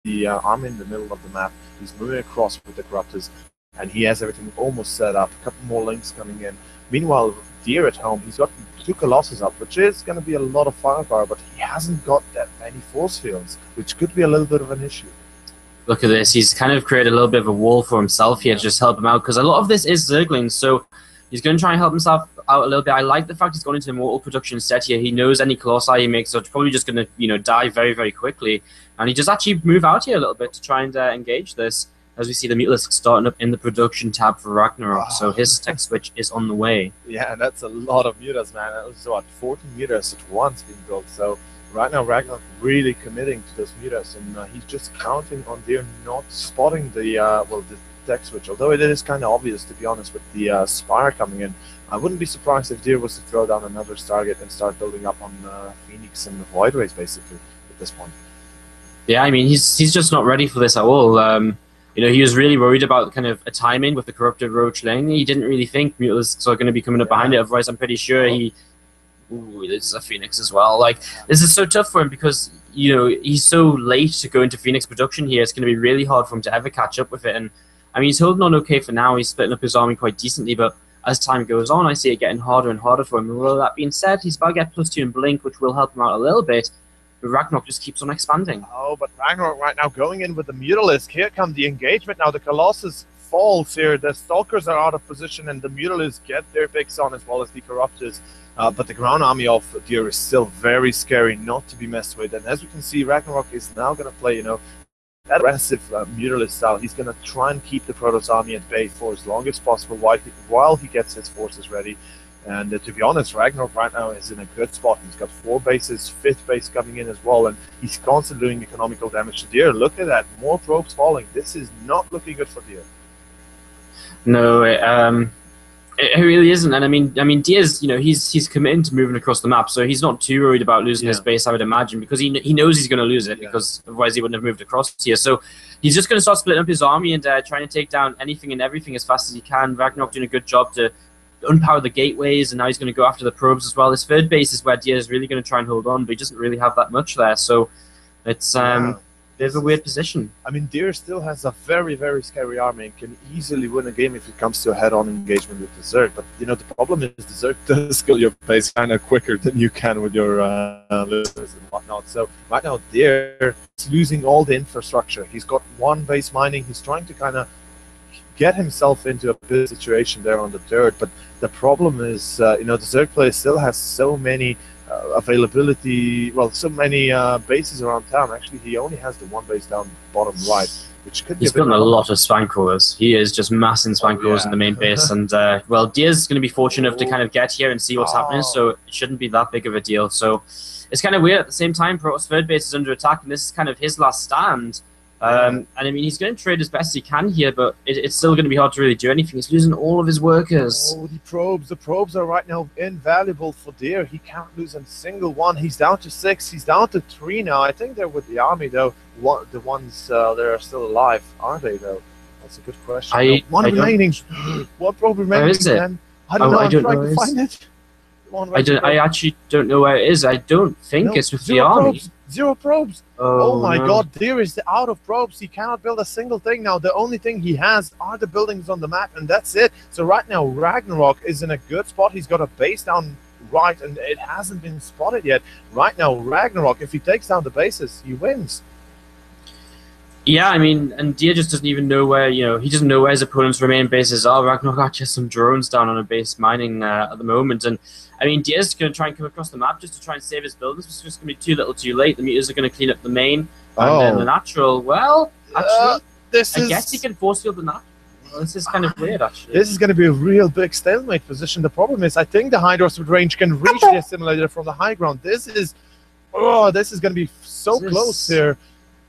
the army in the middle of the map. He's moving across with the Corruptors, and he has everything almost set up. A couple more links coming in. Meanwhile, Deer at home, he's got 2 Colossus up, which is going to be a lot of firepower, but he hasn't got that many force fields, which could be a little bit of an issue. Look at this. He's kind of created a little bit of a wall for himself here to just help him out, because a lot of this is Zerglings, so he's going to try and help himself out a little bit. I like the fact he's gone into immortal production instead here. He knows any Colossi he makes are probably just going to, die very, very quickly, and he just actually move out here a little bit to try and engage this. As we see the Mutalisk starting up in the production tab for Ragnarok, so his tech switch is on the way. Yeah, and that's a lot of mutas, man. That was what, 14 mutas at once being built. So right now Ragnarok really committing to those mutas, and he's just counting on Deer not spotting the the tech switch. Although it is kind of obvious, to be honest, with the Spire coming in. I wouldn't be surprised if Deer was to throw down another target and start building up on Phoenix and the Void Rays basically at this point. Yeah, I mean he's just not ready for this at all. He was really worried about kind of a timing with the Corrupted Roach Lane. He didn't really think Mutalisks are going to be coming up behind it. Otherwise, I'm pretty sure he... Ooh, there's a Phoenix as well. Like, this is so tough for him because, he's so late to go into Phoenix production here. It's going to be really hard for him to ever catch up with it. And, I mean, he's holding on okay for now. He's splitting up his army quite decently. But as time goes on, I see it getting harder and harder for him. And with that being said, he's about to get +2 in Blink, which will help him out a little bit. But Ragnarok just keeps on expanding. Oh, but Ragnarok right now going in with the Mutalisk. Here comes the engagement now. The Colossus falls here. The Stalkers are out of position, and the Mutalisk get their picks on as well as the Corruptors. But the ground army of Deer is still very scary not to be messed with. And as you can see, Ragnarok is now going to play, that aggressive Mutalisk style. He's going to try and keep the Protoss army at bay for as long as possible while he gets his forces ready. And to be honest, Ragnarok right now is in a good spot. He's got 4 bases, 5th base coming in as well, and he's constantly doing economical damage to Deer. Look at that, more probes falling. This is not looking good for Deer. No, it really isn't. And I mean, Deer's, he's committed to moving across the map, so he's not too worried about losing his base, I would imagine, because he knows he's going to lose it, because otherwise he wouldn't have moved across here. So he's just going to start splitting up his army and trying to take down anything and everything as fast as he can. Ragnarok doing a good job to unpower the gateways, and now he's going to go after the probes as well. His 3rd base is where Deer is really going to try and hold on, but he doesn't really have that much there, so it's a bit of a weird position. I mean, Deer still has a very, very scary army and can easily win a game if it comes to a head-on engagement with the Zerg, but the problem is the Zerg does kill your base kind of quicker than you can with your lizards and whatnot. So right now Deer is losing all the infrastructure. He's got 1 base mining. He's trying to kind of get himself into a good situation there on the dirt, but the problem is, the Zerg player still has so many so many bases around town. Actually, he only has the 1 base down bottom right, which could be He's building a lot of Spankoers. He is just massing Spankoers in the main base, and Deer's going to be fortunate enough to kind of get here and see what's happening, so it shouldn't be that big of a deal. So it's kind of weird. At the same time, Protoss 3rd base is under attack, and this is kind of his last stand. And I mean, he's going to trade as best he can here, but it's still going to be hard to really do anything. He's losing all of his workers. Oh, the probes are right now invaluable for Deer. He can't lose a single one. He's down to 6. He's down to 3 now. I think they're with the army, though. The ones that are still alive, are they, though? That's a good question. One remaining. What probe remaining? Where is it? Then? I don't know. I'm trying to find it. I actually don't know where it is. I don't think it's with the army. 0 probes. Oh my God, Deer is out of probes. He cannot build a single thing now. The only thing he has are the buildings on the map, and that's it. So right now, Ragnarok is in a good spot. He's got a base down right, and it hasn't been spotted yet. Right now, Ragnarok, if he takes down the bases, he wins. Yeah, I mean, and Deer just doesn't even know where, he doesn't know where his opponent's remaining bases are. Ragnarok actually has some drones down on a base mining at the moment, and I mean, Deer's going to try and come across the map just to try and save his buildings. It's just going to be too little too late. The Mutas are going to clean up the main, and then the natural, well, actually, I guess he can force field the natural. Well, this is kind of weird, actually. This is going to be a real big stalemate position. The problem is, I think the Hydros with range can reach the assimilator from the high ground. This is going to be so close here.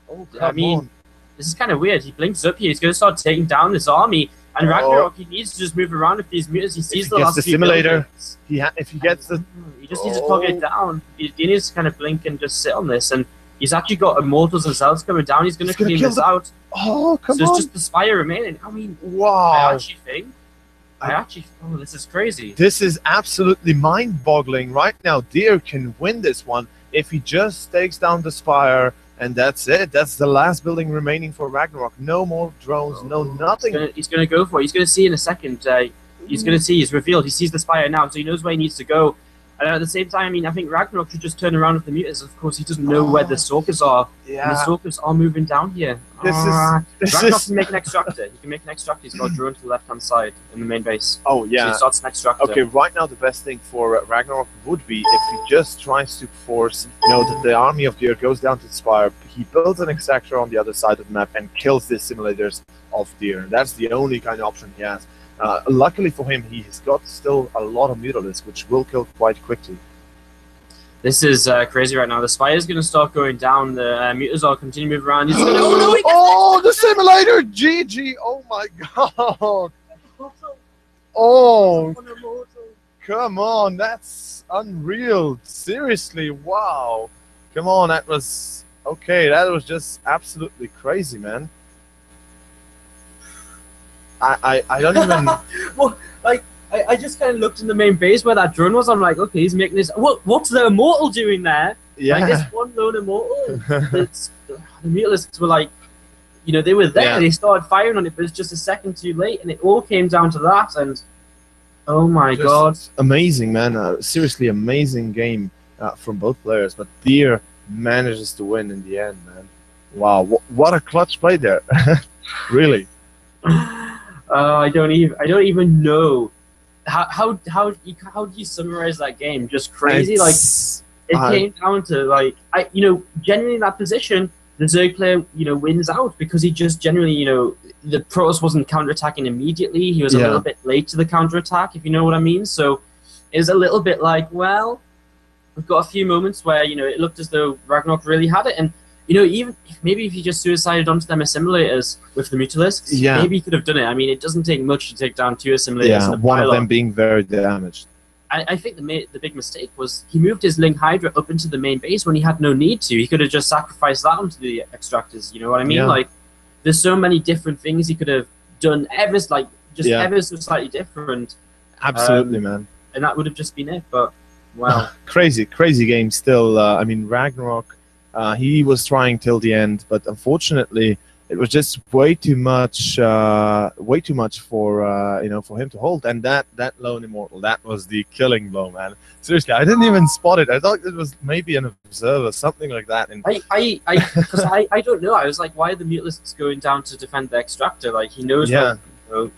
Oh, I mean, this is kind of weird. He blinks up here. He's going to start taking down this army. And Ragnarok, he needs to just move around with these mutas. He sees the last few simulator. If he gets the... He just needs to plug it down. He needs to kind of blink and just sit on this. And he's actually got Immortals themselves coming down. He's going to clean this out. Oh, come on. So it's just the Spire remaining. I mean, wow. I actually think... oh, this is crazy. This is absolutely mind-boggling. Right now, Deer can win this one if he just takes down the Spire And that's it. That's the last building remaining for Ragnarok. No more drones, no nothing. He's gonna go for it. He's gonna see in a second. He's gonna see. He's revealed. He sees the spire now, so he knows where he needs to go. And at the same time, I mean, I think Ragnarok should just turn around with the mutants. Of course, he doesn't know where the stalkers are. Yeah. And the stalkers are moving down here. Ragnarok can make an extractor. He can make an extractor. He's got a drone to the left-hand side in the main base. Oh, yeah. So he starts an extractor. Okay, right now the best thing for Ragnarok would be if he just tries to force, that the army of Deer goes down to the spire. He builds an extractor on the other side of the map and kills the simulators of Deer. That's the only kind of option he has. Luckily for him, he's got still a lot of Mutalisks, which will kill quite quickly. This is crazy right now. The spire's going to start going down. The mutants are continue to move around. He's gonna, the simulator! GG! Oh my god! Oh, come on, that's unreal. Seriously, wow. Come on, that was... Okay, that was just absolutely crazy, man. I don't even... Well, like, I just kind of looked in the main base where that drone was. I'm like, okay, he's making this... What's the Immortal doing there? Yeah. Like, this one lone Immortal. The Mutalisks were like... they were there. Yeah. They started firing on it, but it's just a second too late, and it all came down to that, and... Oh my god. Amazing, man. Seriously, amazing game from both players, but Deer manages to win in the end, man. Wow, what a clutch play there. Really. I don't even know how do you summarize that game? Just crazy. It came down to generally in that position, the Zerg player wins out because he just generally the Protoss wasn't counterattacking immediately. He was a little bit late to the counterattack, if you know what I mean. So it was a little bit like, well, we've got a few moments where it looked as though Ragnarok really had it, and even maybe if he just suicided onto them assimilators with the Mutalisks, maybe he could have done it. I mean, it doesn't take much to take down 2 assimilators. Yeah, one of them being very damaged. I think the big mistake was he moved his Ling Hydra up into the main base when he had no need to. He could have just sacrificed that onto the extractors. You know what I mean? Yeah. Like, there's so many different things he could have done, ever so slightly different. Absolutely, man. And that would have just been it. But wow, crazy game still. I mean, Ragnarok. He was trying till the end, but unfortunately, it was just way too much for for him to hold. And that lone Immortal, that was the killing blow, man. Seriously, I didn't even spot it. I thought it was maybe an observer, something like that. And I don't know. I was like, why are the Mutalisks going down to defend the extractor? Like, he knows. Yeah.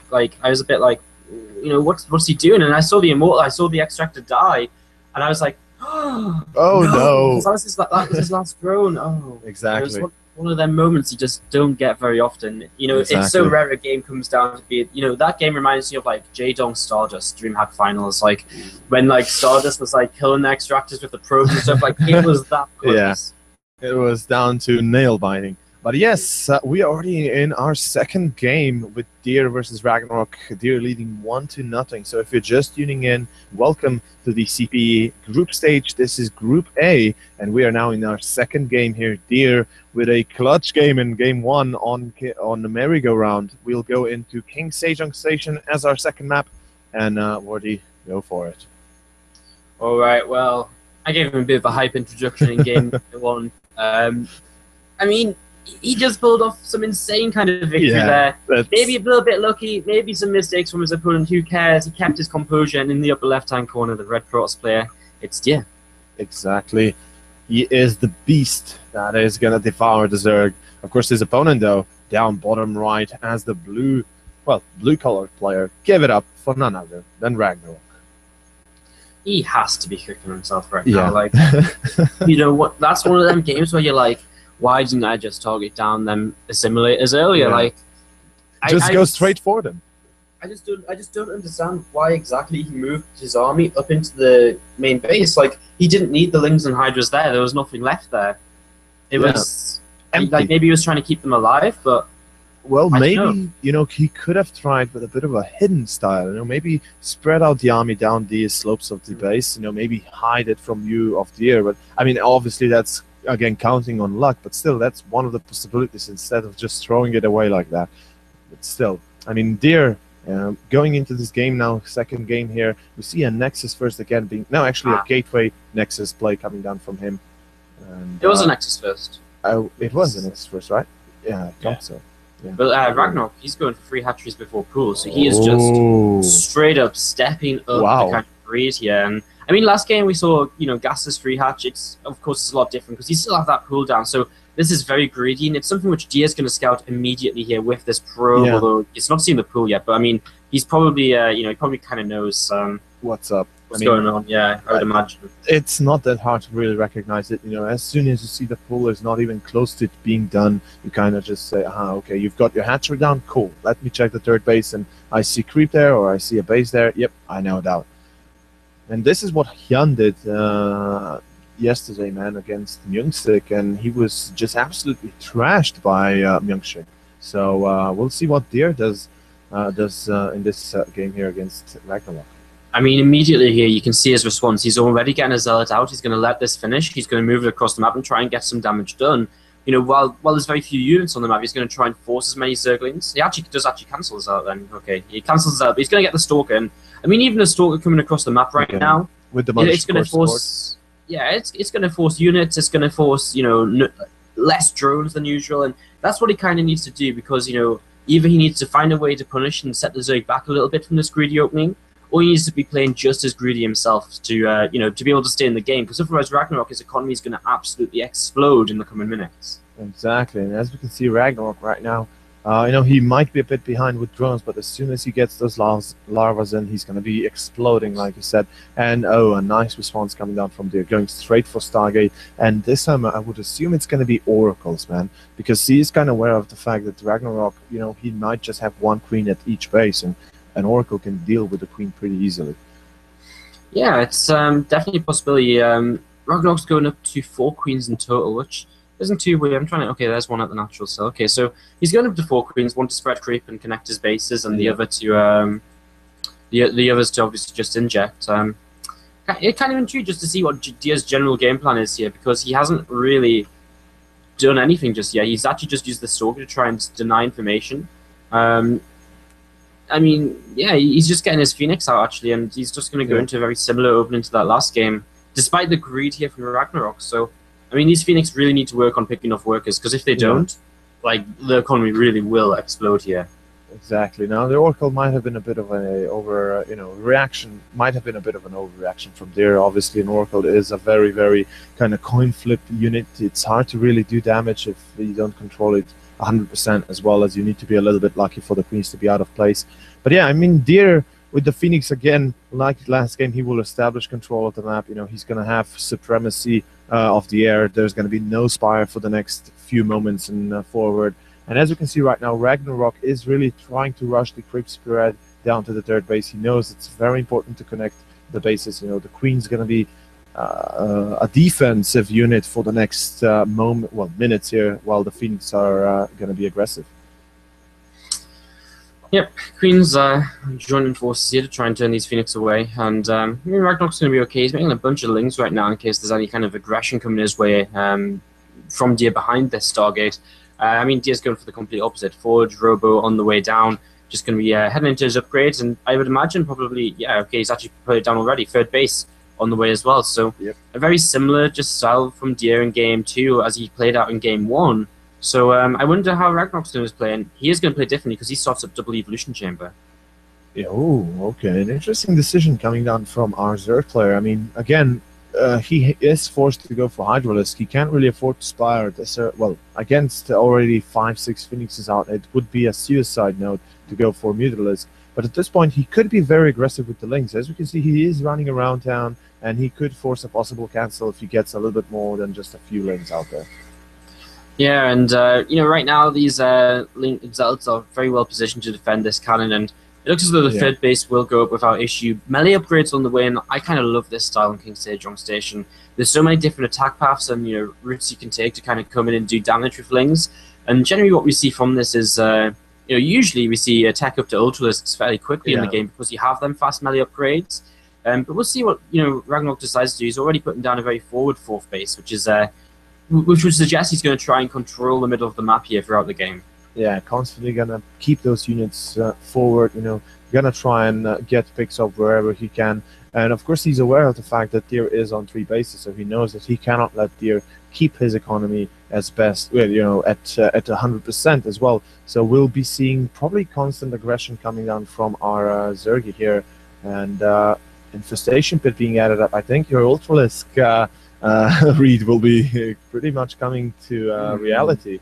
Like, I was a bit like, what's he doing? And I saw the Immortal, I saw the extractor die, and I was like, oh no! That was his last drone. Oh, exactly. It was one of them moments you just don't get very often. Exactly. It's so rare a game comes down to be. That game reminds me of like J-Dong Stardust DreamHack Finals, like when like Stardust was like killing the extractors with the probes and stuff. Like, it was that close. Yeah, it was down to nail biting. But yes, we are already in our second game with Deer versus Ragnarok. Deer leading 1-0. So if you're just tuning in, welcome to the CPE group stage. This is Group A, and we are now in our second game here. Deer with a clutch game in Game 1 on the merry-go-round. We'll go into King Sejong Station as our second map, and Wardy, go for it. All right, well, I gave him a bit of a hype introduction in Game 1. I mean, he just pulled off some insane kind of victory there. Maybe a little bit lucky, maybe some mistakes from his opponent. Who cares? He kept his composure, and in the upper left-hand corner, the red Protoss player, it's Deer. Exactly. He is the beast that is going to devour the Zerg. Of course, his opponent, though, down bottom right as the blue-colored player. Give it up for none other than Ragnarok. He has to be kicking himself right now. Like, what? That's one of them games where you're like, why didn't I just target down them assimilators earlier? Yeah. Like, go straight for them. I just don't understand why exactly he moved his army up into the main base. Like, he didn't need the Lings and Hydras there. There was nothing left there. It was empty. Like, maybe he was trying to keep them alive, but maybe he could have tried with a bit of a hidden style. Maybe spread out the army down the slopes of the base. Maybe hide it from view of the air. But I mean, obviously that's again counting on luck. But still, that's one of the possibilities instead of just throwing it away like that. But still, I mean, Deer. Going into this game now, second game here, we see a Nexus first again being... No, actually a Gateway Nexus play coming down from him. And, it was a Nexus first. It was the next first, right? Yeah, I thought so. Yeah. But Ragnarok, he's going for 3 hat-tricks before pool, so he is just straight up stepping up the kind of grade here. And I mean, last game we saw, Gas's 3 hat-tricks. Of course, it's a lot different because he still has that pool down. So this is very greedy, and it's something which Dia's going to scout immediately here with this probe. Yeah. Although it's not seen the pool yet, but I mean, he's probably, he probably kind of knows what's up. What's going on? Yeah, I would imagine. It's not that hard to really recognize it. As soon as you see the pool is not even close to it being done, you kind of just say, okay, you've got your hat trick down. Cool. Let me check the third base, and I see creep there, or I see a base there. Yep, I know that. And this is what Hyun did yesterday, man, against Myungsik, and he was just absolutely trashed by Myungsik. So we'll see what Deer does in this game here against Ragnarok. I mean, immediately here, you can see his response. He's already getting a Zealot out. He's going to let this finish. He's going to move it across the map and try and get some damage done. While there's very few units on the map, he's going to try and force as many Zerglings. He does cancel his Zealot then. Okay, he cancels his Zealot, but he's going to get the Stalker. And I mean, even a Stalker coming across the map right now, with the it's going to force. Yeah, it's going to force units. It's going to force less drones than usual, and that's what he kind of needs to do because either he needs to find a way to punish and set the Zerg back a little bit from this greedy opening, or he needs to be playing just as greedy himself to to be able to stay in the game, because otherwise Ragnarok, his economy is going to absolutely explode in the coming minutes. Exactly, and as we can see, Ragnarok right now, he might be a bit behind with drones, but as soon as he gets those larvas in, he's going to be exploding, like you said. And a nice response coming down from there, going straight for Stargate. And this time, I would assume it's going to be Oracles, man, because he is kind of aware of the fact that Ragnarok, he might just have 1 queen at each base, and an Oracle can deal with the queen pretty easily. Yeah, it's definitely a possibility. Ragnarok's going up to 4 queens in total, which isn't too weird. I'm trying to... Okay, there's one at the natural cell. Okay, so he's going up to 4 queens, 1 to spread creep and connect his bases, and the other to... the others to obviously just inject. It kind of intrigued just to see what Dia's general game plan is here, because he hasn't really done anything just yet. He's actually just used the Stalker to try and deny information. I mean, yeah, he's just getting his Phoenix out, actually, and he's just going to go into a very similar opening to that last game, despite the greed here from Ragnarok. So, I mean, these Phoenix really need to work on picking off workers, because if they don't, the economy really will explode here. Exactly. Now, the Oracle might have been a bit of an reaction, might have been a bit of an overreaction from there. Obviously, an Oracle is a very, very kind of coin flip unit. It's hard to really do damage if you don't control it 100%, as well as you need to be a little bit lucky for the queens to be out of place. But yeah, I mean, Deer with the Phoenix again, like last game, he will establish control of the map. He's going to have supremacy of the air. There's going to be no Spire for the next few moments and forward. And as you can see right now, Ragnarok is really trying to rush the creep spread down to the third base. He knows it's very important to connect the bases. The Queen's going to be a defensive unit for the next minutes here, while the Phoenix are going to be aggressive. Yep, Queen's joining forces here to try and turn these Phoenix away, and Ragnarok's going to be okay. He's making a bunch of links right now in case there's any kind of aggression coming his way from Dia behind this Stargate. I mean, Dia's going for the complete opposite. Forge, Robo on the way down, just going to be heading into his upgrades, and I would imagine probably, he's actually put it down already. Third base on the way as well, so a very similar just style from Dia in Game 2 as he played out in Game 1. So I wonder how Ragnarok's going to play, and he is going to play differently because he starts up double evolution chamber. Yeah, okay, an interesting decision coming down from our Zerg player. I mean, again, he is forced to go for Hydralisk. He can't really afford to Spire this, against already 5-6 Phoenixes out, it would be a suicide note to go for Mutalisk. But at this point, he could be very aggressive with the links. As we can see, he is running around town, and he could force a possible cancel if he gets a little bit more than just a few links out there. Yeah, and right now these Link Zealots are very well positioned to defend this cannon, and it looks as though the third base will go up without issue. Melee upgrades on the way, and I kind of love this style in King Sejong Station. There's so many different attack paths and routes you can take to kind of come in and do damage with Lings. And generally what we see from this is, usually we see attack up to Ultralisks fairly quickly in the game because you have them fast melee upgrades. But we'll see what Ragnarok decides to do. He's already putting down a very forward fourth base, which would suggest he's going to try and control the middle of the map here throughout the game. Yeah, constantly gonna keep those units forward. Gonna try and get picks up wherever he can. And of course, he's aware of the fact that Deer is on 3 bases, so he knows that he cannot let Deer keep his economy as best, well, at 100% as well. So we'll be seeing probably constant aggression coming down from our Zergi here, and infestation pit being added up. I think your Ultralisk read will be pretty much coming to reality.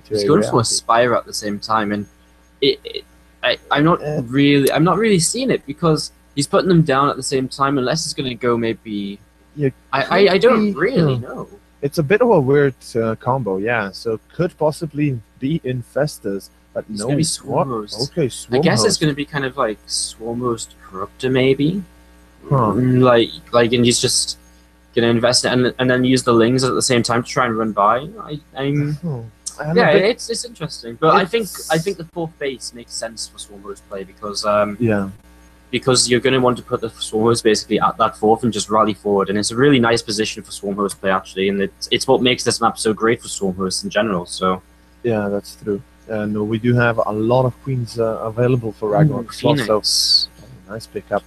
He's going for a Spire at the same time, and I'm not really seeing it because he's putting them down at the same time. Unless it's going to go maybe. Yeah, I don't really know. It's a bit of a weird combo, yeah. So could possibly be Infestors, but it's no. Gonna be Swarmhost. Okay, Swarmhost. I guess it's going to be kind of like Swarmhost Corruptor, maybe. Huh. And he's just going to invest it and then use the Lings at the same time to try and run by. It's interesting, but I think the 4th base makes sense for Swarmhost play because because you're going to want to put the Swarmhost basically at that 4th and just rally forward, and it's a really nice position for Swarmhost play actually, and it's what makes this map so great for Swarmhost in general. So yeah, that's true, and we do have a lot of queens available for Ragnarok as well, so nice pickup.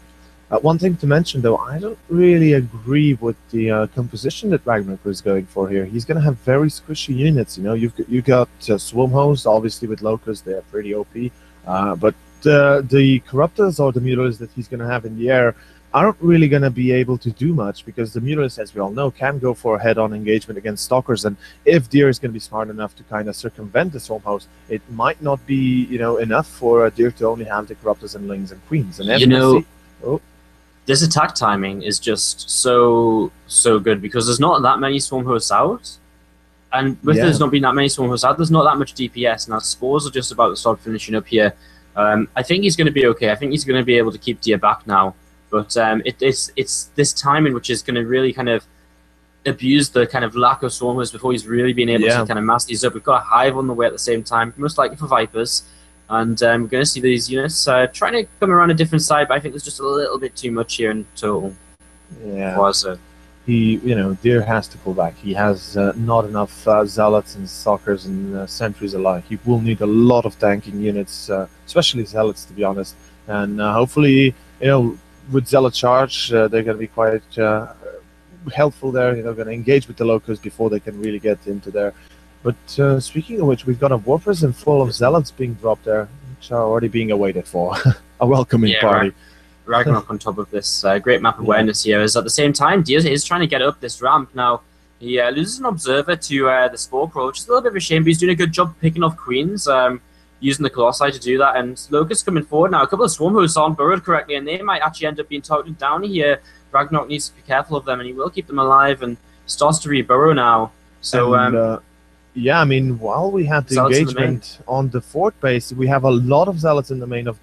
One thing to mention, though, I don't really agree with the composition that Ragnarok is going for here. He's going to have very squishy units. You've got Swarmhost, obviously with Locust, they're pretty OP. But the Corruptors or the Mutalists that he's going to have in the air aren't really going to be able to do much because the Mutalists, as we all know, can go for a head-on engagement against Stalkers. And if Deer is going to be smart enough to kind of circumvent the Swarmhost, it might not be enough for Deer to only have the Corruptors and Lings and Queens. And this attack timing is just so good because there's not that many Swarmhosts out, and with there's not been that many Swarmhosts out, there's not that much DPS. Now Spores are just about to start finishing up here. I think he's going to be okay. I think he's going to be able to keep Deer back now, but it's this timing which is going to really kind of abuse the kind of lack of Swarmhosts before he's really been able to kind of master these up. We've got a Hive on the way at the same time, most likely for Vipers. And we're going to see these units trying to come around a different side, but I think there's just a little bit too much here in total. Yeah. Deer has to pull back. He has not enough Zealots and Stalkers and Sentries alike. He will need a lot of tanking units, especially Zealots, to be honest. And hopefully, with Zealot Charge, they're going to be quite helpful there. Going to engage with the Locust before they can really get into there. But speaking of which, we've got a War Prison full of Zealots being dropped there, which are already being awaited for a welcoming party. Ragnarok on top of this great map awareness here is at the same time, Diaz is trying to get up this ramp. Now, he loses an Observer to the Spore Crawl, which is a little bit of a shame, but he's doing a good job picking off Queens, using the Colossi to do that. And Locust coming forward now. A couple of Swarmhosts aren't burrowed correctly, and they might actually end up being targeted down here. Ragnarok needs to be careful of them, and he will keep them alive and starts to re-burrow now. So, yeah, I mean, while we have the engagement on the 4th base, we have a lot of Zealots in the main of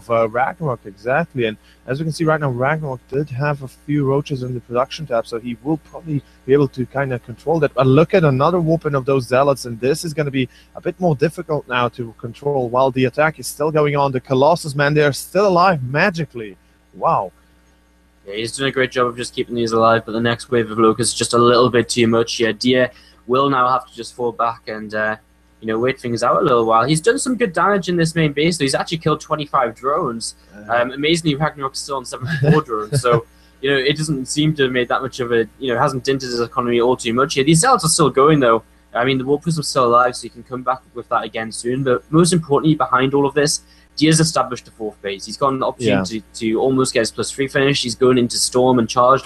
Ragnarok, exactly. And as we can see right now, Ragnarok did have a few Roaches in the production tab, so he will probably be able to kind of control that. But look at another whooping of those Zealots, and this is going to be a bit more difficult now to control while the attack is still going on. The Colossus, man, they are still alive magically. Wow. Yeah, he's doing a great job of just keeping these alive, but the next wave of Locust is just a little bit too much. Yeah, Deer will now have to just fall back and wait things out a little while. He's done some good damage in this main base. So he's actually killed 25 drones. Amazingly, Ragnarok's still on 74 drones. So it doesn't seem to have made that much of a hasn't dented his economy all too much here. These Zealots are still going though. I mean, the War Prism's still alive, so you can come back with that again soon. But most importantly, behind all of this, Diaz established the 4th base. He's got an opportunity to almost get his +3 finish. He's going into Storm and Charge.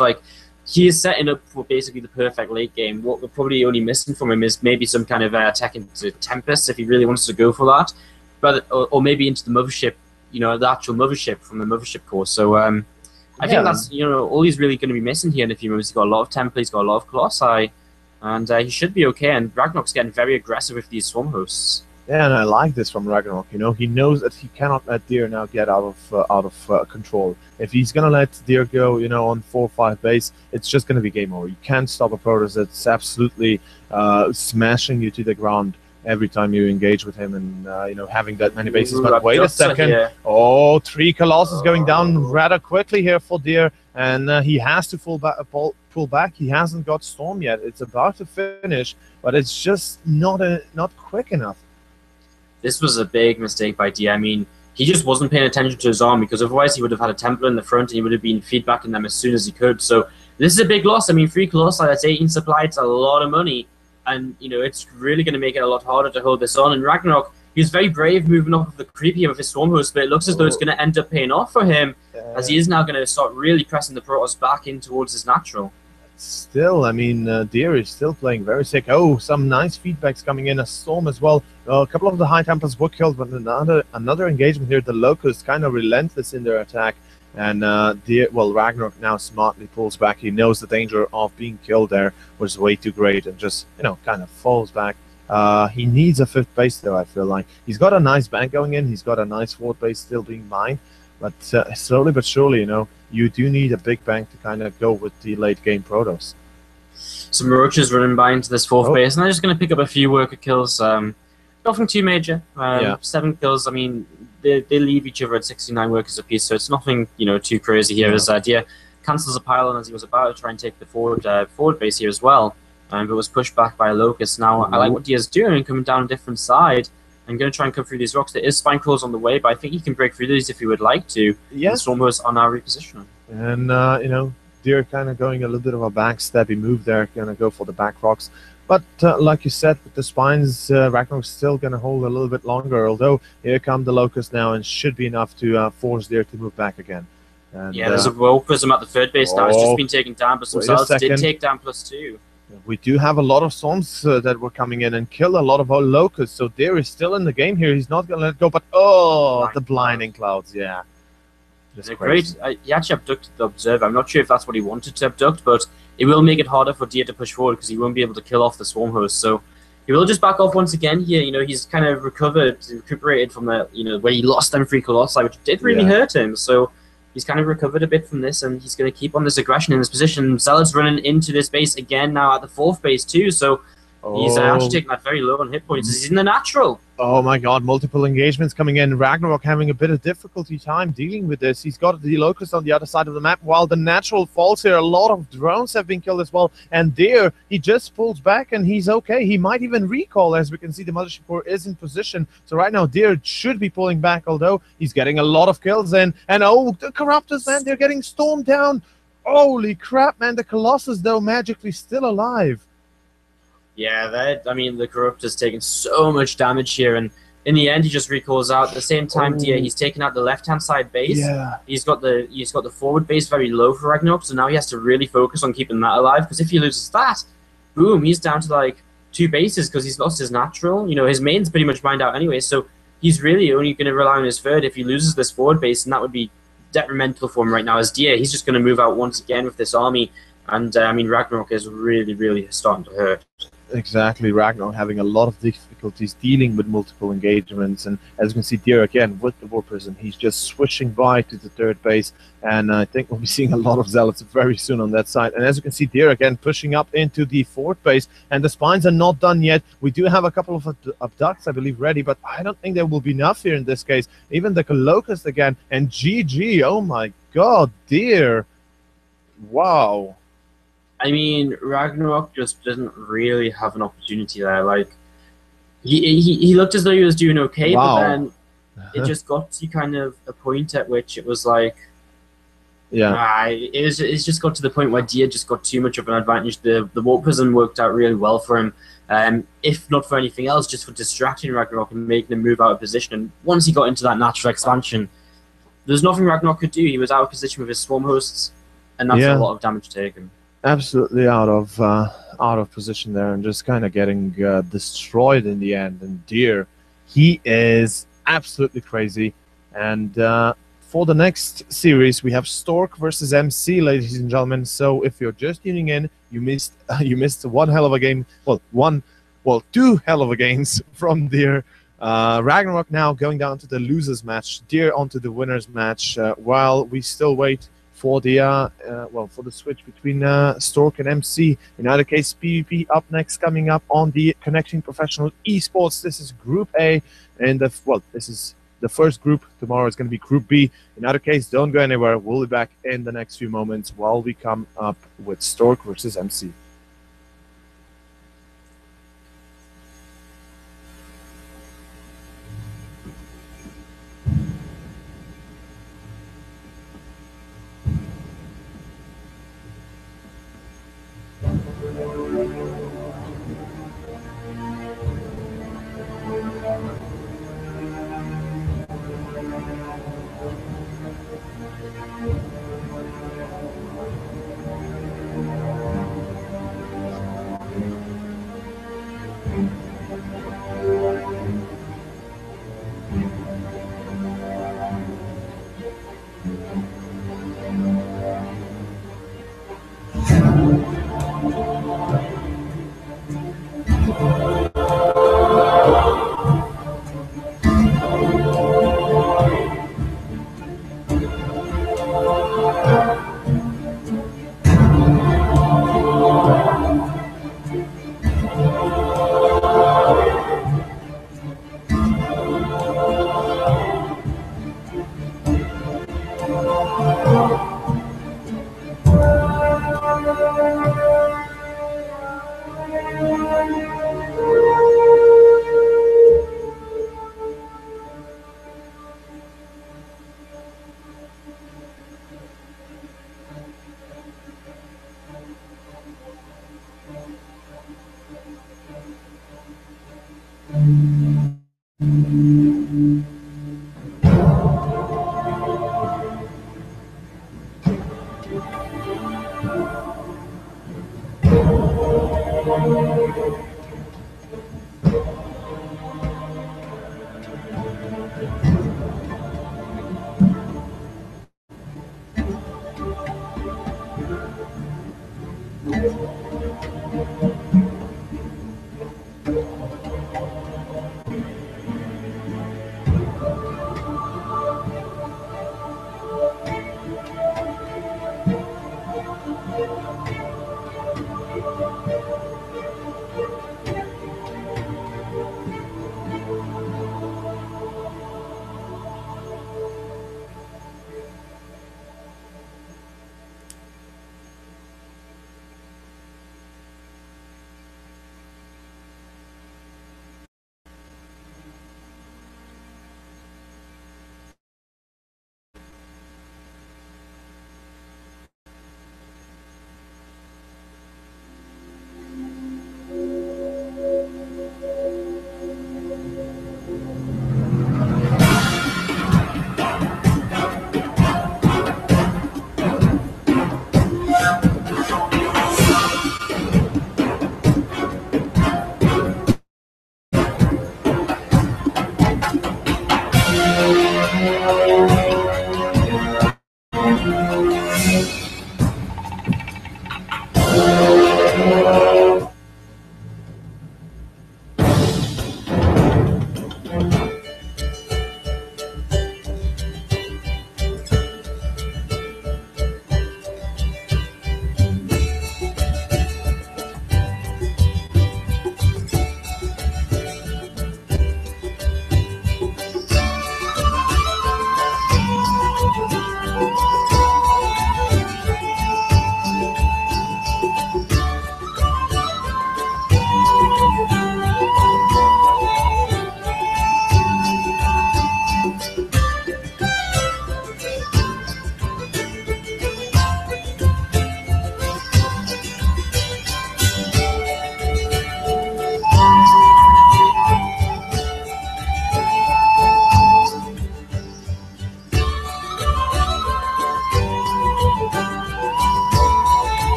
He is setting up for basically the perfect late game. What we're probably only missing from him is maybe some kind of attack into Tempest if he really wants to go for that, but or maybe into the Mothership, the actual Mothership from the Mothership course. So I think that's all he's really going to be missing here in a few moments. He's got a lot of Temple, he's got a lot of Colossi, and he should be okay. And Ragnarok's getting very aggressive with these Swarmhosts. Yeah, and I like this from Ragnarok. He knows that he cannot let Deer now get out of control. If he's gonna let Deer go, on 4-5 base, it's just gonna be game over. You can't stop a Protoss that's absolutely smashing you to the ground every time you engage with him, and having that many bases. But wait a second! Oh, 3 Colossus going down rather quickly here for Deer, and he has to pull back. He hasn't got Storm yet. It's about to finish, but it's just not quick enough. this was a big mistake by D. I mean, he just wasn't paying attention to his army, because otherwise he would have had a Templar in the front and he would have been feedbacking them as soon as he could. So this is a big loss. I mean, 3 Colossi, that's 18 supply. It's a lot of money. And, you know, it's really going to make it a lot harder to hold this on. And Ragnarok, he was very brave moving off of the creep here with his Swarm Host, but it looks as though it's going to end up paying off for him, as he is now going to start really pressing the Protoss back in towards his natural. Still, I mean, Deer is still playing very sick. Oh, some nice feedbacks coming in. A Storm as well. A couple of the High Templars were killed, but another engagement here. The Locusts kind of relentless in their attack. And Ragnarok now smartly pulls back. He knows the danger of being killed there was way too great and just, you know, kind of falls back. He needs a 5th base, though, I feel like. He's got a nice bank going in. He's got a nice 4th base still being mined. But slowly but surely, you know, you do need a big bank to kind of go with the late game Protoss. Some Roaches running by into this 4th base, and they're just going to pick up a few worker kills. Nothing too major. 7 kills. I mean, they leave each other at 69 workers apiece, so it's nothing, you know, too crazy here. As Dia cancels a pylon as he was about to try and take the forward base here as well, but was pushed back by a Locust. Now, I like what Dia's doing, coming down a different side. I'm going to try and come through these rocks. There is Spine Crawls on the way, but I think he can break through these if he would like to. Yeah. The Stormhosts are now repositioning. And, you know, Deer kind of going a little bit of a backstabby move there, going to go for the back rocks. But like you said, with the Spines, Ragnarok's still going to hold a little bit longer, although here come the Locusts now and should be enough to force Deer to move back again. And, yeah, there's a Rogue Prism at the 3rd base now. It's just been taken down, but some cells did take down +2. We do have a lot of Storms that were coming in and kill a lot of our Locusts, so Deer is still in the game here. He's not going to let it go, but the Blinding Clouds, yeah. Great. He actually abducted the Observer. I'm not sure if that's what he wanted to abduct, but it will make it harder for Deer to push forward because he won't be able to kill off the Swarm Host. So he will just back off once again here. You know, he's kind of recuperated from the, you know, where he lost them 3 Colossi, which did really hurt him. So he's kind of recovered a bit from this, and he's going to keep on this aggression in this position. Zealot's running into this base again now at the 4th base too, so he's actually taking that very low on hit points. He's in the natural. Oh my god, multiple engagements coming in. Ragnarok having a bit of difficulty time dealing with this. He's got the Locust on the other side of the map, while the natural falls here. A lot of drones have been killed as well. And Deer, he just pulls back and he's okay. He might even recall, as we can see the Mothership Core is in position. So right now, Deer should be pulling back, although he's getting a lot of kills in. And oh, the Corruptors, man, they're getting stormed down. Holy crap, man. The Colossus, though, magically still alive. Yeah, I mean, the Corrupt has taken so much damage here, and in the end, he just recalls out. At the same time, he's taken out the left-hand side base. Yeah. He's got the forward base very low for Ragnarok, so now he has to really focus on keeping that alive, because if he loses that, boom, he's down to like 2 bases because he's lost his natural. You know, his main's pretty much mined out anyway, so he's really only going to rely on his 3rd if he loses this forward base, and that would be detrimental for him right now. As Dia, he's just going to move out once again with this army, and I mean, Ragnarok is really, really starting to hurt. Exactly, Ragnarok having a lot of difficulties dealing with multiple engagements, and as you can see, Deer again with the War Prism, he's just switching by to the 3rd base, and I think we'll be seeing a lot of Zealots very soon on that side. And as you can see, Deer again pushing up into the 4th base, and the Spines are not done yet. We do have a couple of abducts, I believe, ready, but I don't think there will be enough here in this case. Even the Locust again, and GG, oh my god, Deer, wow. I mean, Ragnarok just didn't really have an opportunity there. Like, he looked as though he was doing okay, but then it just got to kind of a point at which it was like, it's just got to the point where Dia just got too much of an advantage. The Warp Prism worked out really well for him, if not for anything else, just for distracting Ragnarok and making him move out of position. And once he got into that natural expansion, there's nothing Ragnarok could do. He was out of position with his Swarm Hosts, and that's a lot of damage taken. Absolutely out of position there, and just kind of getting destroyed in the end. And Deer, he is absolutely crazy. And for the next series, we have Stork versus MC, ladies and gentlemen. So if you're just tuning in, you missed one hell of a game. Well, 2 hell of a games from Deer. Ragnarok now going down to the losers match. Deer onto the winners match. While we still wait for the for the switch between Stork and MC. In either case, PvP up next, coming up on the Connecting Professional Esports. This is Group A, and this is the first group. Tomorrow is going to be Group B. In either case, don't go anywhere. We'll be back in the next few moments while we come up with Stork versus MC.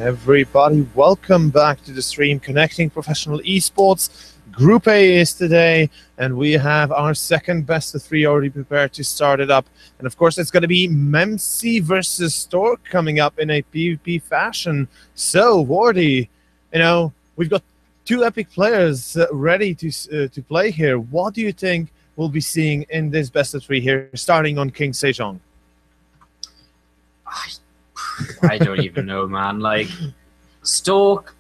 Everybody, welcome back to the stream connecting professional esports. Group A is today, and we have our second best of three already prepared to start it up. And of course, it's going to be Memsi versus Stork coming up in a PvP fashion. So, Wardy, you know, we've got two epic players ready to play here. What do you think we'll be seeing in this best of three here, starting on King Sejong? I don't even know, man. Like, Stork,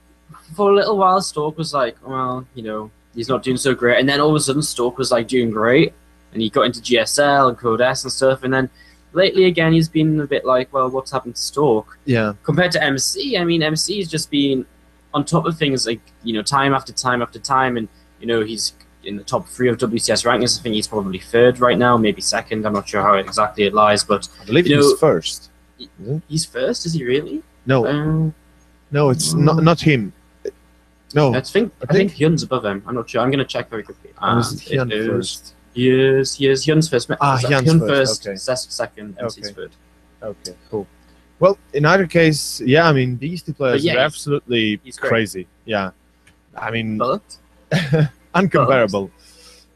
for a little while, Stork was like, well, you know, he's not doing so great. And then all of a sudden, Stork was like doing great. And he got into GSL and Code S and stuff. And then lately, again, he's been a bit like, well, what's happened to Stork? Yeah. Compared to MC, I mean, MC has just been on top of things, like, you know, time after time after time. And, you know, he's in the top 3 of WCS rankings. I think he's probably 3rd right now, maybe 2nd. I'm not sure how exactly it lies. But I believe he's first. He's first, is he really? No, no, it's not him. No, I think Hyun's above him. I'm not sure. I'm going to check very quickly. Is Hyun first? Yes, Hyun's first. Hyun's first. Okay. Second, MC's third. Okay, cool. Well, in either case, yeah, I mean, these two players are absolutely crazy. Yeah, I mean, but uncomparable.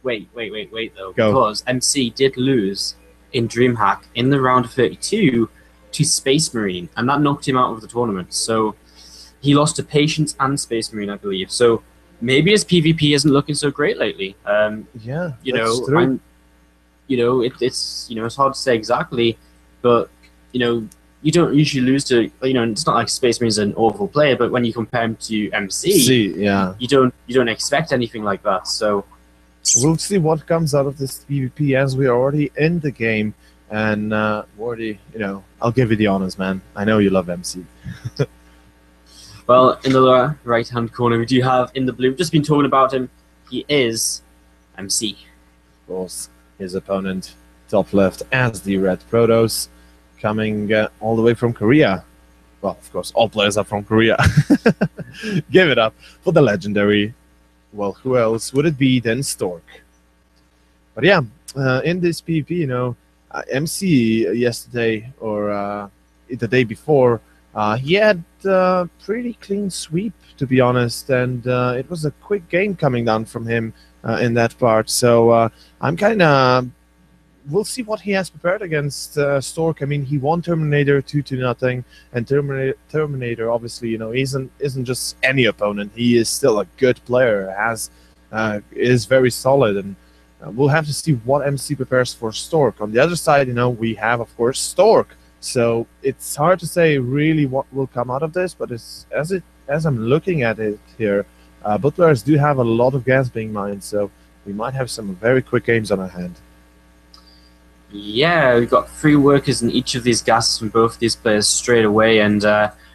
Wait, though. Go. Because MC did lose in DreamHack in the round of 32 to Space Marine, and that knocked him out of the tournament. So he lost to Patience and Space Marine, I believe. So maybe his PvP isn't looking so great lately. Yeah, you know, it's you know, it's hard to say exactly, but you know, you don't usually lose to, you know, it's not like Space Marine's an awful player, but when you compare him to MC, you don't expect anything like that. So we'll see what comes out of this PvP as we are already in the game. And Wardy, you know, I'll give you the honors, man. I know you love MC. Well, in the lower right-hand corner, we do have in the blue. We've just been talking about him. He is MC. Of course, his opponent, top left, as the Red Protos, coming all the way from Korea. Well, of course, all players are from Korea. Give it up for the legendary. Well, who else would it be than Stork? But yeah, in this PvP, you know, MC yesterday or the day before, he had a pretty clean sweep, to be honest, and it was a quick game coming down from him in that part. So I'm kind of... We'll see what he has prepared against Stork. I mean, he won Terminator 2-0, and Terminator, obviously, you know, isn't just any opponent. He is still a good player, is very solid, and we'll have to see what MC prepares for Stork. On the other side, you know, we have, of course, Stork. So it's hard to say really what will come out of this, but as I'm looking at it here, both players do have a lot of gas being mined, so we might have some very quick games on our hand. Yeah, we've got 3 workers in each of these gases from both these players straight away, and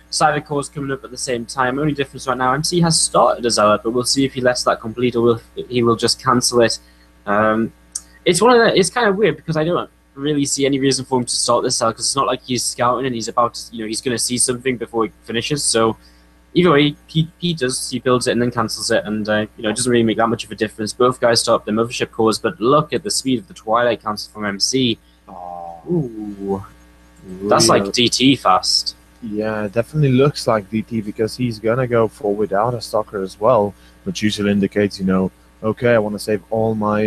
Cyber Core's coming up at the same time. Only difference right now, MC has started a Zealot, but we'll see if he lets that complete or he will just cancel it. It's kind of weird because I don't really see any reason for him to start this Zealot, because it's not like he's scouting and he's about to, you know, he's going to see something before he finishes. So either way, he builds it and then cancels it, and you know, it doesn't really make that much of a difference. Both guys start up their mothership cores, but look at the speed of the Twilight cancel from MC. Ooh, that's like DT fast. Yeah, it definitely looks like DT because he's gonna go for without a stalker as well, which usually indicates, you know, okay, I want to save all my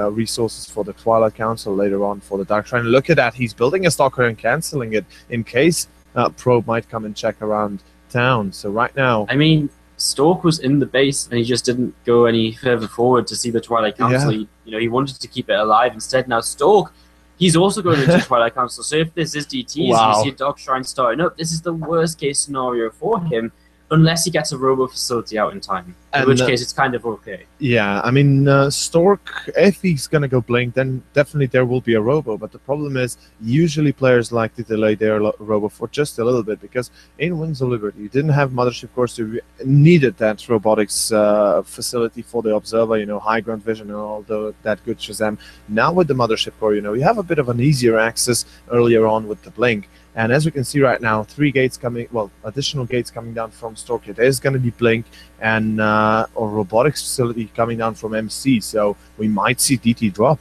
resources for the Twilight Council later on for the Dark Shrine. Look at that, he's building a stalker and canceling it in case probe might come and check around town. So right now, I mean, Stork was in the base and he just didn't go any further forward to see the Twilight Council. Yeah. He wanted to keep it alive instead. Now Stork, he's also going into Twilight Council. So if this is DTs and Wow. you see a Dark Shrine starting up, this is the worst case scenario for him, unless he gets a robo facility out in time. In which case, it's kind of okay. Yeah, I mean, Stork, if he's going to go Blink, then definitely there will be a robo. But the problem is, usually players like to delay their robo for just a little bit, because in Wings of Liberty, you didn't have Mothership Core, so you needed that robotics facility for the Observer, high ground vision and all that good Shazam. Now with the Mothership Core, you have a bit of an easier access earlier on with the Blink. And as we can see right now, 3 gates coming, additional gates coming down from Stork. It is going to be Blink and or robotics facility coming down from MC. So we might see DT drop.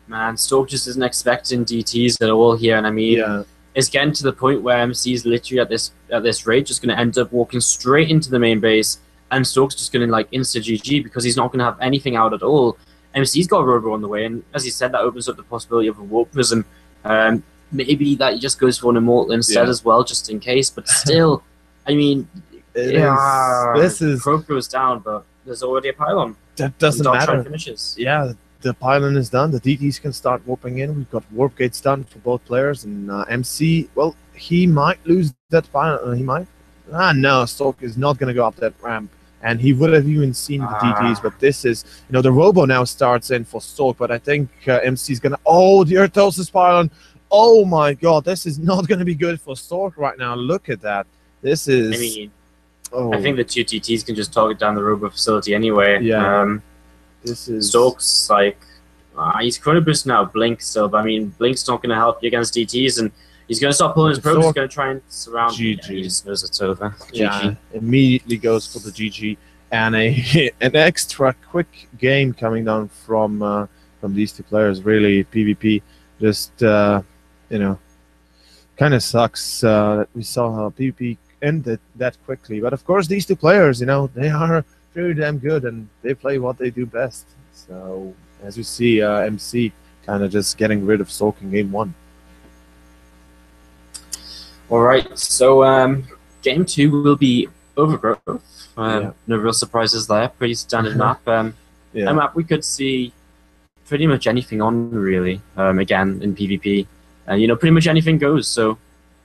Man, Stork just isn't expecting DTs at all here, and I mean, it's getting to the point where MC is literally at this rate just going to end up walking straight into the main base, and Stork's just going to like insta GG because he's not going to have anything out at all. MC's got a robo on the way, and as he said, that opens up the possibility of a warp prism. Maybe that he just goes for an immortal instead as well, just in case. But still, I mean, this is probe goes down, but there's already a pylon. That doesn't matter. Finishes. Yeah, the pylon is done. The DTs can start warping in. We've got warp gates done for both players, and MC. Well, he might lose that pylon. He might. No, Stork is not going to go up that ramp. And he would have even seen the DTs, but this is, the robo now starts in for Stork, but I think MC's going to, the Earthos pylon. Oh my god, this is not going to be good for Stork right now. Look at that. This is... I mean, I think the 2 TTs can just target down the robo facility anyway. Yeah. This is... Stork's like... he's Chrono Boost now, Blink still, but I mean, Blink's not going to help you against DTs, and he's going to start pulling his probes. He's going to try and surround... GG. Yeah, he just knows it's over. Yeah, GG. Immediately goes for the GG. And an extra quick game coming down from these 2 players. Really, PvP just... kind of sucks that we saw how PvP ended that quickly. But of course, these 2 players, they are very damn good and they play what they do best. So as we see, MC kind of just getting rid of Stork in game 1. All right, so game 2 will be Overgrowth. No real surprises there. Pretty standard map. A map we could see pretty much anything on, really. Again, in PvP. Pretty much anything goes, so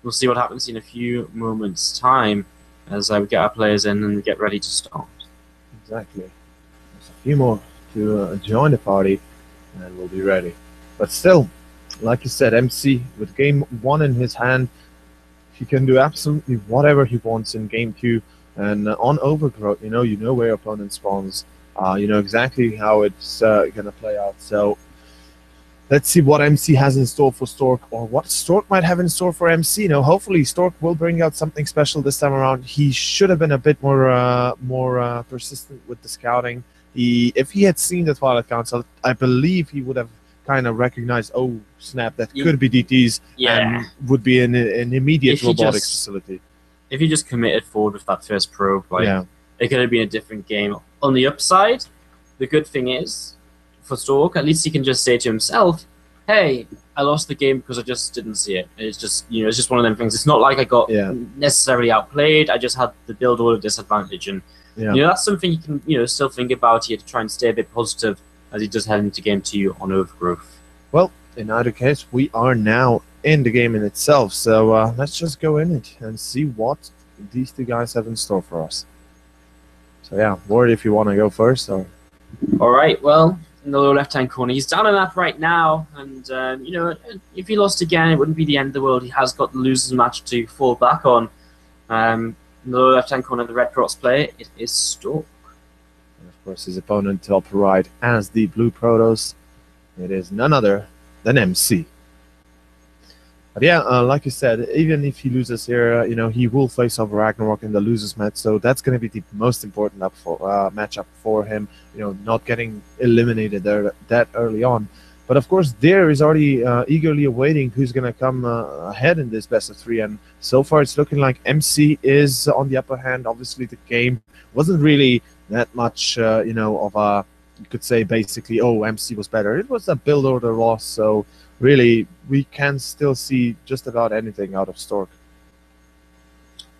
we'll see what happens in a few moments' time as we get our players in and get ready to start. Exactly. There's a few more to join the party, and we'll be ready. But still, like you said, MC, with game 1 in his hand, he can do absolutely whatever he wants in game 2. And on Overgrowth, you know where your opponent spawns. You know exactly how it's going to play out. So let's see what MC has in store for Stork, or what Stork might have in store for MC. Hopefully Stork will bring out something special this time around. He should have been a bit more persistent with the scouting. If he had seen the Twilight Council, I believe he would have kind of recognized, oh snap, that could be DTs, and would be an immediate robotics facility. If he just committed forward with that first probe, it could have been a different game. On the upside, the good thing is, for Stork, at least he can just say to himself, hey, I lost the game because I just didn't see it. It's just, it's just one of them things. It's not like I got necessarily outplayed. I just had the build order disadvantage. And, that's something you can, still think about here to try and stay a bit positive as he does head into game 2 on Overgrowth. Well, in either case, we are now in the game in itself. So let's just go in it and see what these 2 guys have in store for us. So yeah, Ward, if you want to go first. Or... All right, well, in the lower left-hand corner, he's down on that right now. And, if he lost again, it wouldn't be the end of the world. He has got the losers match to fall back on. In the lower left-hand corner, the Red Cross player, it is Stork. And of course, his opponent top right as the Blue Protoss. It is none other than MC. But yeah, like you said, even if he loses here, he will face off Ragnarok in the losers match. So that's going to be the most important matchup for him. Not getting eliminated there that early on. But of course, there is already eagerly awaiting who's going to come ahead in this best of 3. And so far, it's looking like MC is on the upper hand. Obviously, the game wasn't really that much, of a, you could say basically, oh, MC was better. It was a build order loss. So really we can still see just about anything out of Stork.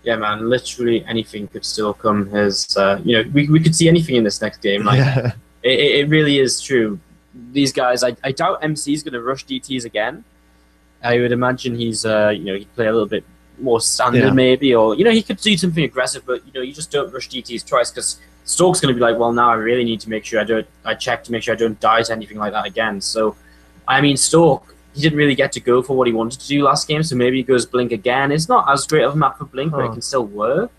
Yeah, man, literally anything could still come. As you know, we could see anything in this next game. Like, Yeah. it really is true. These guys, I doubt MC is going to rush DTs again. I would imagine he's, you know, he'd play a little bit more standard maybe, or, you know, he could do something aggressive, but, you know, you just don't rush DTs twice, because Stork's going to be like, well, now I really need to make sure I check to make sure I don't die to anything like that again. So, I mean, Stork, he didn't really get to go for what he wanted to do last game, so maybe he goes Blink again. It's not as great of a map for Blink, but it can still work.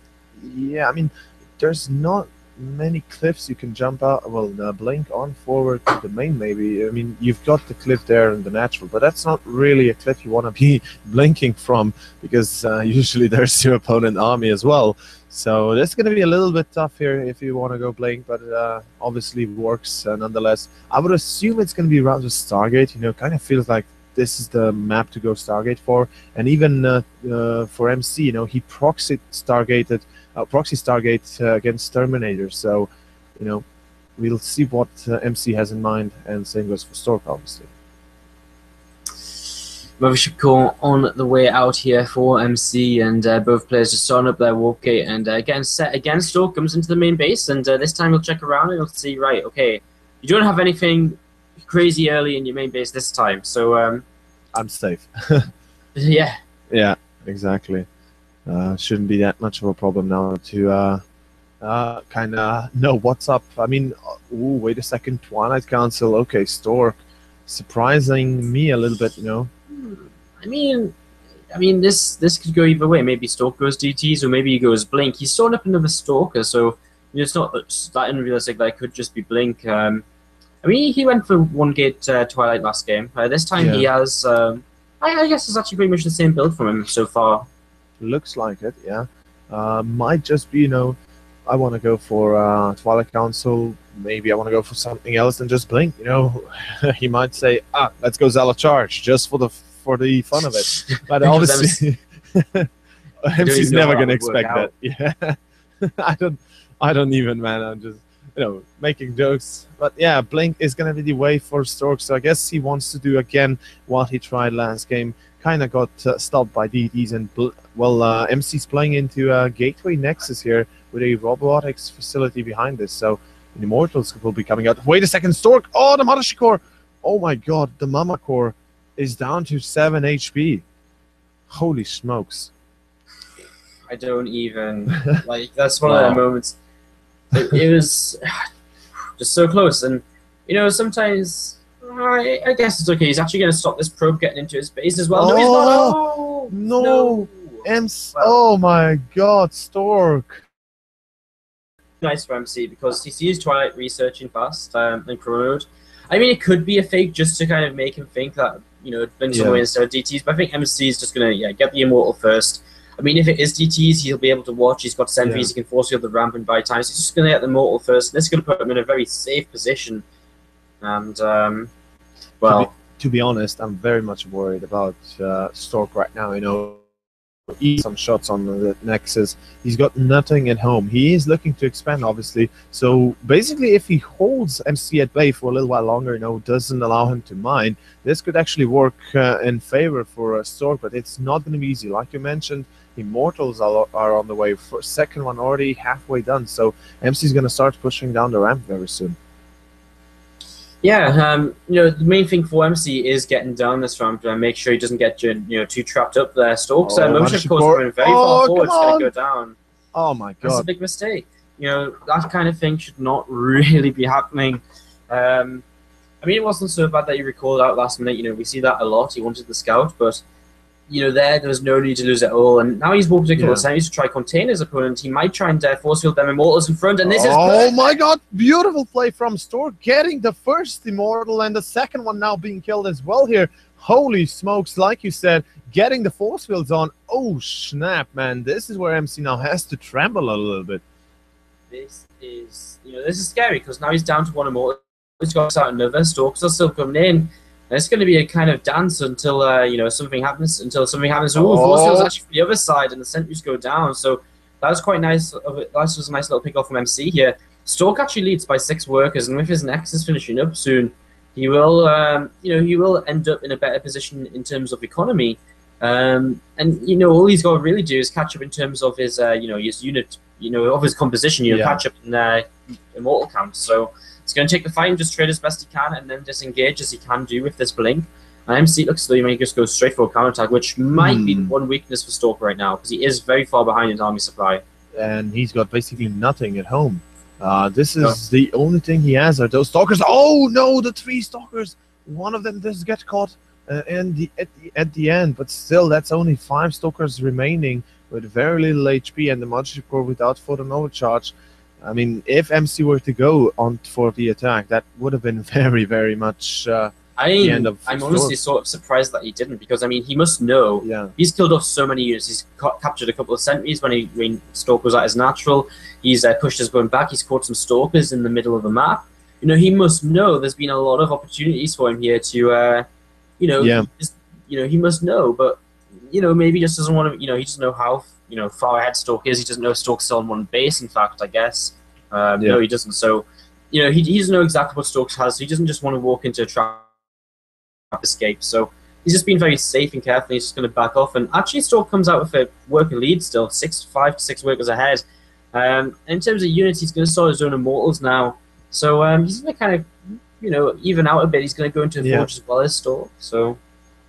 Yeah, I mean, there's not many cliffs you can jump out. Well, Blink on forward to the main, maybe. I mean, you've got the cliff there in the natural, but that's not really a cliff you want to be blinking from, because usually there's your opponent army as well. So this is going to be a little bit tough here if you want to go Blink, but obviously works nonetheless. I would assume it's going to be around the Stargate. You know, kind of feels like this is the map to go Stargate for. And even for MC, you know, he proxy Stargate against Terminator. So, you know, we'll see what MC has in mind, and same goes for Stork, obviously. Mothership Core on the way out here for MC, and both players just starting up their warp gate and getting set again. Stork comes into the main base, and this time he'll check around and he'll see, right, okay, you don't have anything crazy early in your main base this time, so I'm safe. Yeah. Yeah, exactly. Shouldn't be that much of a problem now to kind of know what's up. I mean, ooh, wait a second, Twilight Council. Okay, Stork, surprising me a little bit, you know. I mean, this could go either way. Maybe Stork goes DTs, or maybe he goes Blink. He's storing up another Stalker, so you know, it's not that unrealistic that it could just be Blink. I mean, he went for one gate Twilight last game. This time he has, I guess it's actually pretty much the same build from him so far. Looks like it, yeah. Might just be, you know, I want to go for Twilight Council. Maybe I want to go for something else than just Blink. You know, he might say, let's go Zealot Charge just for the fun of it. But obviously, MC's never gonna expect that. Yeah, I don't even, man. I'm just, you know, making jokes. But yeah, Blink is gonna be the way for Stork. So I guess he wants to do again what he tried last game. Kind of got stopped by DTs, and MC's playing into a Gateway Nexus here with a robotics facility behind this. So Immortals will be coming out. Wait a second, Stork! Oh, the Mothership Core! Oh my god, the Mama Core is down to 7 HP. Holy smokes. I don't even, like, that's one of the moments. It was just so close, and, you know, sometimes, I guess it's okay. He's actually going to stop this probe getting into his base as well. No, he's not! Oh, no! Oh my god, Stork. Nice for MC, because he sees Twilight researching fast and Chrono. I mean, it could be a fake just to kind of make him think that, you know, Blink's away instead of DTs, but I think MC is just going to get the Immortal first. I mean, if it is DTs, he'll be able to watch. He's got sentries, he can force field the ramp and buy time. So he's just going to get the Immortal first, and this is going to put him in a very safe position. And, well... To be honest, I'm very much worried about Stork right now, you know. Some shots on the Nexus. He's got nothing at home. He is looking to expand, obviously. So basically, if he holds MC at bay for a little while longer, you know, doesn't allow him to mine, this could actually work in favor for Stork. But it's not going to be easy. Like you mentioned, Immortals are on the way. For second one already halfway done. So MC is going to start pushing down the ramp very soon. Yeah, you know, the main thing for MC is getting down this ramp and make sure he doesn't get, you know, too trapped up there. Stork's Mothership Core's going very far forward. It's going to go down. Oh my god. That's a big mistake. You know, that kind of thing should not really be happening. I mean, it wasn't so bad that he recalled out last minute. You know, we see that a lot. He wanted the scout, but, you know, there was no need to lose at all. And now he's walked a couple of times to try contain his opponent. He might try and force field them Immortals in front, and this is perfect. My god, beautiful play from Stork, getting the first Immortal and the second one now being killed as well here. Holy smokes, like you said, getting the force fields on. Oh snap, man, this is where MC now has to tremble a little bit. This is, you know, this is scary, because now he's down to one Immortal. He's got out another. Storks are still coming in. It's going to be a kind of dance until you know, something happens. Force field's actually from the other side, and the sentries go down. So that was quite nice. That was a nice little pick off from MC here. Stork actually leads by 6 workers, and with his Nexus finishing up soon, he will, he will end up in a better position in terms of economy. And all he's got to really do is catch up in terms of his, his unit, of his composition. Catch up in immortal count. So it's going to take the fight and just trade as best he can, and then disengage as he can do with this blink. And MC looks as though he may just go straight for a counter attack, which might be the one weakness for Stork right now, because he is very far behind his army supply. And he's got basically nothing at home. This is the only thing he has are those stalkers. Oh no, the 3 stalkers! One of them does get caught at the end, but still, that's only 5 stalkers remaining with very little HP and the Magic Core without photon overcharge. I mean, if MC were to go on for the attack, that would have been very, very much the end of I'm honestly sort of surprised that he didn't, because I mean, he must know. Yeah. He's killed off so many units. He's captured a couple of sentries when Stork was at his natural. He's pushed his gun back. He's caught some stalkers in the middle of the map. He must know there's been a lot of opportunities for him here to, he must know, but maybe just doesn't want to. He doesn't know how far ahead Stork is. He doesn't know Stork's still on one base. In fact, I guess no, he doesn't. So he doesn't know exactly what Stork has. So he doesn't just want to walk into a trap escape. So he's just been very safe and careful. He's just going to back off. And actually, Stork comes out with a worker lead still, 5 to 6 workers ahead. In terms of units, he's going to start his own immortals now. So he's going to kind of even out a bit. He's going to go into a forge as well as Stork. So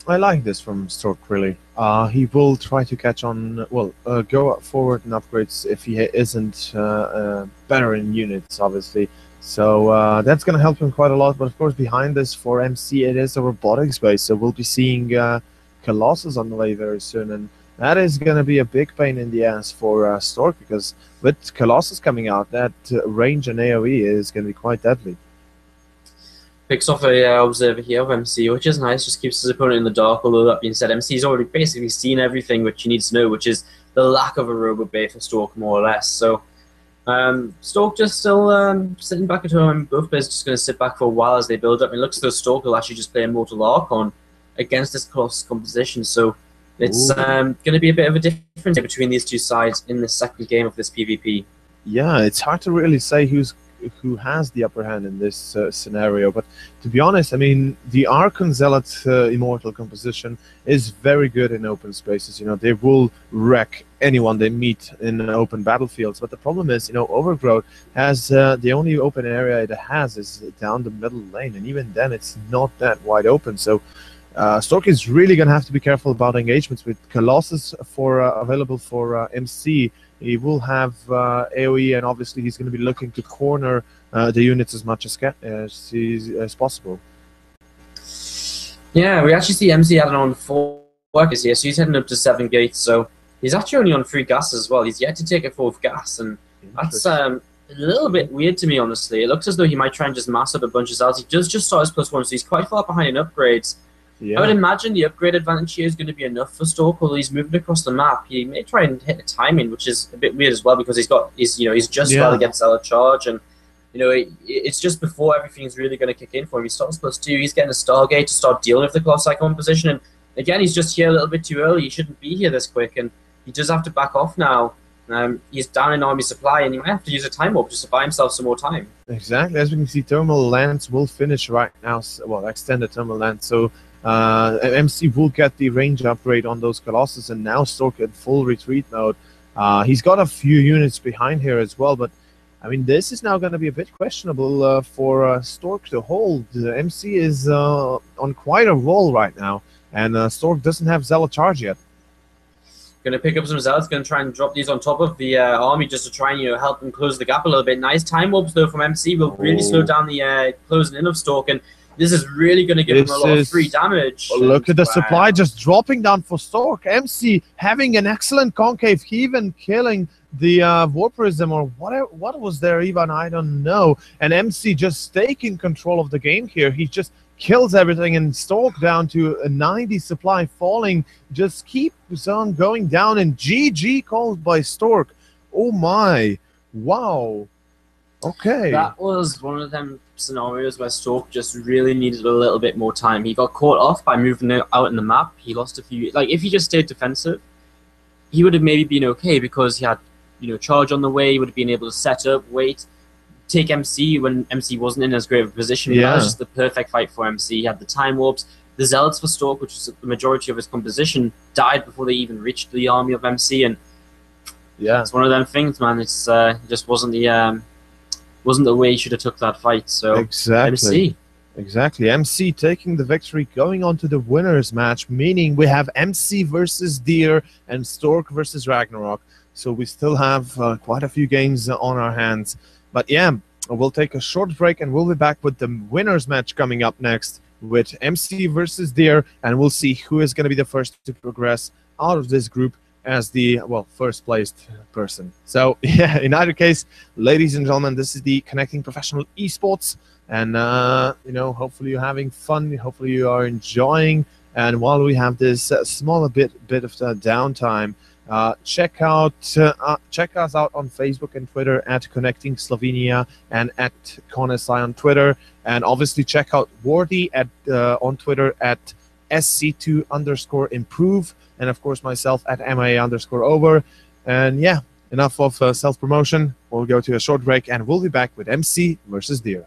I like this from Stork, really. He will try to catch on, go forward in upgrades if he isn't better in units, obviously. So that's going to help him quite a lot. But of course, behind this for MC, it is a robotics base. So we'll be seeing Colossus on the way very soon. And that is going to be a big pain in the ass for Stork, because with Colossus coming out, that range and AoE is going to be quite deadly. Picks off a observer here of MC, which is nice. Just keeps his opponent in the dark. Although that being said, MC's already basically seen everything which he needs to know, which is the lack of a robot bay for Stork, more or less. So Stork just still sitting back at home. Both players just going to sit back for a while as they build up. It looks as though Stork will actually just play a Mortal Archon against this Colossus composition. So it's going to be a bit of a difference between these two sides in the second game of this PvP. Yeah, it's hard to really say who has the upper hand in this scenario, but to be honest, I mean, the Archon Zealot Immortal composition is very good in open spaces. They will wreck anyone they meet in open battlefields, but the problem is, Overgrowth has the only open area it has is down the middle lane, and even then it's not that wide open. So Stork is really going to have to be careful about engagements with Colossus available for MC. He will have AoE, and obviously he's going to be looking to corner the units as much as possible. Yeah, we actually see MC adding on 4 workers here, so he's heading up to 7 gates. So he's actually only on 3 gas as well. He's yet to take a 4th gas, and that's a little bit weird to me, honestly. It looks as though he might try and just mass up a bunch of cells. He does just start his +1, so he's quite far behind in upgrades. Yeah. I would imagine the upgrade advantage here is going to be enough for Stork, although he's moving across the map. He may try and hit the timing, which is a bit weird as well, because he's just about to get Zealot charge, and it's just before everything's really going to kick in for him. He starts +2. He's getting a Stargate to start dealing with the Colossi composition, and again, he's just here a little bit too early. He shouldn't be here this quick, and he does have to back off now. He's down in army supply, and he might have to use a time warp just to buy himself some more time. Exactly. As we can see, Thermal Lance will finish right now. Well, extended Thermal Lance. So MC will get the range upgrade on those Colossus, and now Stork in full retreat mode. He's got a few units behind here as well, but I mean, this is now going to be a bit questionable for Stork to hold. MC is on quite a roll right now, and Stork doesn't have Zealot charge yet. Going to pick up some Zealots, going to try and drop these on top of the army just to try and help them close the gap a little bit. Nice time warps though from MC will really slow down the closing in of Stork, and this is really going to give him a lot of free damage. Look at the supply just dropping down for Stork. MC having an excellent concave, even killing the Warperism, or what was there even, I don't know. And MC just taking control of the game here. He just kills everything, and Stork down to a 90 supply falling, just keeps on going down, and GG called by Stork. Oh my, wow. Okay. That was one of them scenarios where Stork just really needed a little bit more time. He got caught off by moving out in the map. He lost a few, like if he just stayed defensive, he would have maybe been okay because he had, charge on the way, he would have been able to set up, wait. take MC when MC wasn't in as great of a position. Yeah. That was just the perfect fight for MC. He had the time warps. The Zealots for Stork, which was the majority of his composition, died before they even reached the army of MC, and Yeah. it's one of them things, man. It's just wasn't the way he should have took that fight. So Exactly. MC. Exactly. MC taking the victory, going on to the winners match, meaning we have MC versus Deer and Stork versus Ragnarok. So we still have quite a few games on our hands. But yeah, we'll take a short break and we'll be back with the winners match coming up next with MC versus Deer, and we'll see who is going to be the first to progress out of this group as the, well, first placed person. So yeah, in either case, ladies and gentlemen, this is the Connecting Professional Esports, and you know, hopefully you're having fun, hopefully you are enjoying, and while we have this small bit of downtime, check us out on Facebook and Twitter at Connecting Slovenia and at Conesci on Twitter, and obviously check out Wardy at on Twitter at SC2_improve, and of course myself at MA_over. And yeah, enough of self-promotion. We'll go to a short break and we'll be back with MC versus Deer.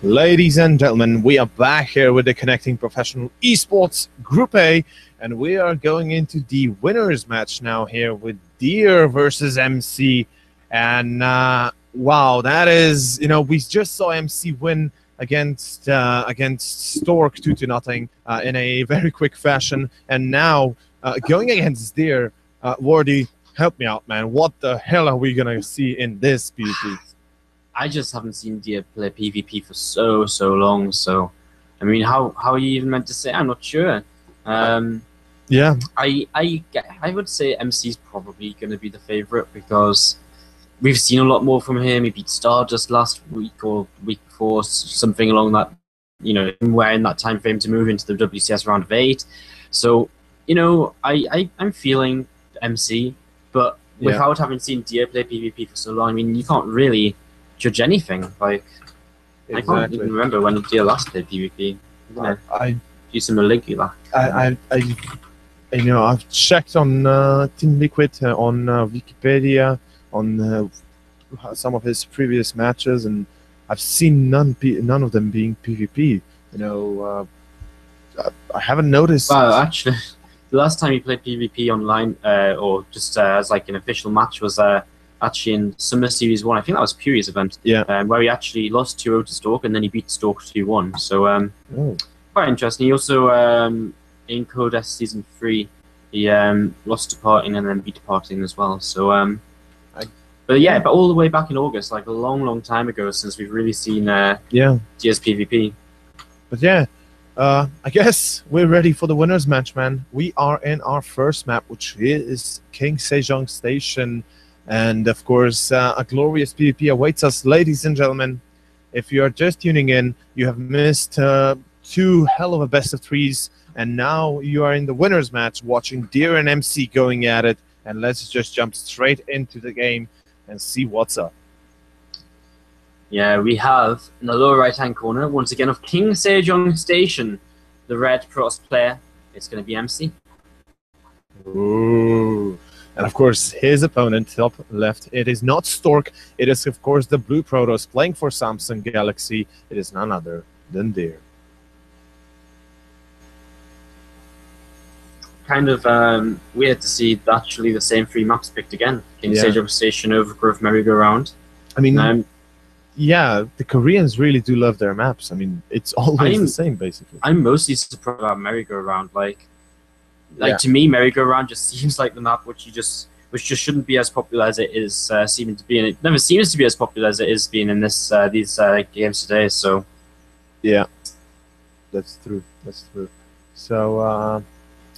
Ladies and gentlemen, we are back here with the Connecting Professional Esports Group A, and we are going into the winners match now here with Deer versus MC. And wow, that is, we just saw MC win against Stork 2-0 in a very quick fashion, and now going against Deer. Wardy, help me out, man. What the hell are we gonna see in this PvP? I just haven't seen Deer play PvP for so long. So, I mean, how are you even meant to say? I'm not sure. Yeah. I would say MC is probably going to be the favorite because we've seen a lot more from him. He beat Star just last week or week before, something along that. We're in that time frame to move into the WCS round of 8. So, I'm feeling MC, but without having seen Deer play PvP for so long, I mean, you can't really judge anything. Like, exactly. I can't even remember when Deer last played PvP. I do some Maligula. You know, I've checked on Team Liquid, on Wikipedia, on some of his previous matches, and I've seen none of them being PvP. You know, I haven't noticed. Well, actually, the last time he played PvP online, or just as like an official match, was actually in Summer Series 1. I think that was Puri's event. Yeah. Where he actually lost 2-0 to Stork, and then he beat Stork 2-1. So quite interesting. He also in Codes Season 3, he lost to Parting and then beat Parting as well. So but all the way back in August, like a long time ago, since we've really seen DS PvP. But yeah, I guess we're ready for the winners match, man. We are in our first map, which is King Sejong Station, and of course, a glorious PvP awaits us, ladies and gentlemen. If you are just tuning in, you have missed 2 hell of a best of 3s, and now you are in the winners match, watching Deer and MC going at it. And let's just jump straight into the game and see what's up. Yeah, we have in the lower right-hand corner, once again, of King Sejong Station, the red Protoss player. It's going to be MC. Ooh. And of course, his opponent, top left, it is not Stork. It is, of course, the blue Protoss playing for Samsung Galaxy. It is none other than Deer. Kind of weird to see actually the same 3 maps picked again. King Sejong Station, Overgrowth, Merry-Go-Round. I mean, yeah, the Koreans really do love their maps. I mean, it's always the same, basically. I'm mostly surprised about Merry-Go-Round. Like to me, Merry-Go-Round just seems like the map which just shouldn't be as popular as it is seeming to be, and it never seems to be as popular as it is being in this these games today. So, yeah, that's true. That's true. So,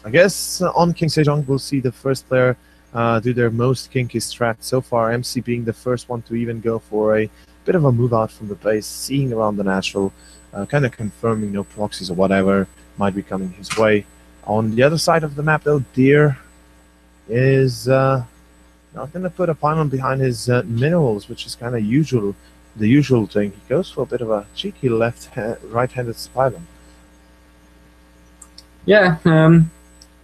I guess on King Sejong, we'll see the first player do their most kinky strat so far. MC being the first one to even go for a bit of a move out from the base, seeing around the natural, kind of confirming no proxies or whatever might be coming his way. On the other side of the map, though, Deer is not going to put a pylon behind his minerals, which is kind of the usual thing. He goes for a bit of a cheeky right-handed pylon. Yeah,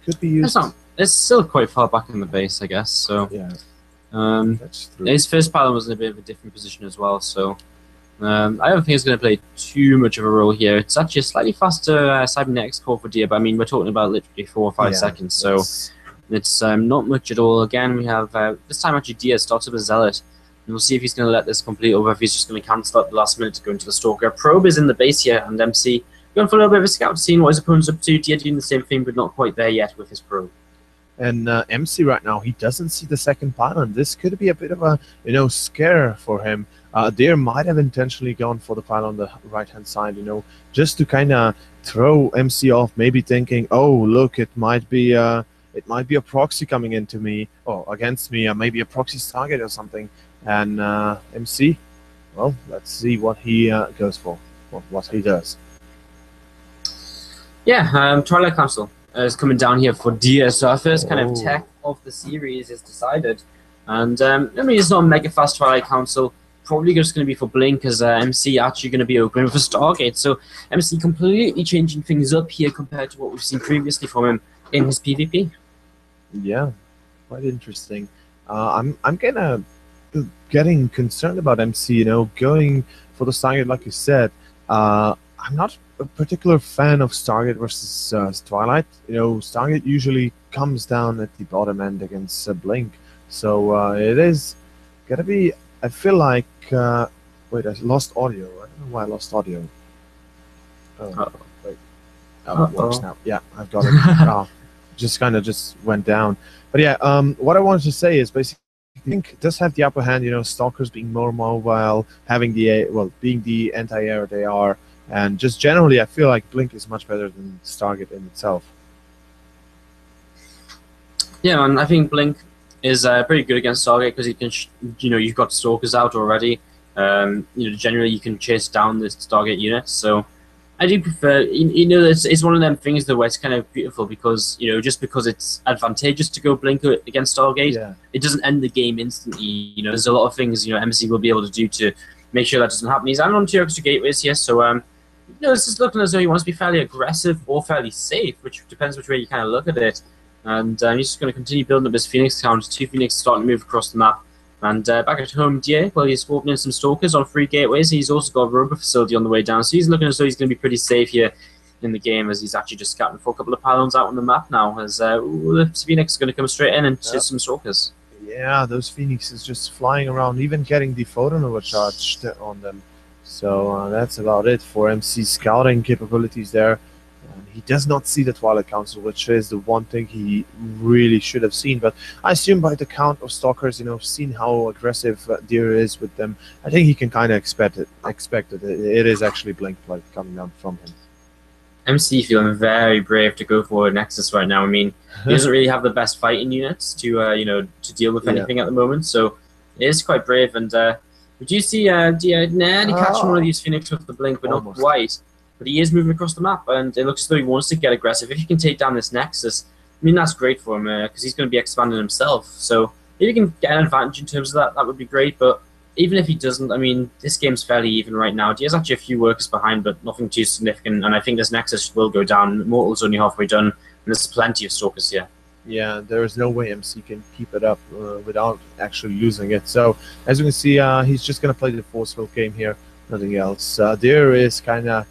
could be used. It's still quite far back in the base, I guess. So yeah, that's true. His first pylon was in a bit of a different position as well. So I don't think it's going to play too much of a role here. It's actually a slightly faster cybernetics core for Deer, but I mean, we're talking about literally 4 or 5 seconds, so it's not much at all. Again, we have this time actually Deer starts up a Zealot, and we'll see if he's going to let this complete, or if he's just going to cancel at the last minute to go into the Stalker. Probe is in the base here, and MC going for a little bit of a scout, seeing what his opponent's up to. Deer doing the same thing, but not quite there yet with his probe. And MC right now, he doesn't see the second pylon. This could be a bit of a scare for him. Deer might have intentionally gone for the pylon on the right-hand side, just to kind of throw MC off, maybe thinking, oh, look, it might be a proxy coming into me or against me, maybe a proxy target or something. And MC, well, let's see what he goes for, what he does. Yeah, Twilight Council is coming down here for Deer. So our first kind of tech of the series is decided. And I mean, it's not a mega fast Twilight Council. Probably just going to be for Blink, as MC actually going to be opening for Stargate. So MC completely changing things up here compared to what we've seen previously from him in his PvP. Yeah, quite interesting. I'm kind of getting concerned about MC, going for the Stargate like you said. I'm not a particular fan of Stargate versus Twilight. Stargate usually comes down at the bottom end against Blink. So it is going to be, I feel like, wait, I lost audio. I don't know why I lost audio. Oh, wait. Oh, it works now. Yeah, I've got it. Just kind of just went down. But yeah, what I wanted to say is basically, Blink does have the upper hand, Stalkers being more mobile, having being the anti-air they are. And just generally, I feel like Blink is much better than Stargate in itself. Yeah, and I think Blink is pretty good against Stargate because you can, you've got Stalkers out already. Generally you can chase down the Stargate units. So I do prefer, it's one of them things though where it's kind of beautiful because, just because it's advantageous to go Blink against Stargate, it doesn't end the game instantly. There's a lot of things, MC will be able to do to make sure that doesn't happen. He's adding on 2 extra gateways here, so this is looking as though he wants to be fairly aggressive or fairly safe, which depends which way you kind of look at it. And he's just going to continue building up his Phoenix count. 2 Phoenix starting to move across the map. And back at home, DA, well, he's opening some Stalkers on 3 gateways. He's also got a Rover facility on the way down. So he's looking as though he's going to be pretty safe here in the game, as he's actually just scouting for a couple of pylons out on the map now. As the Phoenix is going to come straight in and hit some Stalkers. Yeah, those Phoenixes just flying around, even getting the photonova charged on them. So that's about it for MC's scouting capabilities there. He does not see the Twilight Council, which is the one thing he really should have seen. But I assume by the count of Stalkers, seeing how aggressive Deer is with them, I think he can kind of expect it. It is actually Blink Plate coming down from him. MC feeling very brave to go for Nexus right now. I mean, he doesn't really have the best fighting units to to deal with anything at the moment, so it is quite brave. And would you see he catching one of these Phoenix with the Blink, but not quite. But he is moving across the map, and it looks as though he wants to get aggressive. If he can take down this Nexus, I mean, that's great for him, because he's going to be expanding himself. So if he can get an advantage in terms of that, that would be great. But even if he doesn't, I mean, this game's fairly even right now. He has actually a few workers behind, but nothing too significant. And I think this Nexus will go down. Mortal's only halfway done, and there's plenty of Stalkers here. Yeah, there is no way MC can keep it up without actually losing it. So as you can see, he's just going to play the forceful game here, nothing else. There is kind of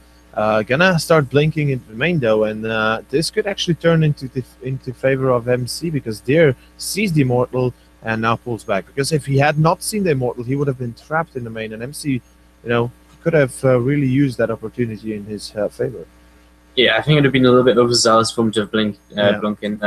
gonna start blinking into the main though, and this could actually turn into favor of MC, because Deer sees the Immortal and now pulls back. Because if he had not seen the Immortal, he would have been trapped in the main, and MC, could have really used that opportunity in his favor. Yeah, I think it would have been a little bit overzealous for him to blink in.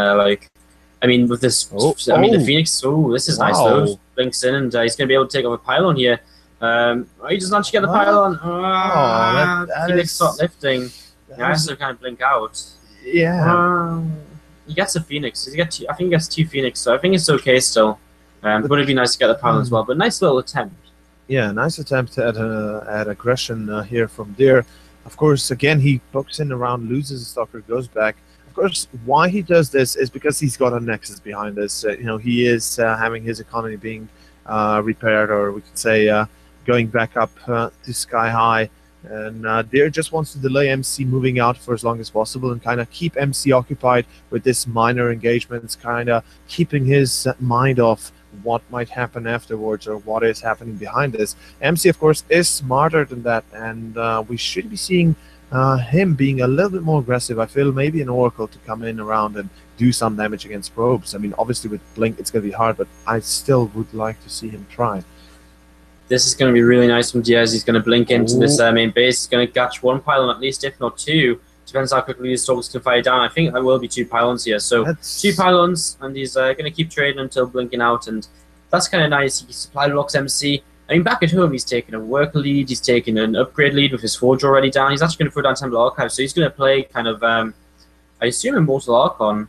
I mean, with this, I mean, the Phoenix. Oh, this is nice though. Blinks in, and he's gonna be able to take over pylon here. He doesn't actually get the pylon. Phoenix start lifting. He has to kind of blink out. Yeah. He gets a Phoenix. I think he gets 2 Phoenix, so I think it's okay still. It would be nice to get the pylon as well, but nice little attempt. Yeah, nice attempt at aggression here from Deer. Of course, again, he pokes in around, loses a Stalker, goes back. Of course, why he does this is because he's got a Nexus behind this. He is having his economy being repaired, or we could say going back up to sky high. And Deer just wants to delay MC moving out for as long as possible and kind of keep MC occupied with this minor engagements, kind of keeping his mind off what might happen afterwards or what is happening behind this. MC, of course, is smarter than that, and we should be seeing him being a little bit more aggressive. I feel maybe an Oracle to come in around and do some damage against probes. I mean, obviously with Blink it's going to be hard, but I still would like to see him try. This is going to be really nice from Diaz. He's going to blink into this main base. He's going to catch 1 pylon at least, if not 2. Depends how quickly these Stalkers can fire down. I think there will be 2 pylons here. So 2 pylons, and he's going to keep trading until blinking out. And that's kind of nice. He supply blocks MC. I mean, back at home, he's taking a worker lead. He's taking an upgrade lead with his Forge already down. He's actually going to throw down Temple Archive. So he's going to play kind of, I assume, Immortal Archon.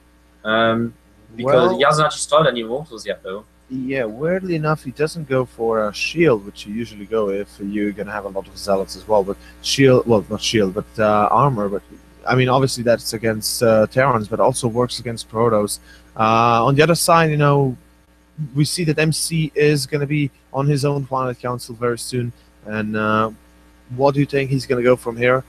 Because he hasn't actually started any Immortals yet, though. Yeah, weirdly enough, he doesn't go for a shield, which you usually go if you're going to have a lot of zealots as well. But shield, well, not shield, but armor. But I mean, obviously that's against Terrans, but also works against Protoss. On the other side, we see that MC is going to be on his own Twilight Council very soon. And what do you think he's going to go from here?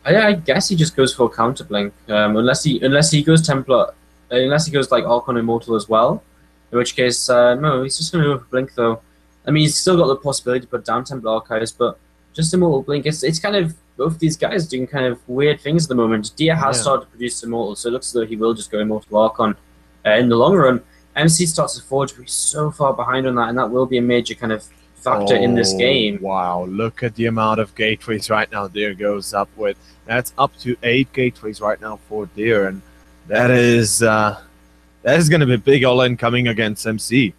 I guess he just goes for counter blink, unless he goes Templar, unless he goes like Archon Immortal as well. In which case, no, he's just going to go for Blink, though. I mean, he's still got the possibility to put down Temple Archives, but just Immortal Blink, it's kind of, both these guys doing kind of weird things at the moment. Dia has started to produce Immortal, so it looks as though he will just go Immortal Archon in the long run. MC starts to Forge, but he's so far behind on that, and that will be a major kind of factor in this game. Wow, look at the amount of gateways right now Deer goes up with. That's up to 8 gateways right now for Deer, and that is going to be a big all-in coming against MC.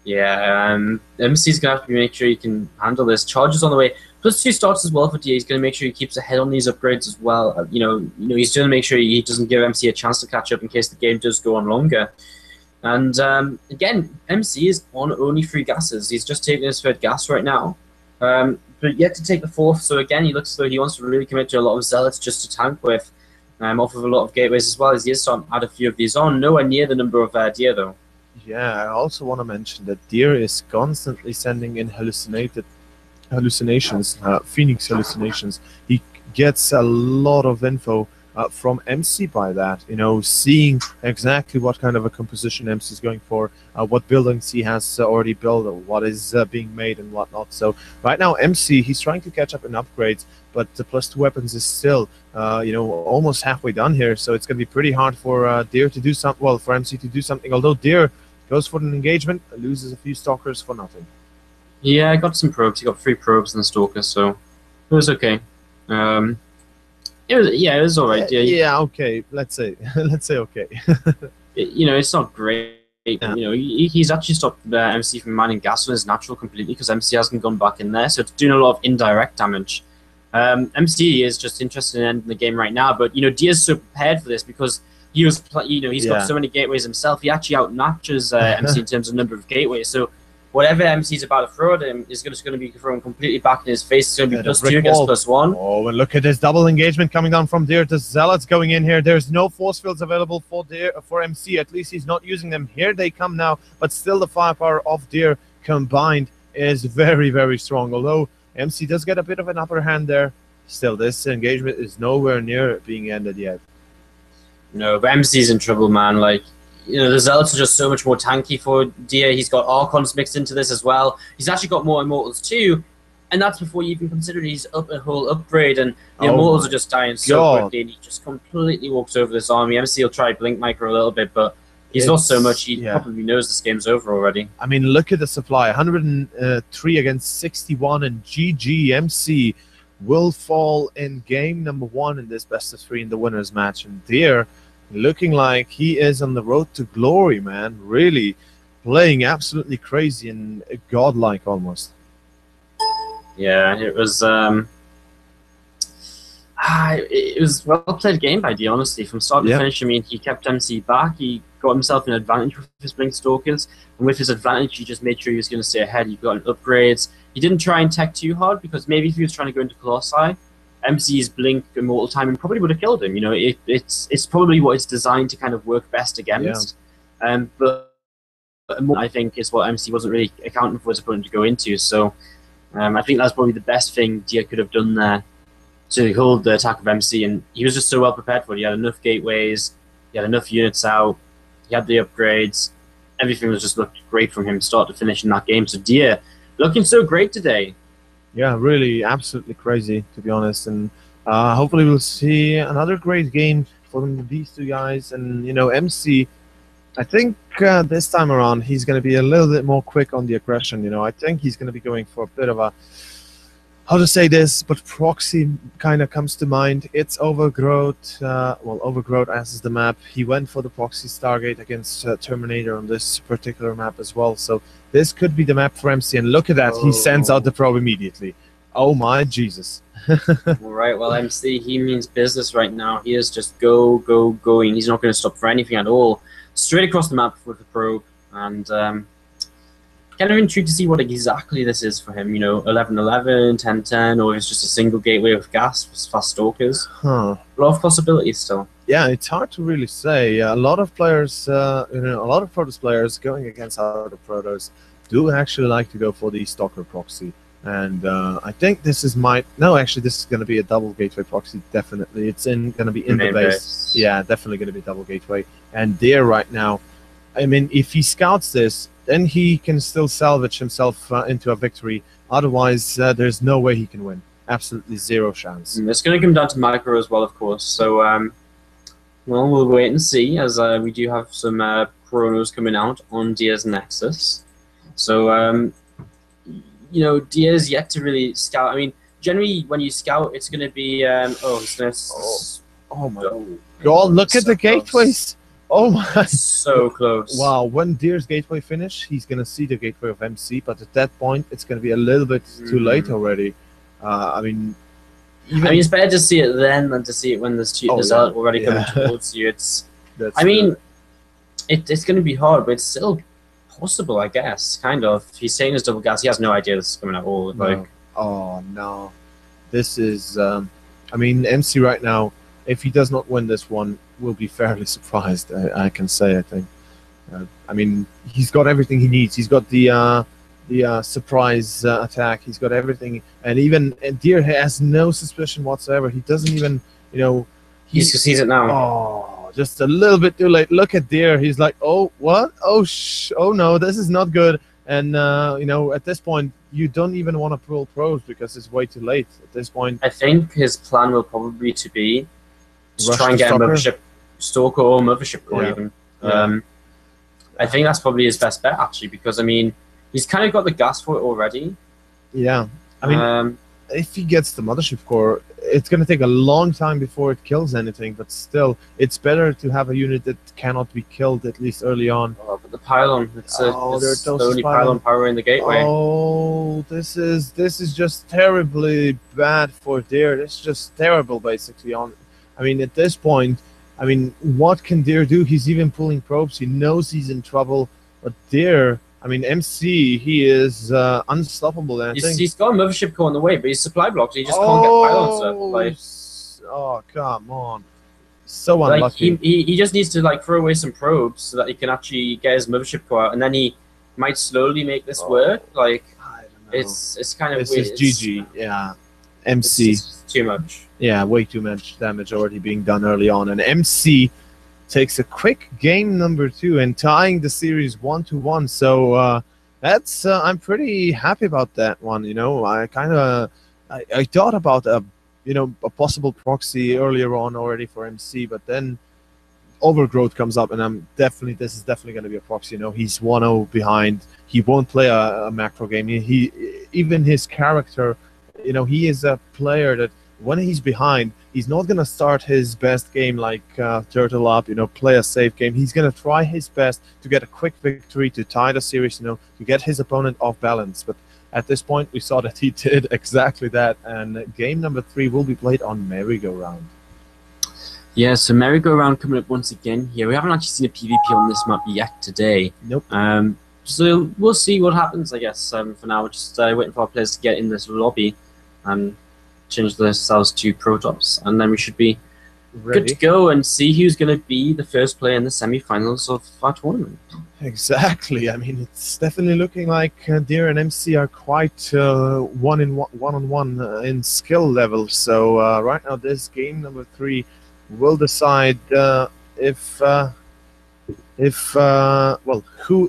Yeah, MC's going to have to make sure he can handle this. Charges on the way. Plus 2 starts as well for DA. He's going to make sure he keeps ahead on these upgrades as well. He's going to make sure he doesn't give MC a chance to catch up in case the game does go on longer. And again, MC is on only 3 gases. He's just taking his 3rd gas right now. But yet to take the 4th. So again, he looks as though he wants to really commit to a lot of zealots just to tank with. Off of a lot of gateways as well, as he is starting to add a few of these on. Nowhere near the number of Deer, though. Yeah, I also want to mention that Deer is constantly sending in hallucinations, Phoenix hallucinations. He gets a lot of info from MC by that. You know, seeing exactly what kind of a composition MC is going for, what buildings he has already built, or what is being made and whatnot. So right now, MC, he's trying to catch up in upgrades, but the +2 weapons is still, you know, almost halfway done here. So it's going to be pretty hard for Deer to do something. Well, for MC to do something. Although Deer goes for an engagement, loses a few stalkers for nothing. Yeah, I got some probes. He got 3 probes and the stalker, so it was okay. It was all right. Yeah, okay. Let's say okay. You know, it's not great. Yeah. You know, he's actually stopped MC from mining gas on his natural completely because MC hasn't gone back in there, so it's doing a lot of indirect damage. MC is just interested in ending the game right now, but you know, Dia's so prepared for this because he was, you know, he's got so many gateways himself. He actually outmatches MC in terms of number of gateways. So whatever MC's about to throw at him is just going to be thrown completely back in his face. It's going to be +2 against +1. Oh, and look at this double engagement coming down from Deer. The Zealots going in here. There's no force fields available for MC. At least he's not using them. Here they come now, but still the firepower of Deer combined is very, very strong. Although MC does get a bit of an upper hand there, still this engagement is nowhere near being ended yet. No, but MC's in trouble, man. Like, you know, the Zealots are just so much more tanky for Dia. He's got Archons mixed into this as well. He's actually got more Immortals too, and that's before you even consider his whole upgrade. And the Immortals are just dying so quickly, and he just completely walks over this army. MC will try Blink Micro a little bit, but he's lost so much he probably knows this game's over already. I mean, look at the supply. 103 against 61, and GG MC will fall in game number 1 in this best-of-3 in the winners match. And Deer looking like he is on the road to glory, man. Really playing absolutely crazy and godlike almost. Yeah, it was it was well played game by Deer, honestly, from start to finish. I mean, he kept MC back. He got himself an advantage with his Blink Stalkers, and with his advantage, he just made sure he was going to stay ahead. He got upgrades. He didn't try and tech too hard because maybe if he was trying to go into Colossi, MC's Blink Immortal timing probably would have killed him. You know, it's probably what it's designed to kind of work best against. But I think is what MC wasn't really accounting for his opponent to go into. So I think that's probably the best thing Dia could have done there to hold the attack of MC. And he was just so well prepared for it. He had enough gateways. He had enough units out. He had the upgrades. Everything was just looked great from him start to finish in that game. So Dia looking so great today. Yeah, really, absolutely crazy, to be honest. And hopefully we'll see another great game from these two guys. And, you know, MC, I think this time around he's going to be a little bit more quick on the aggression. You know, I think he's going to be going for a bit of a, how to say this, but proxy kind of comes to mind. It's Overgrowth. Well, Overgrowth as the map. He went for the proxy Stargate against Terminator on this particular map as well. So this could be the map for MC. And look at that. He sends out the probe immediately. Oh, my Jesus. All right, well, MC, he means business right now. He is just going. He's not going to stop for anything at all. Straight across the map with the probe. And kind of intrigued to see what exactly this is for him. You know, 11-11, 10-10, or if it's just a single gateway with gas for fast stalkers. Huh. A lot of possibilities still. Yeah, it's hard to really say. A lot of players, you know, a lot of Protoss players going against other Protoss do actually like to go for the Stalker proxy. And I think this is actually this is going to be a double gateway proxy, definitely. It's going to be in the base. Yeah, definitely going to be double gateway. And there right now, I mean, if he scouts this, then he can still salvage himself into a victory. Otherwise, there's no way he can win. Absolutely zero chance. It's going to come down to micro as well, of course. So, well, we'll wait and see, as we do have some chronos coming out on Dia's Nexus. So, you know, Dia's yet to really scout. I mean, generally, when you scout, it's going to be... oh my God, look at the gateways. Oh my! So close. Wow, when Deer's gateway finish, he's gonna see the gateway of MC, but at that point, it's gonna be a little bit too late already. I mean, it's better to see it then than to see it when there's already coming towards you. It's gonna be hard, but it's still possible, I guess. Kind of. He's saying his double gas. He has no idea this is coming at all. No. Like, oh no, this is. I mean, MC right now, if he does not win this one, will be fairly surprised. I can say. I think. I mean, he's got everything he needs. He's got the surprise attack. He's got everything, and even Deer has no suspicion whatsoever. He doesn't even, you know, He sees it now. Oh, just a little bit too late. Look at Deer. He's like, oh, what? Oh, oh no, this is not good. And, you know, at this point, you don't even want to pull pros because it's way too late at this point. I think his plan will probably be to Rush try and to get a Stalker? Mothership Stalker or Mothership Core Yeah. even. Yeah. I think that's probably his best bet, actually, because, I mean, he's kind of got the gas for it already. Yeah. I mean, if he gets the Mothership Core, it's going to take a long time before it kills anything, but still, it's better to have a unit that cannot be killed, at least early on. Oh, but the pylon, it's the only pylon power in the gateway. Oh, this is just terribly bad for Deer. This is just terrible, basically. I mean, at this point, I mean, what can Deer do? He's even pulling probes. He knows he's in trouble, but Deer, I mean, MC, he is unstoppable. And He's got a Mothership Core on the way, but he's supply blocked. He just can't get pylons up. Like, oh, come on. So unlucky. Like, he just needs to, like, throw away some probes so that he can actually get his Mothership Core out, and then he might slowly make this work. Like, I don't know. it's kind of this weird. Is GG, yeah. MC. It's too much. Yeah, way too much damage already being done early on. And MC takes a quick game number 2 and tying the series 1-1. So that's I'm pretty happy about that one. You know, I thought about a possible proxy earlier on already for MC, but then Overgrowth comes up, and this is definitely going to be a proxy. You know, he's 1-0 behind. He won't play a macro game. He even his character, you know, he is a player that when he's behind, he's not going to start his best game like Turtle Up, you know, play a safe game. He's going to try his best to get a quick victory, to tie the series, you know, to get his opponent off balance. But at this point, we saw that he did exactly that. And game number 3 will be played on Merry-Go-Round. Yeah, so Merry-Go-Round coming up once again here. We haven't actually seen a PvP on this map yet today. Nope. So we'll see what happens, I guess, for now. We're just waiting for our players to get in this lobby and change themselves to Protops, and then we should be good to go and see who's going to be the first player in the semi-finals of our tournament. Exactly. I mean, it's definitely looking like Deer and MC are quite one-on-one in skill level. So right now, this game number 3 will decide who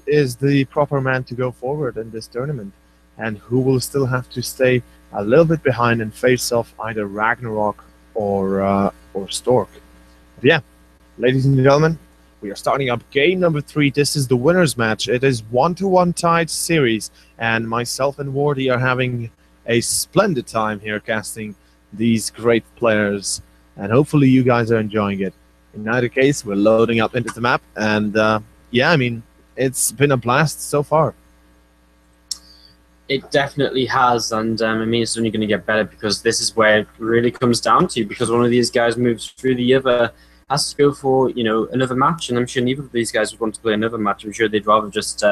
is the proper man to go forward in this tournament, and who will still have to stay a little bit behind and face off either Ragnarok or Stork. But yeah, ladies and gentlemen, we are starting up game number 3. This is the winners match. It is 1-1 tied series, and myself and Wardy are having a splendid time here casting these great players, and hopefully you guys are enjoying it. In either case, we're loading up into the map, and yeah, I mean, it's been a blast so far. It definitely has, and I mean, it's only going to get better, because this is where it really comes down to, because one of these guys moves through, the other has to go for, you know, another match, and I'm sure neither of these guys would want to play another match. I'm sure they'd rather just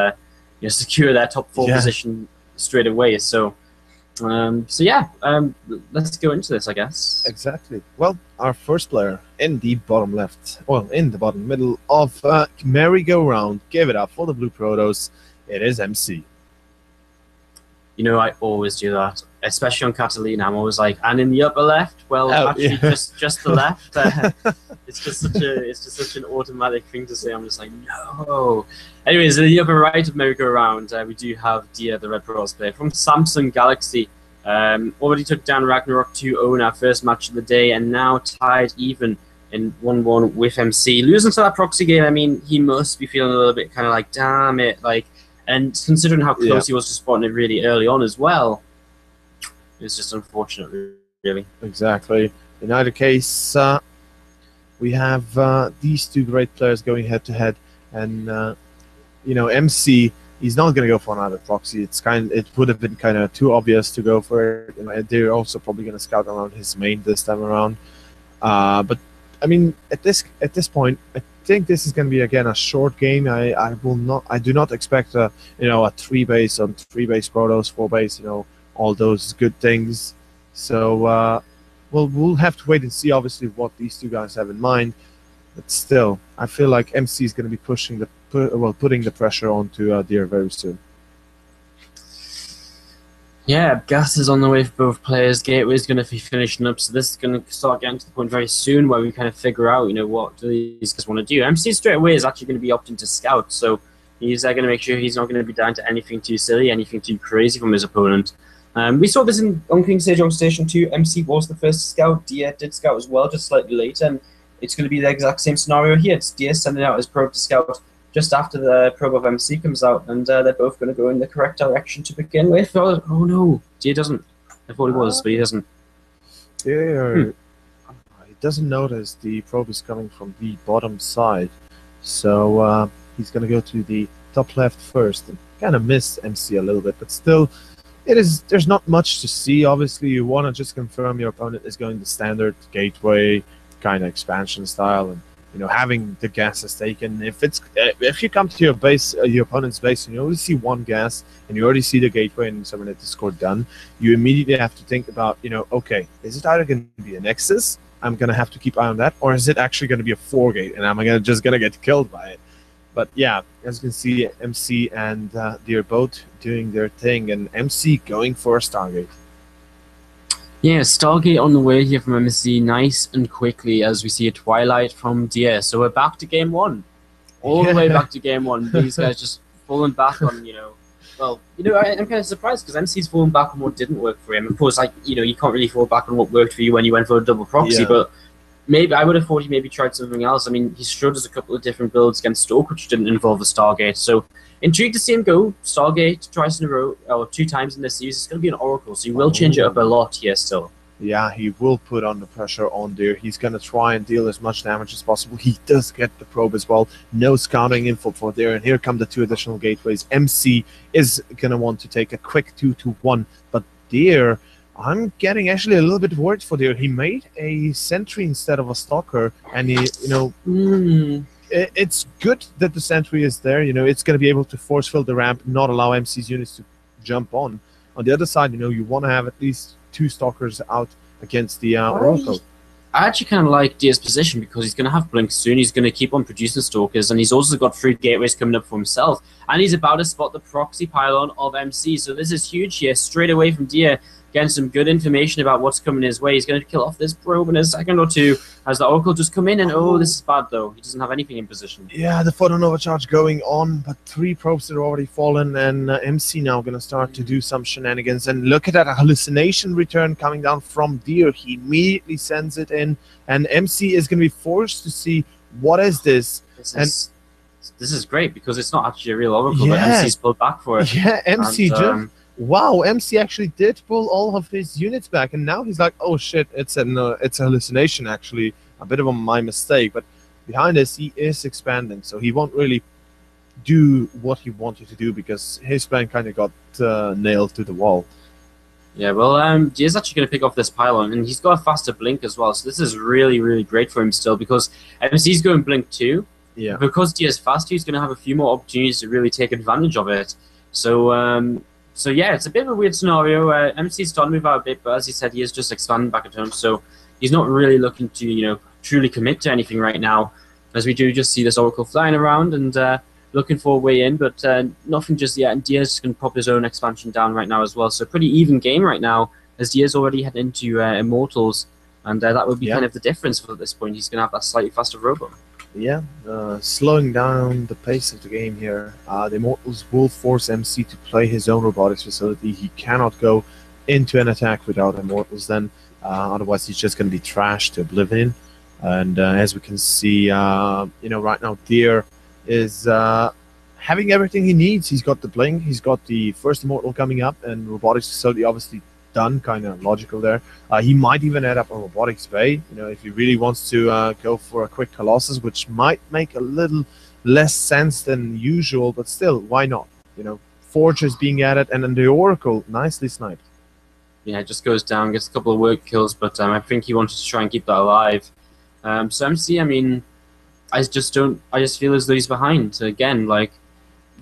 secure their top 4 position straight away. So yeah, let's go into this, I guess. Exactly. Well, our first player in the bottom left, well, in the bottom middle of Merry-Go-Round, give it up for the Blue Protoss. It is MC. You know, I always do that, especially on Catalina. I'm always like, and in the upper left, well, actually, just the left. It's just such an automatic thing to say. I'm just like, no. Anyways, in the upper right of Merry-Go-Round, we do have Dia, the Red Protoss player from Samsung Galaxy. Already took down Ragnarok 2-0 in our first match of the day, and now tied even in 1-1 with MC. Losing to that proxy game, I mean, he must be feeling a little bit kind of like, damn it, like. And considering how close he was to spotting it really early on as well, it's just unfortunate, really. Exactly. In either case, we have these 2 great players going head-to-head, and you know, MC, he's not going to go for another proxy. It would have been kind of too obvious to go for it. You know, they're also probably going to scout around his main this time around. But I mean, at this point, I think this is going to be again a short game. I do not expect a 3-base on 3-base Protoss, 4-base, you know, all those good things. So we'll have to wait and see, obviously, what these 2 guys have in mind. But still, I feel like MC is going to be putting the pressure onto Deer very soon. Yeah, gas is on the way for both players. Gateway's going to be finishing up, so this is going to start getting to the point very soon where we kind of figure out, what do these guys want to do. MC straight away is actually going to be opting to scout, so he's going to make sure he's not going to be down to anything too silly, anything too crazy from his opponent. We saw this on King Stage on Station 2. MC was the first to scout. Dia did scout as well, just slightly later, and it's going to be the exact same scenario here. It's Dia sending out his probe to scout just after the probe of MC comes out, and they're both going to go in the correct direction to begin with. Oh no, Dia doesn't. I thought he was, but he doesn't. He doesn't notice the probe is coming from the bottom side, so he's going to go to the top left first and kind of miss MC a little bit, but still, there's not much to see. Obviously, you want to just confirm your opponent is going the standard gateway kind of expansion style, and having the gases taken. If you come to your base, your opponent's base, and you only see one gas, and you already see the gateway and someone at the score done, you immediately have to think about, okay, is it either going to be a Nexus? I'm going to have to keep eye on that, or is it actually going to be a 4-gate, and I'm just going to get killed by it? But yeah, as you can see, MC and they're both doing their thing, and MC going for a Stargate. Yeah, Stargate on the way here from MC, nice and quickly as we see a Twilight from Dia. So we're back to game one. All the way back to game one. These guys just falling back on, well, I'm kind of surprised because MC's fallen back on what didn't work for him. Of course, you can't really fall back on what worked for you when you went for a double proxy, but maybe I would have thought he maybe tried something else. I mean, he showed us a couple of different builds against Stoke, which didn't involve a Stargate. So intrigued to see him go Stargate twice in a row, or 2 times in this series. It's going to be an Oracle, so he will change it up a lot here still. Yeah, he will put on the pressure on there. He's going to try and deal as much damage as possible. He does get the probe as well. No scouting info for there, and here come the 2 additional gateways. MC is going to want to take a quick 2-1, but there, I'm getting actually a little bit worried for there. He made a sentry instead of a stalker, and he, it's good that the sentry is there. It's going to be able to force fill the ramp, not allow MC's units to jump on. On the other side, you want to have at least 2 stalkers out against the Oracle. I actually kind of like Dia's position because he's going to have Blink soon. He's going to keep on producing stalkers, and he's also got 3 gateways coming up for himself. And he's about to spot the proxy pylon of MC. So this is huge here, straight away from Dia, getting some good information about what's coming his way. He's going to kill off this probe in a second or 2 as the Oracle just come in, and this is bad though. He doesn't have anything in position. Yeah, the photon overcharge going on, but 3 probes are already fallen, and MC now going to start to do some shenanigans. And look at that, a hallucination return coming down from Deer. He immediately sends it in, and MC is going to be forced to see what is this. This is great because it's not actually a real Oracle, but MC's pulled back for it. Yeah, MC just... Wow, MC actually did pull all of his units back, and now he's like, oh shit, it's a hallucination actually, a bit of my mistake, but behind this he is expanding, so he won't really do what he wanted to do because his plan kind of got nailed to the wall. Yeah, well, Dia's actually going to pick off this pylon, and he's got a faster blink as well, so this is really, really great for him still because MC's going blink too. Yeah. Because Dia's faster, he's going to have a few more opportunities to really take advantage of it. So yeah, it's a bit of a weird scenario. MC's starting to move out a bit, but as he said, he is just expanding back at home, so he's not really looking to, truly commit to anything right now, as we do just see this Oracle flying around and looking for a way in, but nothing just yet, and Dia's just going to pop his own expansion down right now as well, so pretty even game right now, as Dia's already headed into Immortals, and that would be kind of the difference at this point. He's going to have that slightly faster robot. Yeah, slowing down the pace of the game here. The Immortals will force MC to play his own robotics facility. He cannot go into an attack without Immortals then, otherwise he's just going to be trashed to oblivion. And as we can see, right now Deer is having everything he needs. He's got the blink, he's got the first Immortal coming up, and robotics facility obviously done, kind of logical there. He might even add up a robotics bay, if he really wants to go for a quick Colossus, which might make a little less sense than usual, but still, why not? Forge is being added, and then the Oracle, nicely sniped. Yeah, it just goes down, gets a couple of work kills, but I think he wanted to try and keep that alive. So MC, I mean, I just feel as though he's behind. Again, like,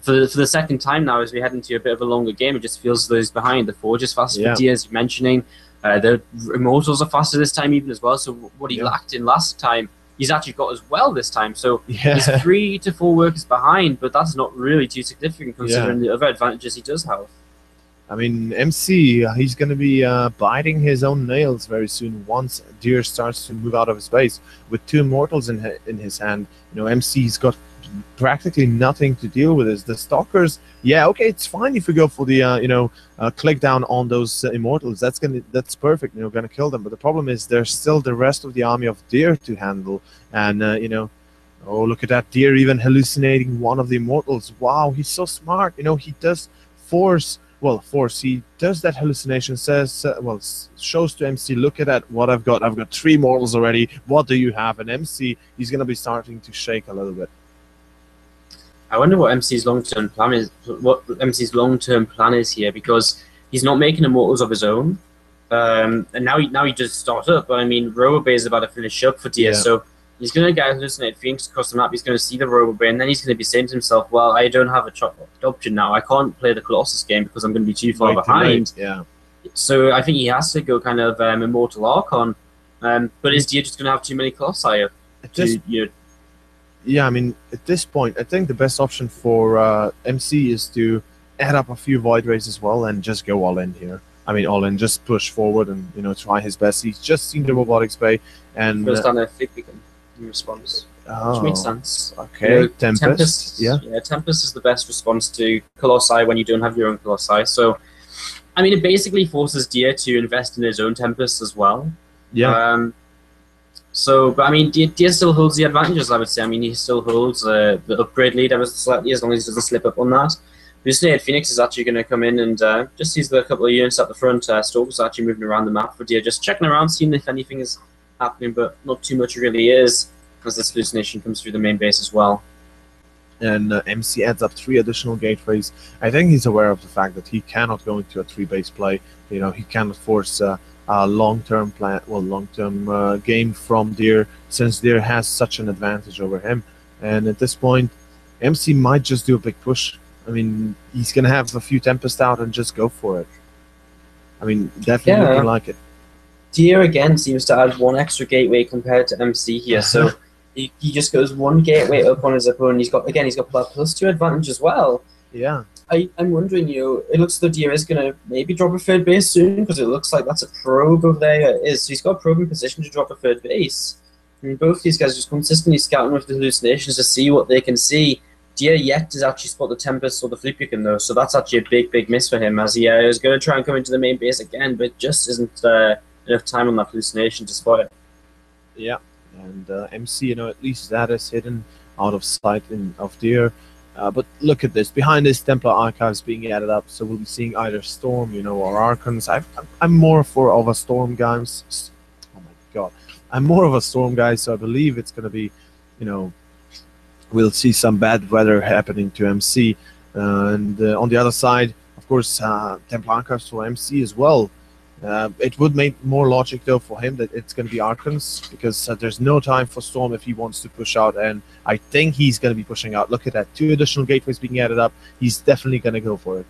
for the second time now, as we head into a bit of a longer game, it just feels as though he's behind. The Forge is faster for Dia, as you're mentioning. The Immortals are faster this time even as well, so what he lacked in last time, he's actually got as well this time. So he's 3 to 4 workers behind, but that's not really too significant considering the other advantages he does have. I mean, MC, he's going to be biting his own nails very soon once Deer starts to move out of his base. With 2 Immortals in his hand, you know, MC's got practically nothing to deal with. The Stalkers, yeah, okay, it's fine if we go for the, click down on those Immortals. That's perfect, you know, going to kill them. But the problem is there's still the rest of the army of Deer to handle. And, oh, look at that, Deer even hallucinating one of the Immortals. Wow, he's so smart. You know, he does force. He does that hallucination, shows to MC, look at that, what I've got 3 mortals already, what do you have? And MC, he's going to be starting to shake a little bit. I wonder what MC's long-term plan is, here, because he's not making immortals of his own, and now he just start up, but I mean, Robobay is about to finish up for Deer, so he's going to get hallucinated Phoenix across the map, he's going to see the Robobay, and then he's going to be saying to himself, well, I don't have a option now, I can't play the Colossus game because I'm going to be too far behind. Yeah. So I think he has to go kind of Immortal Archon, but is Deer just going to have too many Colossi? Yeah, I mean, at this point, I think the best option for MC is to add up a few Void Rays as well and just go all in here. I mean, all in, just push forward and, you know, try his best. He's just seen the Robotics Bay and... First on a flip in response. Which makes sense. Okay, you know, Tempest, yeah. Tempest is the best response to Colossi when you don't have your own Colossi. So, I mean, it basically forces Deer to invest in his own Tempest as well. Yeah. But I mean, Deer still holds the advantages, I would say. I mean, he still holds the upgrade lead ever so slightly, as long as he doesn't slip up on that. Hallucinated Phoenix is actually going to come in and just sees the couple of units at the front. Storm's actually moving around the map for Deer, just checking around, seeing if anything is happening, but not too much really is, as this hallucination comes through the main base as well. And MC adds up 3 additional gateways. I think he's aware of the fact that he cannot go into a 3-base play. You know, he cannot force a long-term plan, long-term game from Deer, since Deer has such an advantage over him. And at this point, MC might just do a big push. I mean, he's gonna have a few Tempest out and just go for it. I mean, definitely looking like it. Deer again seems to add 1 extra gateway compared to MC here, so he just goes 1 gateway up on his opponent. He's got +2 advantage as well. Yeah. I'm wondering, it looks as though Deer is going to maybe drop a 3rd base soon, because it looks like that's a probe over there. It is. So he's got a probe in position to drop a 3rd base. I mean, both these guys are just consistently scouting with the hallucinations to see what they can see. Deer yet does actually spot the Tempest or the Fleetbeacon, though, so that's actually a big, big miss for him, as he is going to try and come into the main base again, but just isn't enough time on that hallucination to spot it. Yeah, and MC, at least that is hidden out of sight of Deer. But look at this. Behind this, Templar Archives being added up, so we'll be seeing either Storm, or Archons. I'm more of a Storm guy. Oh my god. I'm more of a Storm guy, so I believe it's going to be, we'll see some bad weather happening to MC. And on the other side, of course, Templar Archives for MC as well. It would make more logic, though, for him that it's going to be Archons, because there's no time for Storm if he wants to push out, and I think he's going to be pushing out. Look at that, 2 additional gateways being added up. He's definitely going to go for it.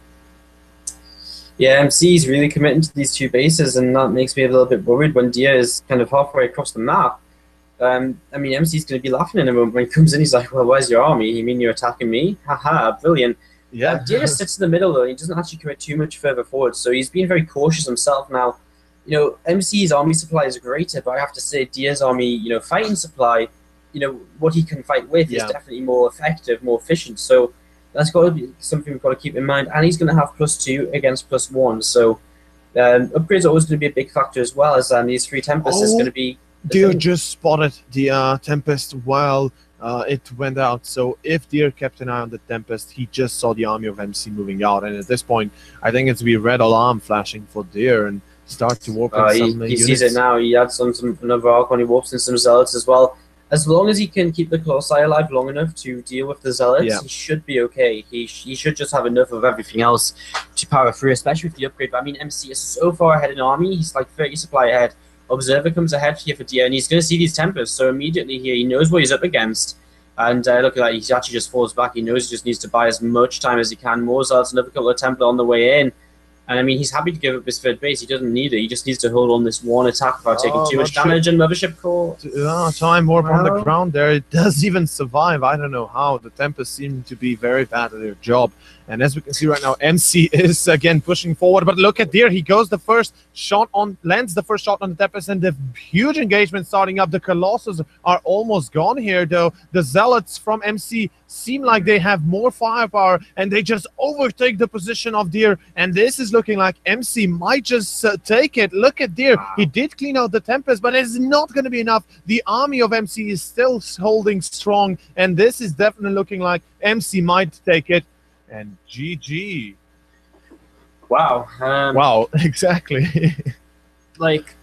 Yeah, MC is really committing to these 2 bases, and that makes me a little bit worried when Dia is kind of halfway across the map. I mean, MC's going to be laughing in a moment when he comes in. He's like, well, where's your army? You mean you're attacking me? Haha, brilliant. Yeah. Dia just sits in the middle, though, and he doesn't actually commit too much further forward, so he's being very cautious himself. Now, MC's army supply is greater, but I have to say Dia's army, fighting supply, what he can fight with is definitely more effective, more efficient, so that's got to be something we've got to keep in mind, and he's going to have +2 against +1, so upgrades are always going to be a big factor as well, as these 3 Tempests is going to be... Deer just spotted the Tempest while it went out, so if Deer kept an eye on the Tempest, he just saw the army of MC moving out, and at this point, I think it's be red alarm flashing for Deer and start to warp in some He sees it now. He adds another Archon, he warps in some Zealots as well. As long as he can keep the Colossi alive long enough to deal with the Zealots, he should be okay. He should just have enough of everything else to power through, especially with the upgrade. But I mean, MC is so far ahead in army, he's like 30 supply ahead. Observer comes ahead here for Dia, and he's going to see these Tempests, so immediately here he knows what he's up against. And look at that, he actually just falls back. He knows he just needs to buy as much time as he can. More Zealots, another couple of Templar on the way in. And I mean, he's happy to give up his third base. He doesn't need it. He just needs to hold on this one attack without taking too much damage. And Mothership Core. Time warp on the ground there. It does even survive. I don't know how. The Tempest seem to be very bad at their job. And as we can see right now, MC is again pushing forward. But look at there. He goes the first shot on, lands the first shot on the Tempest, and the huge engagement starting up. The Colossus are almost gone here, though. The Zealots from MC seem like they have more firepower, and they just overtake the position of Deer. And this is looking like MC might just take it. Look at Deer. He did clean out the Tempest, but it's not going to be enough. The army of MC is still holding strong, and this is definitely looking like MC might take it. And GG. Wow. Wow, exactly. Like,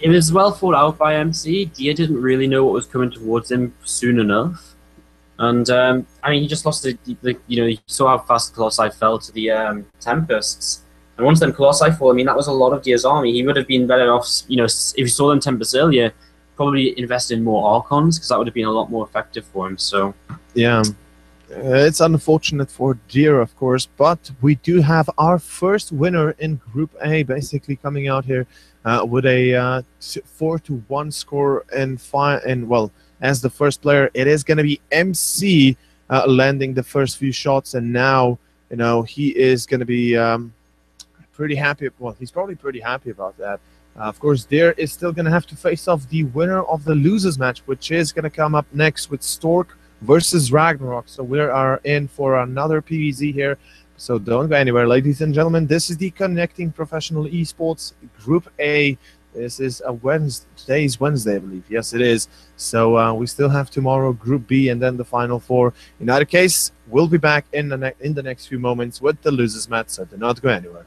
it was well thought out by MC. Dia didn't really know what was coming towards him soon enough. And, I mean, he just lost you know, you saw how fast Colossi fell to the Tempests. And once them Colossi fall, I mean, that was a lot of Dia's army. He would have been better off, you know, if he saw them Tempests earlier, probably invest in more Archons, because that would have been a lot more effective for him, so. Yeah. It's unfortunate for Deer, of course, but we do have our first winner in Group A, basically coming out here with a 4-1 score. And well, as the first player, it is going to be MC landing the first few shots, and now, you know, he is going to be pretty happy. Well, he's probably pretty happy about that. Of course, Deer is still going to have to face off the winner of the losers match, which is going to come up next with Stork versus Ragnarok. So we are in for another PvZ here. So don't go anywhere, ladies and gentlemen. This is the Connecting Professional Esports Group A. This is a Wednesday. Today is Wednesday, I believe. Yes, it is. So we still have tomorrow Group B and then the Final Four. In either case, we'll be back in the next few moments with the losers match. So do not go anywhere.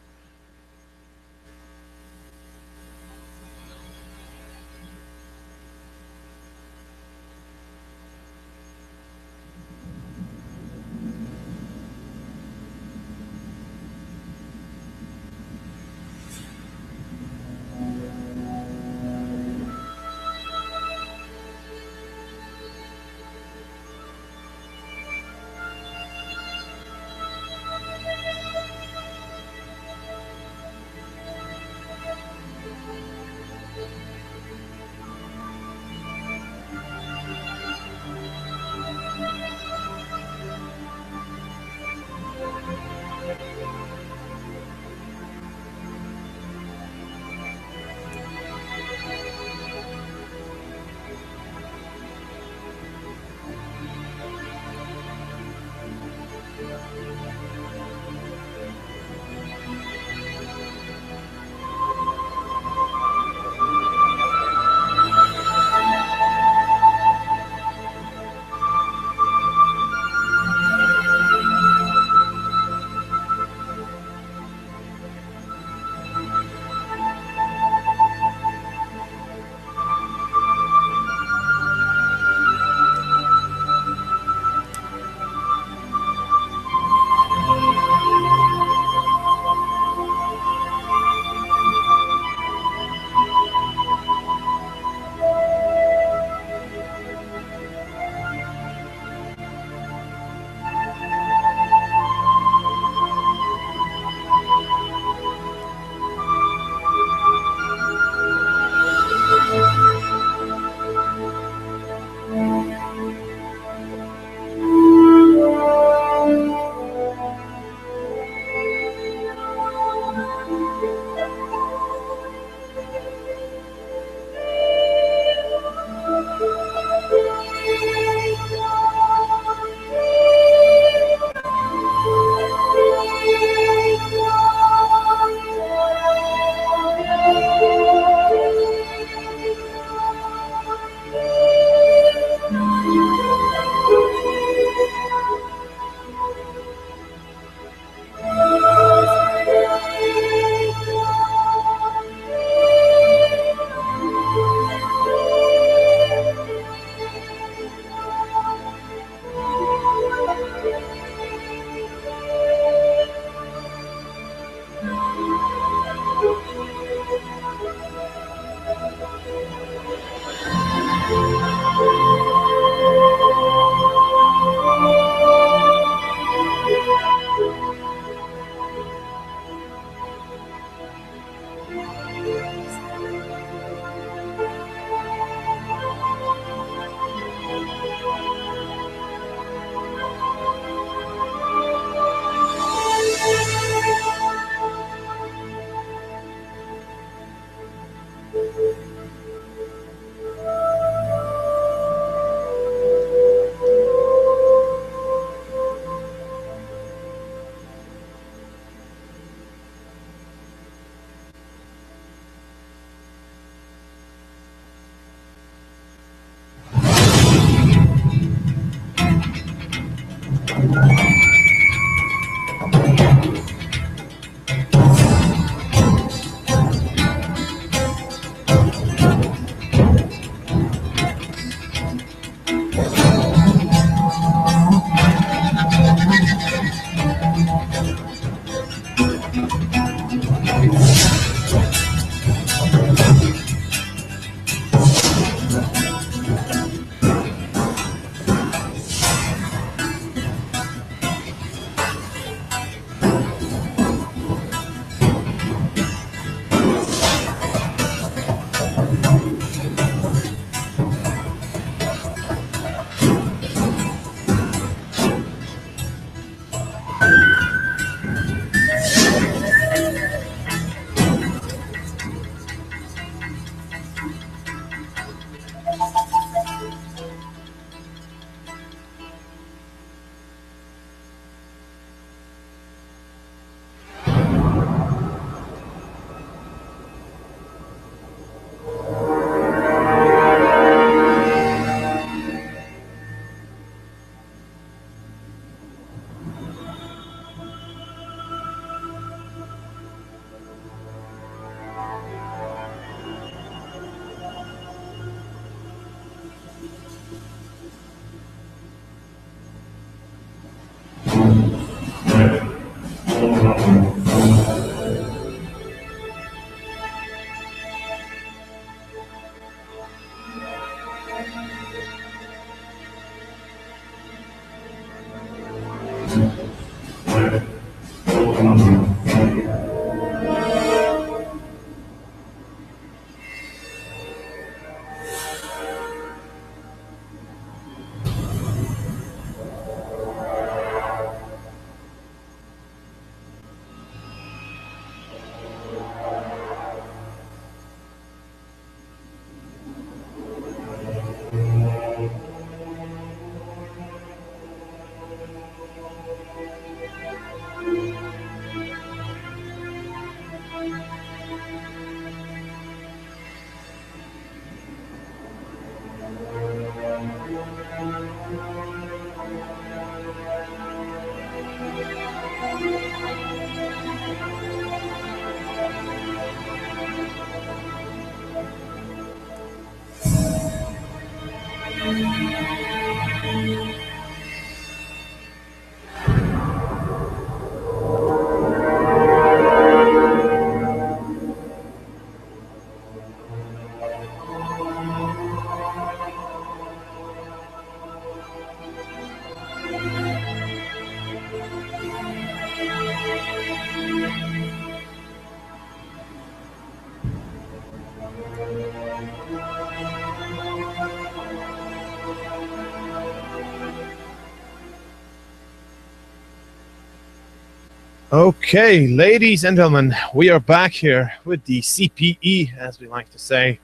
Okay, ladies and gentlemen, we are back here with the CPE, as we like to say.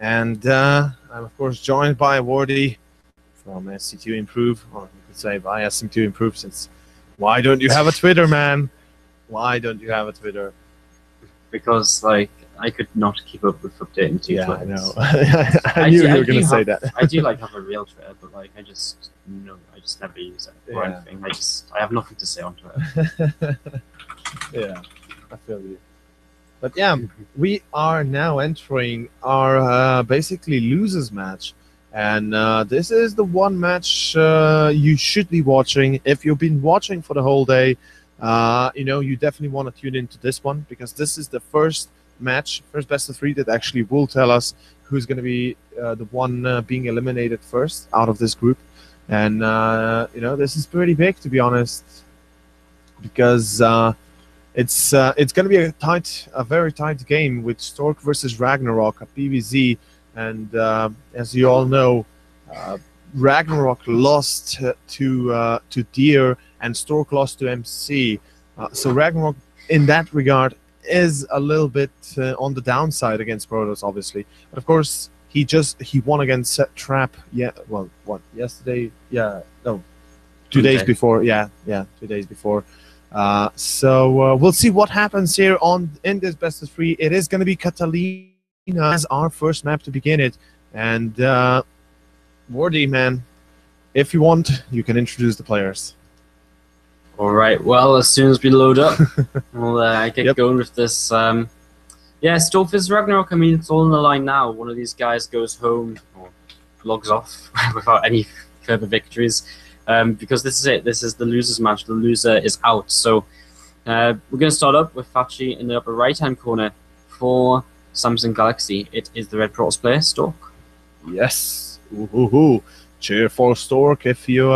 And I'm, of course, joined by Wardy from SC2 Improve, or we could say by SM2 Improve, since why don't you have a Twitter, man? Why don't you have a Twitter? Because, like, I could not keep up with updating two Yeah, Twitters. I know. I knew you were going to say that. I do like have a real Twitter, but like I just never use it or anything. I have nothing to say on Twitter. Yeah, I feel you. But yeah, we are now entering our basically losers match, and this is the one match you should be watching. If you've been watching for the whole day, you know, you definitely want to tune into this one, because this is the first match, first best of three, that actually will tell us who's going to be the one being eliminated first out of this group. And you know, this is pretty big, to be honest, because it's going to be a very tight game with Stork versus Ragnarok, a PVZ, and as you all know, Ragnarok lost to Deer and Stork lost to MC. So Ragnarok, in that regard, is a little bit on the downside against Protoss, obviously. But of course, he won against Trap. Yeah, well, what, yesterday? Yeah, no, 2 days before. Yeah, 2 days before. So we'll see what happens here in this best of three. It is going to be Catalina as our first map to begin it. And Wardy, man, if you want, you can introduce the players. All right. Well, as soon as we load up, we'll get going with this. Yeah, Stork vs Ragnarok. I mean, it's all on the line now. One of these guys goes home or logs off without any further victories. Because this is it. This is the losers match. The loser is out. So we're going to start up with Fachi in the upper right-hand corner for Samsung Galaxy. It is the Red Protoss player, Stork. Yes. Ooh. Cheer for Stork if you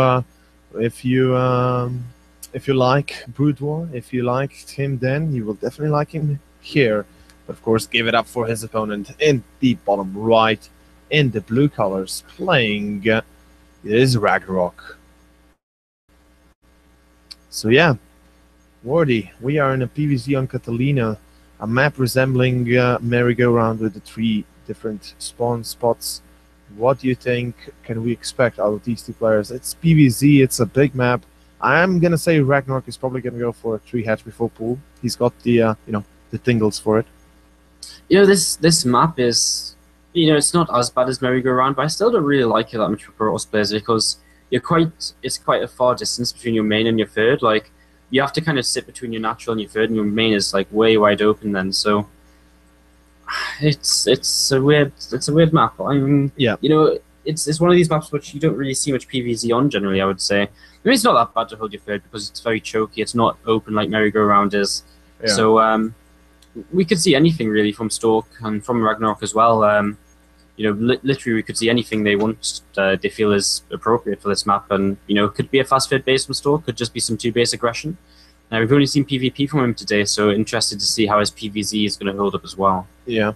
like Brood War. If you liked him then, you will definitely like him here. But of course, give it up for his opponent in the bottom right in the blue colors, playing it is Ragnarok. So yeah, Wardy, we are in a PvZ on Catalina, a map resembling merry-go-round with the 3 different spawn spots. What do you think can we expect out of these 2 players? It's PvZ, it's a big map. I'm gonna say Ragnarok is probably gonna go for a 3 hatch before pool. He's got the you know, the tingles for it. You know, this map is, you know, it's not as bad as merry-go-round, but I still don't really like it that much for Protoss players, because it's quite a far distance between your main and your third. Like, you have to kind of sit between your natural and your third, and your main is like way wide open then. So it's a weird map. I mean, yeah, you know, it's one of these maps which you don't really see much PvZ on generally, I would say. I mean, it's not that bad to hold your third because it's very choky. It's not open like merry-go-round is. Yeah. So we could see anything really from Stork and from Ragnarok as well. literally we could see anything they want, they feel is appropriate for this map, and could be a fast fade base from Stork, could just be some 2-base aggression. Now we've only seen PvP from him today, so interested to see how his PvZ is going to hold up as well. Yeah,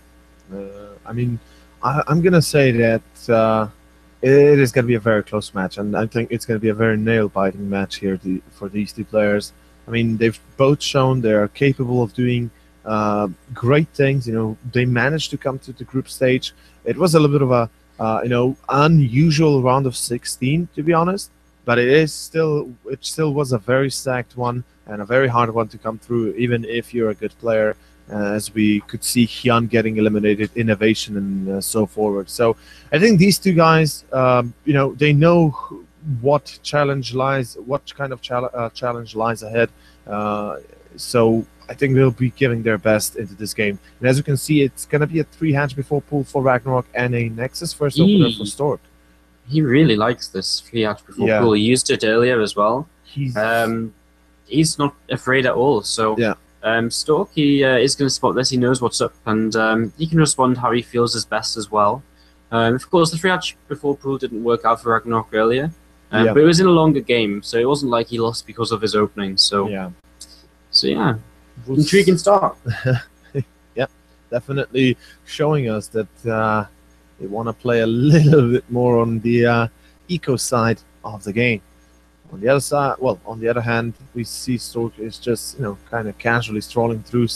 I mean, I'm gonna say that it is going to be a very close match, and I think it's going to be a very nail-biting match here for these two players. I mean, they've both shown they're capable of doing great things. They managed to come to the group stage. It was a little bit of a unusual round of 16, to be honest, but it still was a very stacked one and a very hard one to come through, even if you're a good player. As we could see Hyun getting eliminated, Innovation, and so forward. So I think these two guys, they know what challenge lies, what kind of challenge lies ahead. So I think they'll be giving their best into this game. And as you can see, it's going to be a 3-hatch before pool for Ragnarok and a Nexus first opener for Stork. He really likes this 3-hatch before pool. He used it earlier as well. He's not afraid at all. So yeah. Stork, he is going to spot this. He knows what's up, and he can respond how he feels is best as well. Of course, the 3-hatch before pool didn't work out for Ragnarok earlier, but it was in a longer game, so it wasn't like he lost because of his opening. So yeah, intriguing start. Yeah, definitely showing us that they want to play a little bit more on the eco side of the game. On the other side, on the other hand, we see Stork is just, kind of casually strolling through.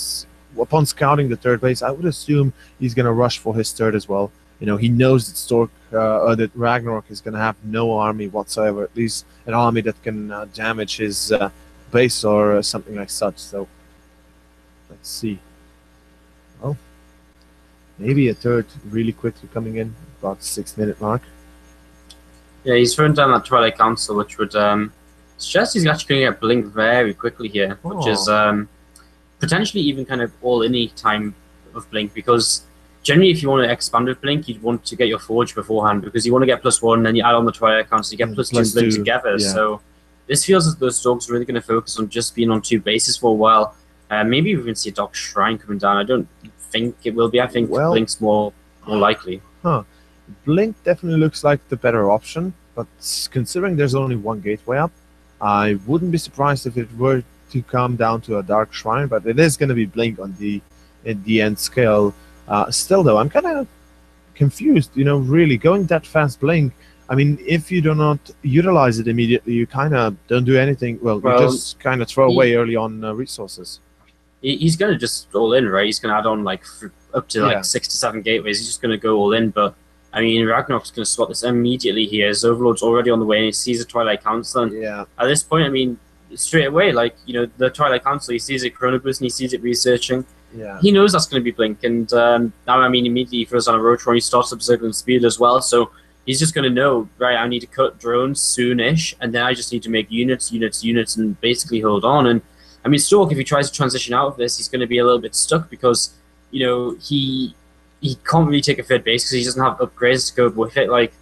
Upon scouting the third base, I would assume he's going to rush for his third as well. He knows that Stork, or that Ragnarok is going to have no army whatsoever, at least an army that can damage his base or something like such. So, let's see. Well, maybe a third really quickly coming in, about 6-minute mark. Yeah, he's thrown down that Twilight Council, which would suggest he's actually going to get Blink very quickly here, which is potentially even kind of all-in-y time of Blink, because generally if you want to expand with Blink, you'd want to get your Forge beforehand, because you want to get +1, then you add on the Twilight Council, you get +2 and Blink together. Yeah. So this feels as though Stork's really going to focus on just being on 2 bases for a while. Maybe we even see a Dark Shrine coming down. I don't think it will be. I think Blink's more likely. Blink definitely looks like the better option, but considering there's only one gateway up, I wouldn't be surprised if it were to come down to a Dark Shrine, but it is going to be Blink on the end scale. Still, though, I'm kind of confused, really, going that fast Blink. I mean, if you do not utilize it immediately, you kind of don't do anything. Well, you just kind of throw away early on resources. He's going to just all in, right? He's going to add on up to 6 to 7 gateways. He's just going to go all in, but I mean, Ragnarok's going to spot this immediately here. His Overlord's already on the way, and he sees the Twilight Council. And at this point, I mean, straight away, the Twilight Council, he sees it Chrono Boost, and he sees it researching. Yeah. He knows that's going to be Blink, and now, I mean, immediately he throws on a Roach Run, he starts up Circling Speed as well, so he's just going to know, right, I need to cut drones soon-ish, and then I just need to make units, and basically hold on. And, I mean, Stork, if he tries to transition out of this, he's going to be a little bit stuck because, he can't really take a third base because he doesn't have upgrades to go with it.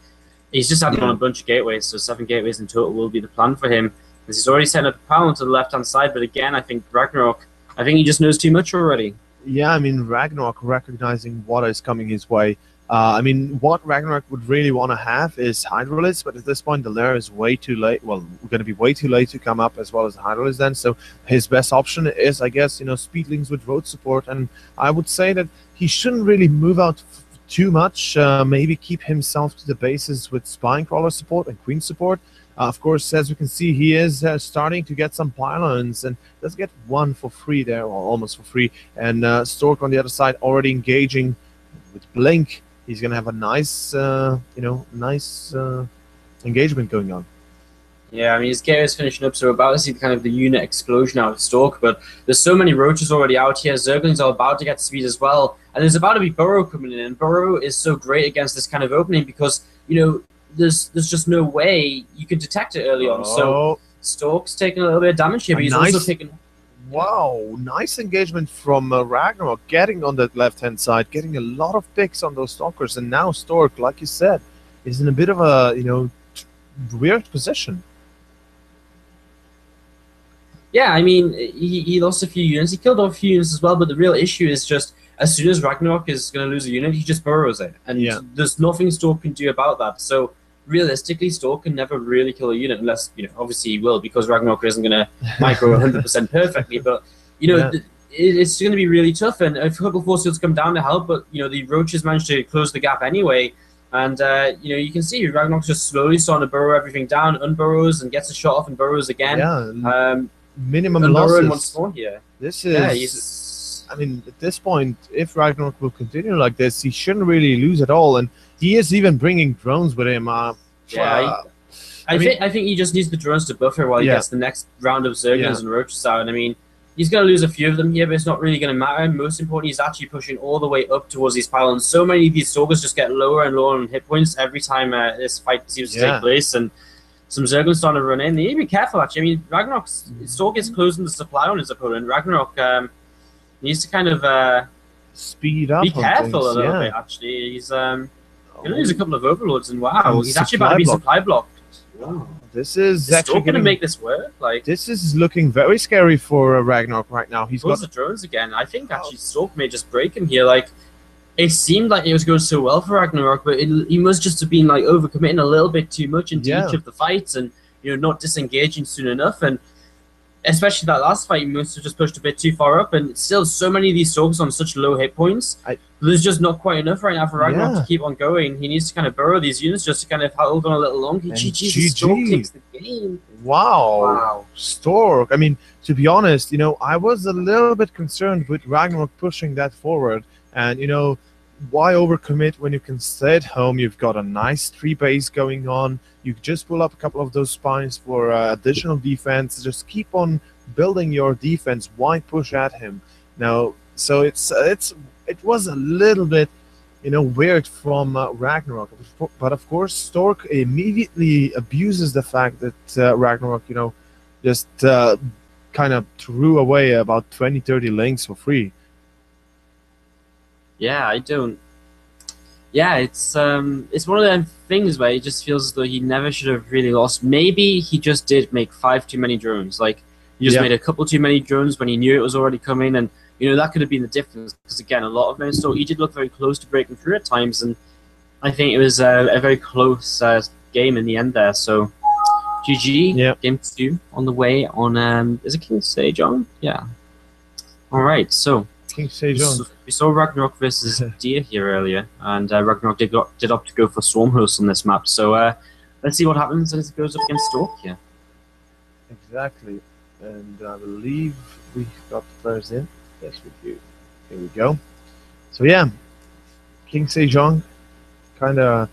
He's just adding on a bunch of gateways, so 7 gateways in total will be the plan for him. Because he's already setting up a pile to the left-hand side, but again, I think Ragnarok, he just knows too much already. Yeah, I mean, Ragnarok recognizing what is coming his way. I mean, what Ragnarok would really want to have is Hydrolysis, but at this point, the lair is way too late. Well, we're going to be way too late to come up as well as Hydrolysis then. So his best option is, I guess, Speedlings with road support. And I would say that he shouldn't really move out too much. Maybe keep himself to the bases with Spine Crawler support and Queen support. Of course, as we can see, he is starting to get some pylons and does get one for free there, or almost for free. And Stork on the other side already engaging with Blink. He's going to have a nice, engagement going on. Yeah, I mean, his gear is finishing up, so we're about to see kind of the unit explosion out of Stork, but there's so many Roaches already out here. Zerglings are about to get speed as well, and there's about to be Burrow coming in, and Burrow is so great against this kind of opening because, there's just no way you can detect it early on. So Stork's taking a little bit of damage here, but he's also taking... Wow, nice engagement from Ragnarok, getting on that left-hand side, getting a lot of picks on those stalkers, and now Stork, like you said, is in a bit of a, weird position. Yeah, I mean, he lost a few units, he killed off a few units as well, but the real issue is just as soon as Ragnarok is going to lose a unit, he just burrows it, and there's nothing Stork can do about that. So realistically, Stork can never really kill a unit unless, obviously he will, because Ragnarok isn't going to micro 100% perfectly. But it's going to be really tough, and a couple of force fields come down to help, but the Roaches managed to close the gap anyway. And you can see Ragnarok's just slowly starting to burrow everything down, unburrows and gets a shot off and burrows again. Yeah, minimum losses. Once more here. This is, I mean, at this point, if Ragnarok will continue like this, he shouldn't really lose at all. And he is even bringing drones with him. I think he just needs the drones to buffer while he gets the next round of Zerglings and Roaches out. And I mean, he's going to lose a few of them here, but it's not really going to matter. Most importantly, he's actually pushing all the way up towards these pylons. So many of these Stalkers just get lower and lower on hit points every time this fight seems to take place. And some Zerglings starting to run in. They need to be careful, actually. I mean, Ragnarok's Stork is closing the supply on his opponent. Ragnarok needs to kind of speed up. Be careful a little bit, actually. He's going to lose a couple of Overlords, and wow, he's actually about to be supply blocked. Wow. This is actually going to make this work. Like, this is looking very scary for Ragnarok right now. He's got the drones again. I think actually Stork may just break him here. Like, it seemed like it was going so well for Ragnarok, but he must just have been like overcommitting a little bit too much into each of the fights, and not disengaging soon enough. And especially that last fight, he must have just pushed a bit too far up. And still, so many of these Stalkers on such low hit points. There's just not quite enough right now for Ragnarok to keep on going. He needs to kind of burrow these units just to kind of hold on a little longer. GG, Stork takes the game. Wow. Stork. I mean, to be honest, I was a little bit concerned with Ragnarok pushing that forward. And, why overcommit when you can stay at home? You've got a nice 3 base going on. You just pull up a couple of those spines for additional defense. Just keep on building your defense. Why push at him? Now, so it was a little bit, weird from Ragnarok. But of course, Stork immediately abuses the fact that Ragnarok, just kind of threw away about 20-30 links for free. Yeah, I don't. Yeah, it's one of them things where it just feels as though he never should have really lost. Maybe he just did make 5 too many drones. Like, he just made a couple too many drones when he knew it was already coming, and that could have been the difference. Because again, a lot of men, so he did look very close to breaking through at times, and I think it was a very close game in the end there. So, GG, game 2 on the way on. Is it King Sejong? Yeah. All right, so. King Sejong. We saw Ragnarok versus Deer here earlier, and Ragnarok did opt to go for Swarm Host on this map. So let's see what happens as it goes up against Stork here. Exactly, and I believe we got the players in. Yes, we do. Here we go. So yeah, King Sejong, kind of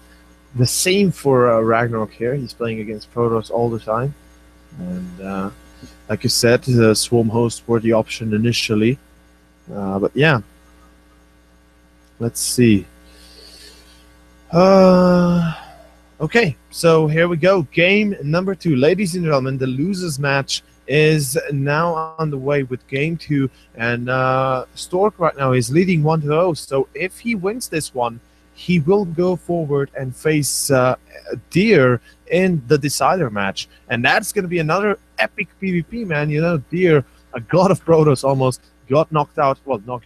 the same for Ragnarok here. He's playing against Protoss all the time, and like you said, the Swarm Host were the option initially. But yeah, let's see. Okay, so here we go. Game number 2. Ladies and gentlemen, the losers match is now on the way with game 2. And Stork right now is leading 1-0. So if he wins this one, he will go forward and face Deer in the decider match. And that's going to be another epic PvP, man. Deer, a god of Protoss almost, got knocked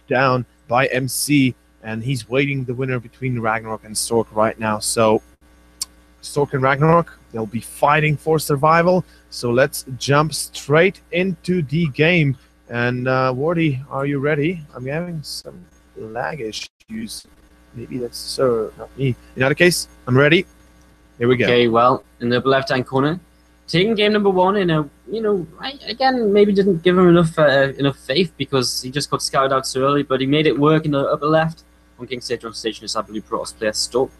down by MC, and he's waiting the winner between Ragnarok and Stork right now. So Stork and Ragnarok, they'll be fighting for survival. So let's jump straight into the game. And Wardy, are you ready? I'm having some lag issues. Maybe that's not me. In either case, I'm ready. Here we go. Okay, well, in the left-hand corner, taking game number 1 in a, I again maybe didn't give him enough faith because he just got scouted out so early, but he made it work in the upper left. On King Sejong station is, I believe, Protoss player Stork,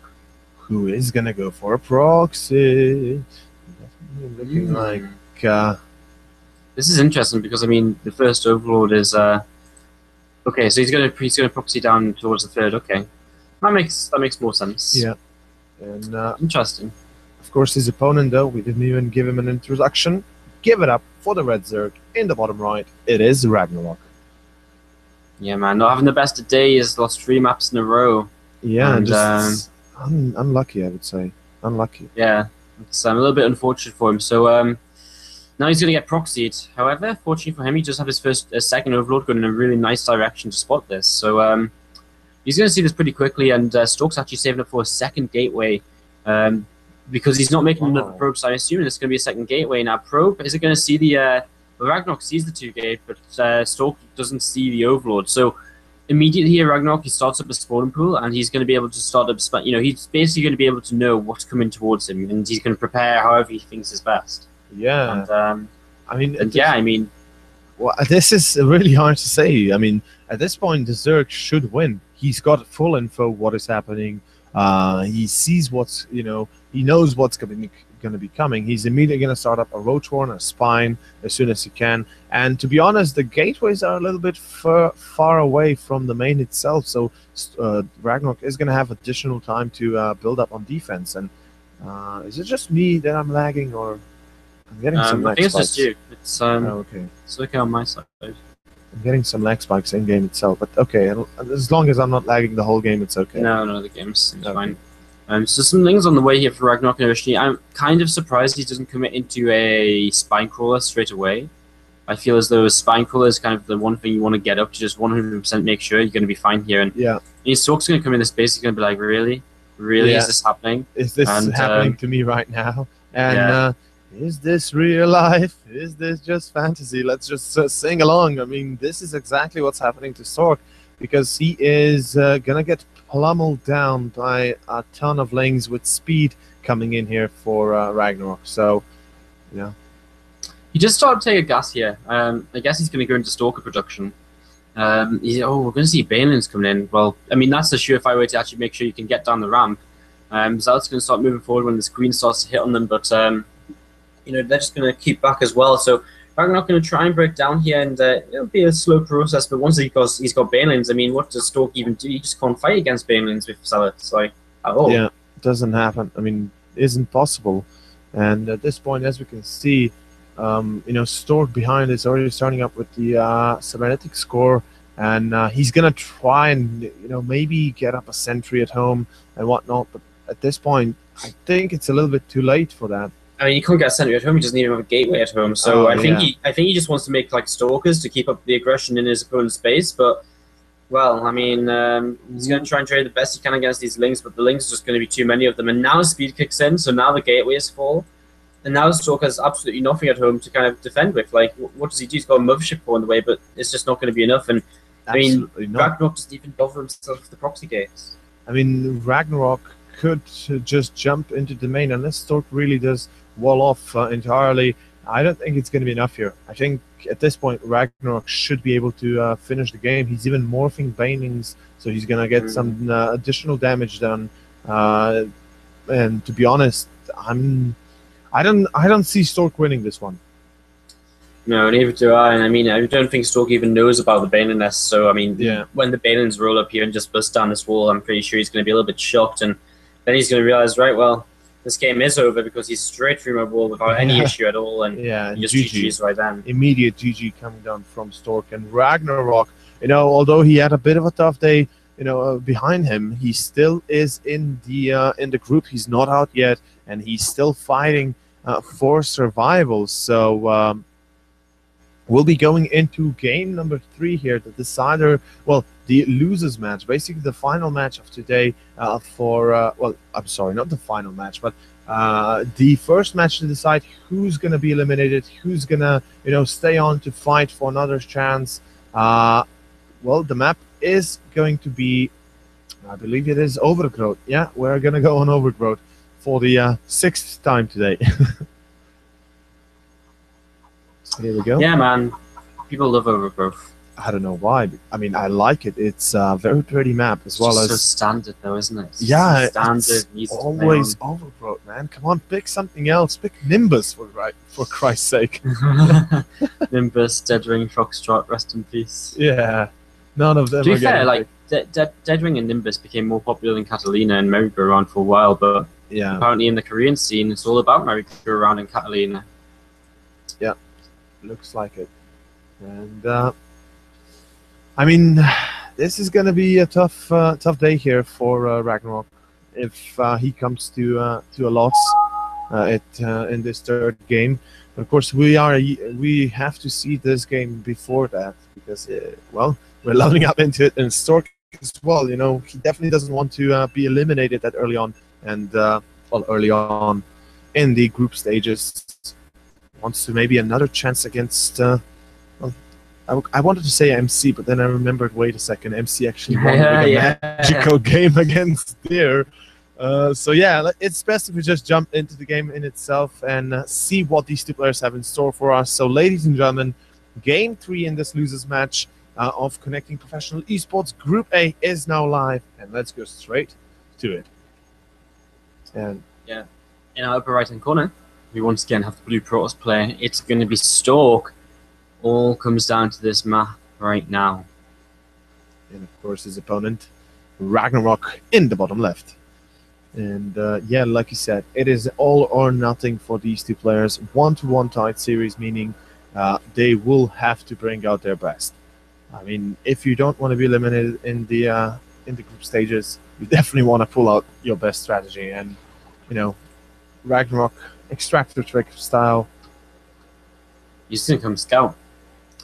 who is gonna go for a proxy. Looking like this is interesting because I mean the first Overlord is okay, so he's gonna proxy down towards the third. Okay, that makes more sense. Yeah, and interesting. Of course, his opponent, though, we didn't even give him an introduction. Give it up for the red Zerg in the bottom right. It is Ragnarok. Yeah, man, not having the best of days. Lost 3 maps in a row. Yeah, and just unlucky, I would say. Unlucky. Yeah, it's a little bit unfortunate for him. So now he's going to get proxied. However, fortunately for him, he just have his second Overlord going in a really nice direction to spot this. So He's going to see this pretty quickly, and Stork's actually saving up for a second gateway because he's not making another probe, so I'm assuming it's going to be a second gateway. Now, probe, is it going to see the... Ragnarok sees the 2 gate, but Stork doesn't see the Overlord. So immediately here, Ragnarok, he starts up a spawning pool, and he's going to be able to start up... he's basically going to be able to know what's coming towards him, and he's going to prepare however he thinks is best. Yeah. And, well, this is really hard to say. I mean, at this point, the Zerg should win. He's got full info what is happening. He sees what's, he knows what's going to be coming. He's immediately going to start up a Roach Horn, a Spine, as soon as he can. And to be honest, the gateways are a little bit far away from the main itself, so Ragnarok is going to have additional time to build up on defense. And is it just me that I'm lagging, or I'm getting some lag spikes? I think it's just you. It's okay. It's okay on my side. I'm getting some lag spikes in game itself, but okay. As long as I'm not lagging the whole game, it's okay. No, the game's fine. So some things on the way here for Ragnarok initially. I'm kind of surprised he doesn't commit into a Spine Crawler straight away. I feel as though a Spine Crawler is kind of the one thing you want to get up to, just 100% make sure you're going to be fine here. And Stork's going to come in this base, he's going to be like, really? Really? Is this happening? Is this happening to me right now? And is this real life? Is this just fantasy? Let's just sing along. I mean, this is exactly what's happening to Stork, because he is going to get pummeled down by a ton of lanes with speed coming in here for Ragnarok. So, yeah. He just started to take a gas here. I guess he's going to go into Stalker production. We're going to see Banelings coming in. Well, I mean, that's a surefire way to actually make sure you can get down the ramp. Zealot's going to start moving forward when the screen starts to hit on them, but they're just going to keep back as well. So Ragnarok going to try and break down here, and it'll be a slow process. But once he's got Banelings, I mean, what does Stork even do? He just can't fight against Banelings with Zealots, like, at all. Yeah, it doesn't happen. I mean, it isn't possible. And at this point, as we can see, Stork behind is already starting up with the cybernetic score, and he's gonna try and maybe get up a sentry at home and whatnot. But at this point, I think it's a little bit too late for that. I mean, he can't get a sentry at home. He doesn't even have a gateway at home. So I think he just wants to make like stalkers to keep up the aggression in his opponent's space. But well, I mean, he's going to try and trade the best he can against these links, but the links are just going to be too many of them. And now speed kicks in, so now the gateways fall, and now Stork has absolutely nothing at home to kind of defend with. Like, what does he do? He's got a mothership on the way, but it's just not going to be enough. And I mean, Ragnarok doesn't even bother himself with the proxy gates. I mean, Ragnarok could just jump into the main unless Stork really does wall off entirely. I don't think it's going to be enough here. I think at this point Ragnarok should be able to finish the game. He's even morphing Banelings, so he's going to get some additional damage done. And to be honest, I don't see Stork winning this one. No, neither do I. And I mean, I don't think Stork even knows about the Baneling nest. So I mean, when the Banelings roll up here and just bust down this wall, I'm pretty sure he's going to be a little bit shocked, and then he's going to realize, right, well, this game is over because he's straight through my wall without any issue at all, and he just GG's right then. Immediate GG coming down from Stork. And Ragnarok, although he had a bit of a tough day, behind him, he still is in the group. He's not out yet, and he's still fighting for survival. So we'll be going into game number 3 here, the decider, well, the losers match, basically the final match of today well, I'm sorry, not the final match, but the first match to decide who's going to be eliminated, who's going to, stay on to fight for another chance. Well, the map is going to be, I believe it is Overgrowth. Yeah, we're going to go on Overgrowth for the 6th time today. Here we go. Yeah, man. People love Overgrowth. I don't know why. I mean, I like it. It's a very pretty map as well as. It's so standard, though, isn't it? Yeah, standard. It's always Overgrowth, man. Come on, pick something else. Pick Nimbus for Christ's sake. Nimbus, Deadwing, Foxtrot, rest in peace. Yeah, none of them. To be fair, like Deadwing and Nimbus became more popular than Catalina and Merry-Go-Round for a while, but apparently in the Korean scene, it's all about Merry-Go-Round and Catalina. Yeah, looks like it, and. I mean, this is going to be a tough day here for Ragnarok if he comes to a loss in this 3rd game. But of course, we have to see this game before that because well, we're leveling up into it, and Stork as well. You know, he definitely doesn't want to be eliminated that early on, and early on in the group stages. Wants to maybe another chance against. I wanted to say MC, but then I remembered. Wait a second, MC actually won with a magical game against there. So yeah, it's best if we just jump into the game in itself and see what these two players have in store for us. So, ladies and gentlemen, Game 3 in this losers match of Connecting Professional Esports Group A is now live, and let's go straight to it. And yeah, in our upper right-hand corner, we once again have the blue Protoss player. It's going to be Stork. All comes down to this map right now. And of course, his opponent, Ragnarok, in the bottom left. And yeah, like you said, it is all or nothing for these two players. 1-to-1 tight series, meaning they will have to bring out their best. I mean, if you don't want to be eliminated in the group stages, you definitely want to pull out your best strategy. And you know, Ragnarok, extractor trick style. He's gonna come scout.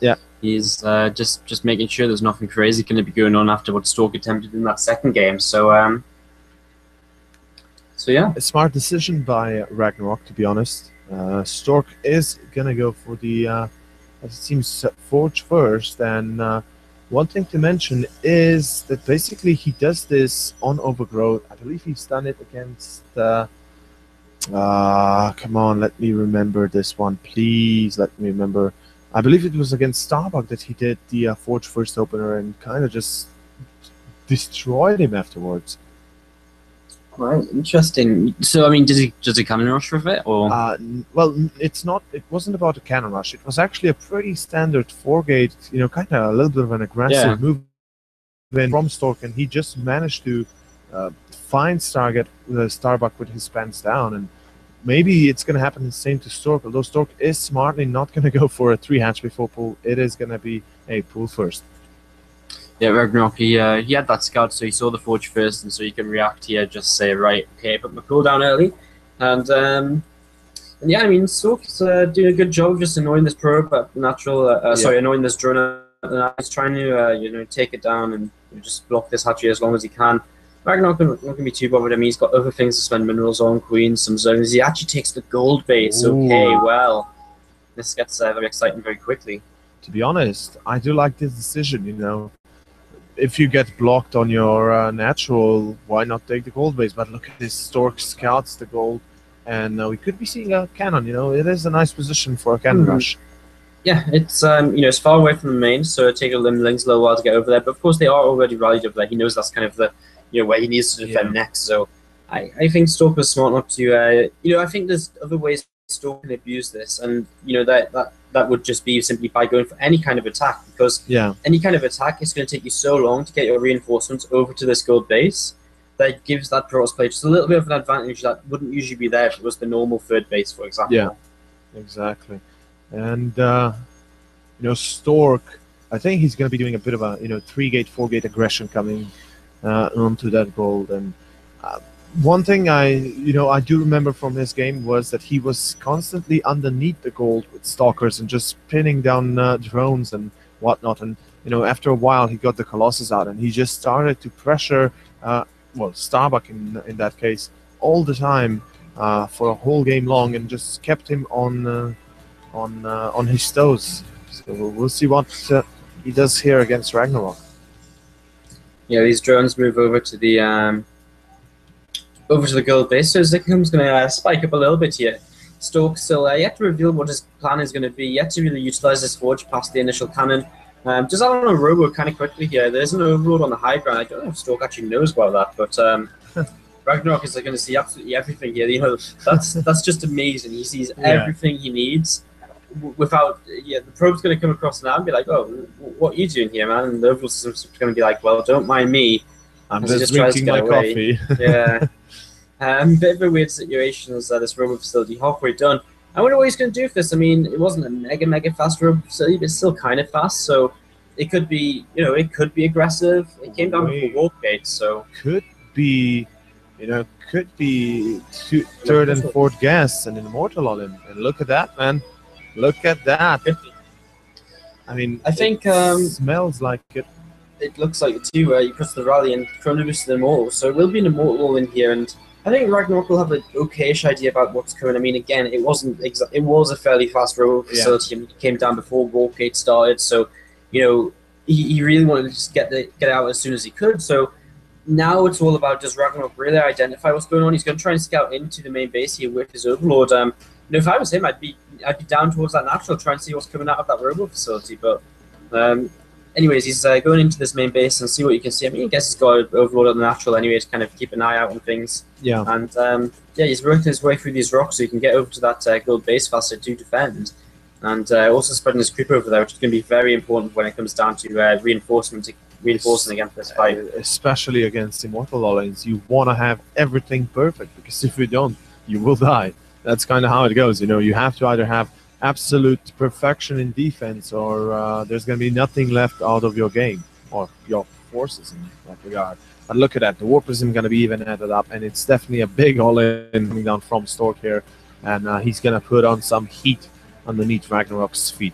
Yeah, he's just making sure there's nothing crazy going to be going on after what Stork attempted in that second game. So yeah, a smart decision by Ragnarok, to be honest. Stork is gonna go for the, as it seems, Forge first. And one thing to mention is that basically he does this on Overgrowth. I believe he's done it against. Come on, let me remember this one, please. Let me remember. I believe it was against Starbuck that he did the Forge first opener and kind of just destroyed him afterwards. Right, interesting. So, I mean, does he cannon rush with it, or? Well, it's not. It wasn't about a cannon rush. It was actually a pretty standard 4-gate. You know, kind of a little bit of an aggressive move from Stork, and he just managed to find Starbuck with his pants down. And maybe it's going to happen the same to Stork. Although Stork is smartly not going to go for a 3-hatch before pull. It is going to be a pull first. Yeah, Ragnarok, he had that scout, so he saw the Forge first, and so he can react here, just say, right, okay, put my cooldown early. And yeah, I mean, Stork's doing a good job just annoying this probe at natural, sorry, annoying this drone. He's trying to, you know, take it down and just block this hatchery as long as he can. Ragnarok not going to be too bothered. I mean, he's got other things to spend minerals on, queens, some zones. He actually takes the gold base. Ooh. Okay, well, this gets very exciting very quickly. To be honest, I do like this decision, you know. If you get blocked on your natural, why not take the gold base? But look at this, Stork scouts the gold, and we could be seeing a cannon. You know, it is a nice position for a cannon rush. Yeah, it's you know, it's far away from the main, so it'll take Ling's a little while to get over there. But of course, they are already rallied over there. He knows that's kind of the where he needs to defend next. So I think Stork was smart enough to you know, I think there's other ways Stork can abuse this, and you know that would just be simply by going for any kind of attack, because any kind of attack is going to take you so long to get your reinforcements over to this gold base that gives that Protoss player just a little bit of an advantage that wouldn't usually be there if it was the normal third base, for example. Yeah, exactly. And you know, Stork, I think he's going to be doing a bit of a 3-gate, 4-gate aggression coming onto that gold. And one thing I do remember from his game was that he was constantly underneath the gold with stalkers and just pinning down drones and whatnot. And you know, after a while, he got the Colossus out and he just started to pressure, well, Starbuck in that case, all the time for a whole game long, and just kept him on his toes. So we'll see what he does here against Ragnarok. Yeah, these drones move over to the gold base, so Zickum's going to spike up a little bit here. Stork still yet to reveal what his plan is going to be, yet to really utilize this Forge past the initial cannon. Just out on a robo kind of quickly here. There's an overload on the high ground. I don't know if Stork actually knows about that, but Ragnarok is going to see absolutely everything here. You know, that's just amazing. He sees everything he needs without. Yeah, the probe's going to come across now and be like, "Oh, what are you doing here, man?" And the overload system's going to be like, "Well, don't mind me." I'm just drinking my coffee. Yeah. Bit of a weird situation is this robo facility halfway done. I wonder what he's going to do with this. I mean, it wasn't a mega fast robo facility, but it's still kind of fast. So it could be, you know, it could be aggressive. It came down with warp gates, so could be, you know, third and fourth gas and immortal on him. And look at that, man! Look at that. I mean, I think smells like it. it looks like too, where he puts the rally and Chrono Boost the Immortal. So it will be an Immortal in here, and I think Ragnarok will have an okayish idea about what's coming. I mean, again, it was a fairly fast robot facility, and it came down before Warpgate started. So, you know, he really wanted to just get out as soon as he could. So now it's all about, does Ragnarok really identify what's going on? He's going to try and scout into the main base here with his Overlord. You know, if I was him, I'd be down towards that natural, try and see what's coming out of that robot facility. But anyways, he's going into this main base and see what you can see. I mean, I guess he's got an Overlord on the natural anyway to kind of keep an eye out on things. Yeah. And yeah, he's working his way through these rocks so he can get over to that gold base faster to defend. And also spreading his creep over there, which is going to be very important when it comes down to reinforcing against this fight. Especially against Immortal Lanes, you want to have everything perfect, because if you don't, you will die. That's kind of how it goes. You know, you have to either have absolute perfection in defense, or there's going to be nothing left out of your game or your forces in that regard. But look at that, the Warp Prism going to be even added up, and it's definitely a big all-in coming down from Stork here, and he's going to put on some heat underneath Ragnarok's feet.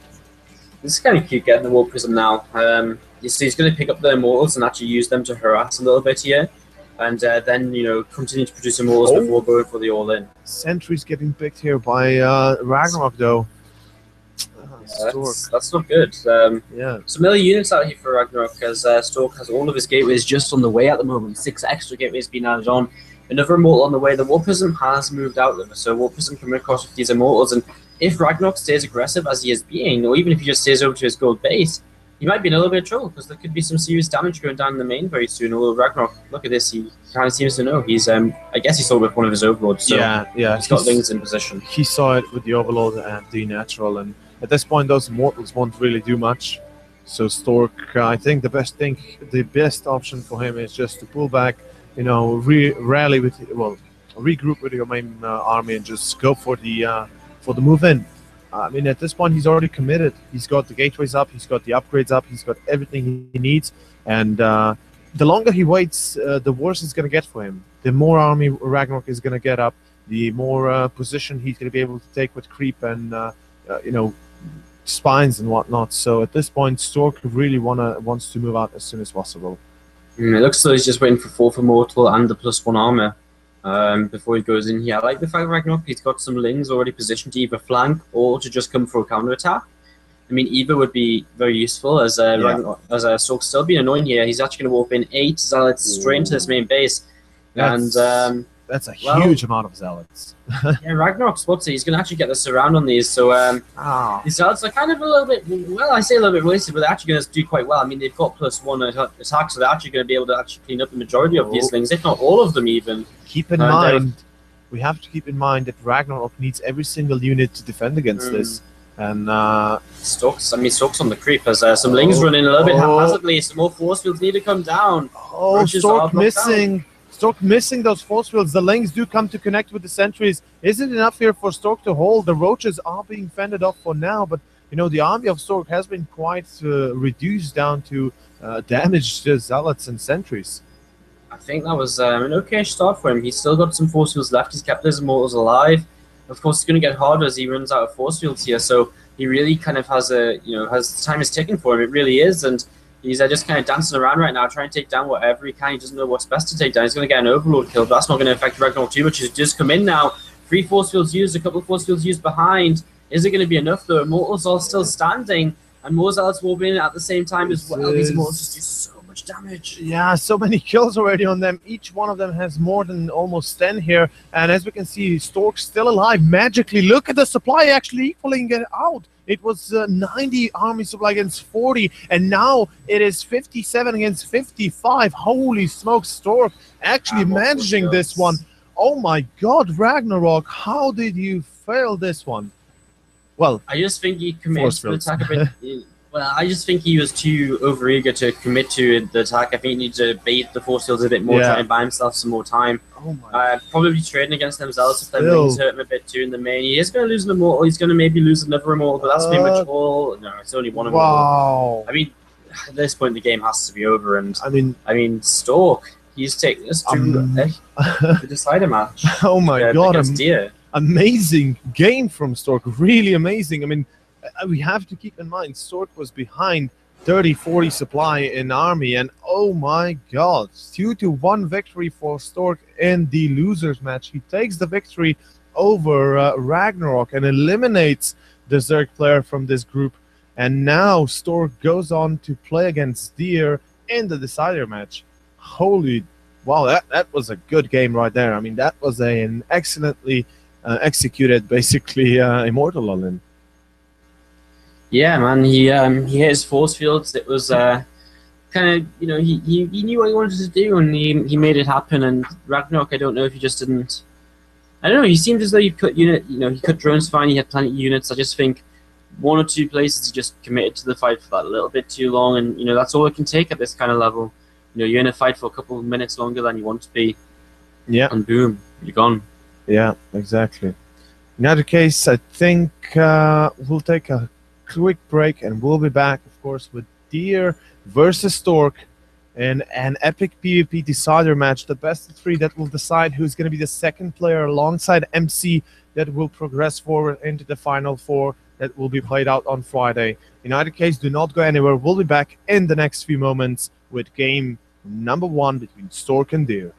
This is kind of cute getting the Warp Prism now. So he's going to pick up the Immortals and actually use them to harass a little bit here, and then, you know, continue to produce Immortals before going for the all-in. Sentry's getting picked here by Ragnarok, though. That's not good. Yeah. Some early units out here for Ragnarok, as Stork has all of his gateways just on the way at the moment. 6 extra gateways being added on. Another Immortal on the way. The Warp Prism has moved out there, so Warp Prism can across with these Immortals, and if Ragnarok stays aggressive as he is being, or even if he just stays over to his gold base, he might be in a little bit of trouble, because there could be some serious damage going down in the main very soon. Although Ragnarok, look at this, he kind of seems to know. He's, I guess he saw it with one of his Overlords, so yeah, he's got things in position. He saw it with the Overlord and the Natural, and at this point those Immortals won't really do much. So Stork, I think the best option for him is just to pull back, you know, rally with, regroup with your main army and just go for the move in. I mean, at this point, he's already committed. He's got the gateways up, he's got the upgrades up, he's got everything he needs. And the longer he waits, the worse it's going to get for him. The more army Ragnarok is going to get up, the more position he's going to be able to take with creep and, you know, spines and whatnot. So at this point, Stork really wants to move out as soon as possible. It looks like he's just waiting for 4th Immortal and the +1 armor. Before he goes in here. I like the fact Ragnarok, he's got some Lings already positioned to either flank or to just come for a counter-attack. I mean, either would be very useful, as Stork's still being annoying here. He's actually going to warp in 8 Zealots straight into this main base. That's a huge amount of Zealots. Yeah, Ragnarok spots it. He's going to actually get the surround on these. So these Zealots are kind of a little bit, well, I say a little bit wasted, but they're actually going to do quite well. I mean, they've got +1 attack, so they're actually going to be able to actually clean up the majority of these things, if not all of them even. Keep in mind, we have to keep in mind that Ragnarok needs every single unit to defend against this. And Stork's on the creep as some Lings run in a little bit haphazardly. Some more force fields need to come down. Stork missing. Stork missing those force fields. The Lings do come to connect with the sentries. Isn't enough here for Stork to hold. The Roaches are being fended off for now, but you know, the army of Stork has been quite reduced down to damaged Zealots and sentries. I think that was an okay start for him. He's still got some force fields left. He's kept his Immortals alive. Of course, it's going to get harder as he runs out of force fields here. So he really kind of has time is ticking for him. It really is, and he's just kind of dancing around right now, trying to take down whatever he can. He doesn't know what's best to take down. He's going to get an Overlord kill, but that's not going to affect Ragnarok too much. He's just come in now. 3 force fields used, a couple of force fields used behind. Is it going to be enough though? Immortals are still standing, and more Zealots will be in at the same time as well. These Immortals just do so much damage. Yeah, so many kills already on them. Each one of them has more than almost 10 here. And as we can see, Stork's still alive magically. Look at the supply actually equaling it out. It was 90 army supply against 40, and now it is 57 against 55. Holy smokes, Stork actually managing this one. Oh my god, Ragnarok, how did you fail this one? Well, I just think he committed to the attack a bit. Well, I just think he was too overeager to commit to the attack. I think he needs to bait the force fields a bit more, try and buy himself some more time. Oh my. Probably trading against them Zealots if their Lings hurt him a bit too in the main. He is going to lose an Immortal. He's going to maybe lose another Immortal, but that's pretty much all. No, it's only one Immortal. Wow. I mean, at this point the game has to be over, and I mean, Stork, he's taking this to the decider match. Oh my god, dear. Amazing game from Stork, really amazing. I mean, we have to keep in mind Stork was behind 30-40 supply in army, and oh my god, 2-1 victory for Stork in the losers match. He takes the victory over Ragnarok and eliminates the Zerg player from this group, and now Stork goes on to play against Deer in the decider match. Holy wow, that was a good game right there. I mean, that was an excellently executed, basically, Immortal All-In. Yeah, man, he hit his force fields. It was kind of, you know, he knew what he wanted to do, and he made it happen. And Ragnarok, I don't know if he just didn't. I don't know. He seemed as though he cut he cut drones fine. He had plenty of units. I just think one or two places he just committed to the fight for that a little bit too long, and that's all it can take at this kind of level. You're in a fight for a couple of minutes longer than you want to be. Yeah. And boom, you're gone. Yeah, exactly. In either case, I think we'll take a quick break, and we'll be back, of course, with Deer versus Stork in an epic PvP decider match, the best of 3 that will decide who's going to be the second player alongside MC that will progress forward into the Final 4 that will be played out on Friday. In either case, do not go anywhere. We'll be back in the next few moments with game number 1 between Stork and Deer.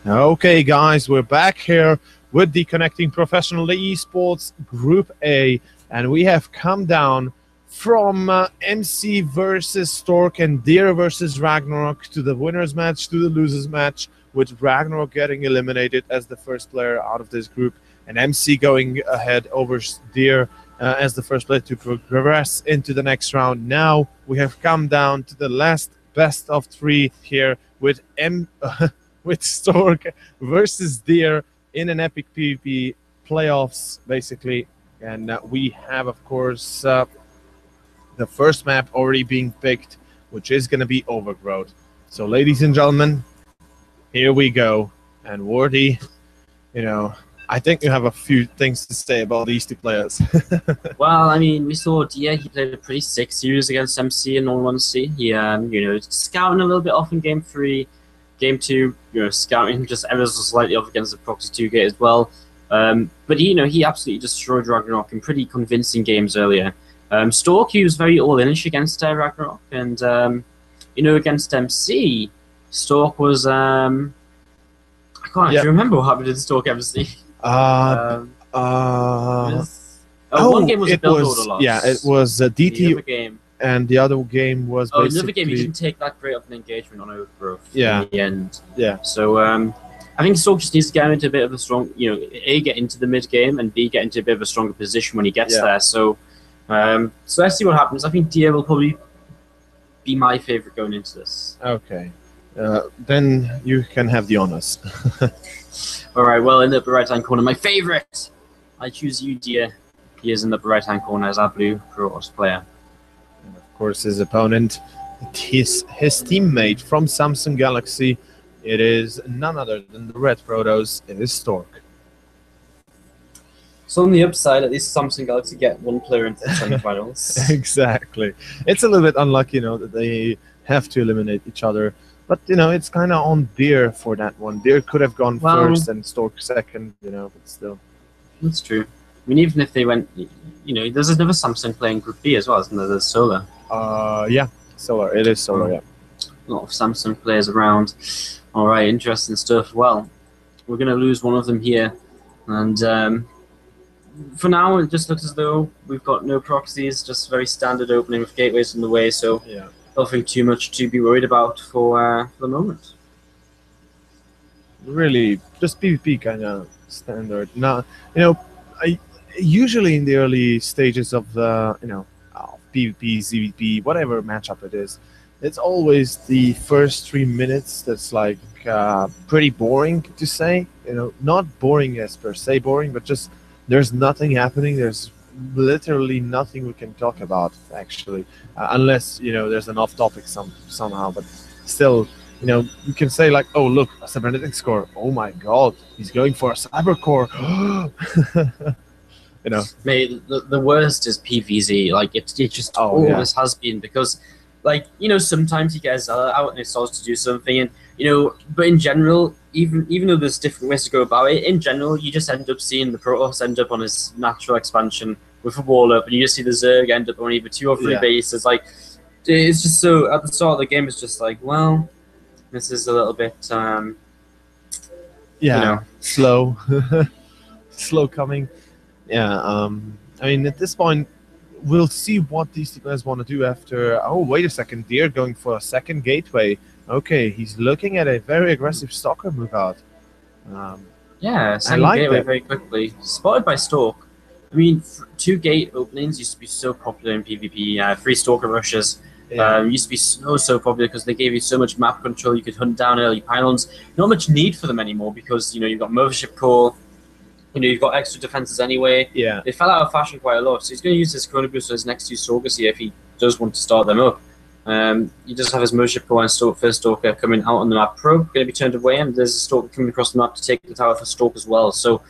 Okay, guys, we're back here with the Connecting Professional Esports Group A, and we have come down from MC versus Stork and Deer versus Ragnarok to the winners match, to the losers match, with Ragnarok getting eliminated as the first player out of this group, and MC going ahead over Deer as the first player to progress into the next round. Now we have come down to the last best of 3 here with with Stork versus Deer in an epic PvP playoffs, basically. And we have, of course, the first map already being picked, which is going to be Overgrowth. So, ladies and gentlemen, here we go. And Wardy, I think you have a few things to say about these two players. Well, I mean, we saw Dia. He played a pretty sick series against MC in 21C. He, you know, scouting a little bit off in game 3, game 2. You know, scouting just ever so slightly off against the Proxy 2 gate as well. But you know, he absolutely destroyed Ragnarok in pretty convincing games earlier. Stork, he was very all-inish against Ragnarok, and you know, against MC, Stork was I can't actually remember what happened in Stork MC. One game was a build order loss. Yeah, it was DT, the other game. And the other game was basically... another game, he didn't take that great of an engagement on Overgrowth in the end. Yeah. So I think Stork just needs to get into a bit of a strong, you know, A, get into the mid game, and B, get into a bit of a stronger position when he gets there. So so let's see what happens. I think Dia will probably be my favorite going into this. Okay. Then you can have the honors. Alright, well, in the upper right-hand corner, my favorite! I choose you, Dia. He is in the upper right-hand corner as our blue Protoss player. And of course, his opponent, his teammate from Samsung Galaxy, it is none other than the red Protoss. It is Stork. So on the upside, at least Samsung Galaxy get one player into the semifinals. Exactly. It's a little bit unlucky, you know, that they have to eliminate each other. But, you know, it's kind of on Deer for that one. Deer could have gone first and Stork second, you know, but still. That's true. I mean, even if they went, you know, there's another Samsung playing Group B as well, isn't there? There's Solar. Yeah, Solar. It is Solar, yeah. A lot of Samsung players around. All right, interesting stuff. Well, we're going to lose one of them here. And for now, it just looks as though we've got no proxies, just very standard opening with gateways in the way. So yeah. Nothing too much to be worried about for the moment. Really, just PvP kind of standard. Now, you know, usually in the early stages of the, you know, PvP, ZVP, whatever matchup it is, it's always the first 3 minutes that's like pretty boring to say. You know, not boring as per se boring, but just there's nothing happening. There's literally nothing we can talk about actually, unless, you know, there's an off-topic somehow. But still, you know, you can say like, oh look, a cybernetic score. Oh my god, he's going for a cyber core. You know, mate, the worst is PVZ. Like it just always has been, because, like, you know, sometimes you get a Zealot out and it starts to do something, and you know, but in general, even though there's different ways to go about it, in general, you just end up seeing the Protoss end up on his natural expansion with a wall up, and you just see the Zerg end up on either 2 or 3 bases. Like, it's just so, at the start of the game, it's just like, well, this is a little bit, you know, slow, slow coming. Yeah, I mean, at this point, we'll see what these two players want to do after. Oh, wait a second, they're going for a second gateway. Okay, he's looking at a very aggressive stalker move out. Yeah, second gateway very quickly. Spotted by Stork. I mean, 2 gate openings used to be so popular in PvP. 3 stalker rushes used to be so popular because they gave you so much map control. You could hunt down early pylons. Not much need for them anymore because, you know, you've got Mothership Core. You know, you've got extra defenses anyway. Yeah. They fell out of fashion quite a lot, so he's going to use his Chrono Boost for his next 2 stalkers here if he does want to start them up. He does have his Mothership Core and first Stalker coming out on the map. Probe going to be turned away, and there's a Stalker coming across the map to take the tower for Stalk as well. So,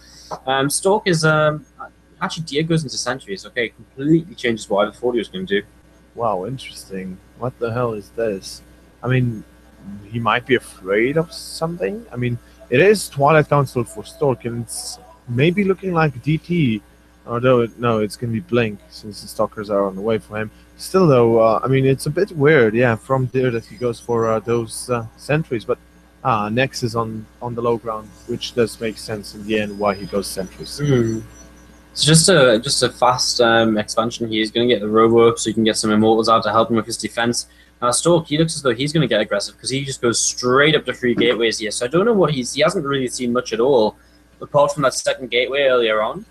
Stalk is actually Dia goes into Sentries. Okay, completely changes what I thought he was going to do. Wow, interesting. What the hell is this? I mean, he might be afraid of something. I mean, it is Twilight Council for Stork, and it's maybe looking like DT. Although, no, it's going to be Blink, since the Stalkers are on the way for him. Still, though, I mean, it's a bit weird, yeah, from there that he goes for those sentries. But Nex is on the low ground, which does make sense in the end why he goes sentries. So just a fast expansion here. He's going to get the Robo up so he can get some Immortals out to help him with his defense. Stork, he looks as though he's going to get aggressive because he just goes straight up to 3 gateways here. So I don't know what he hasn't really seen much at all, apart from that second gateway earlier on.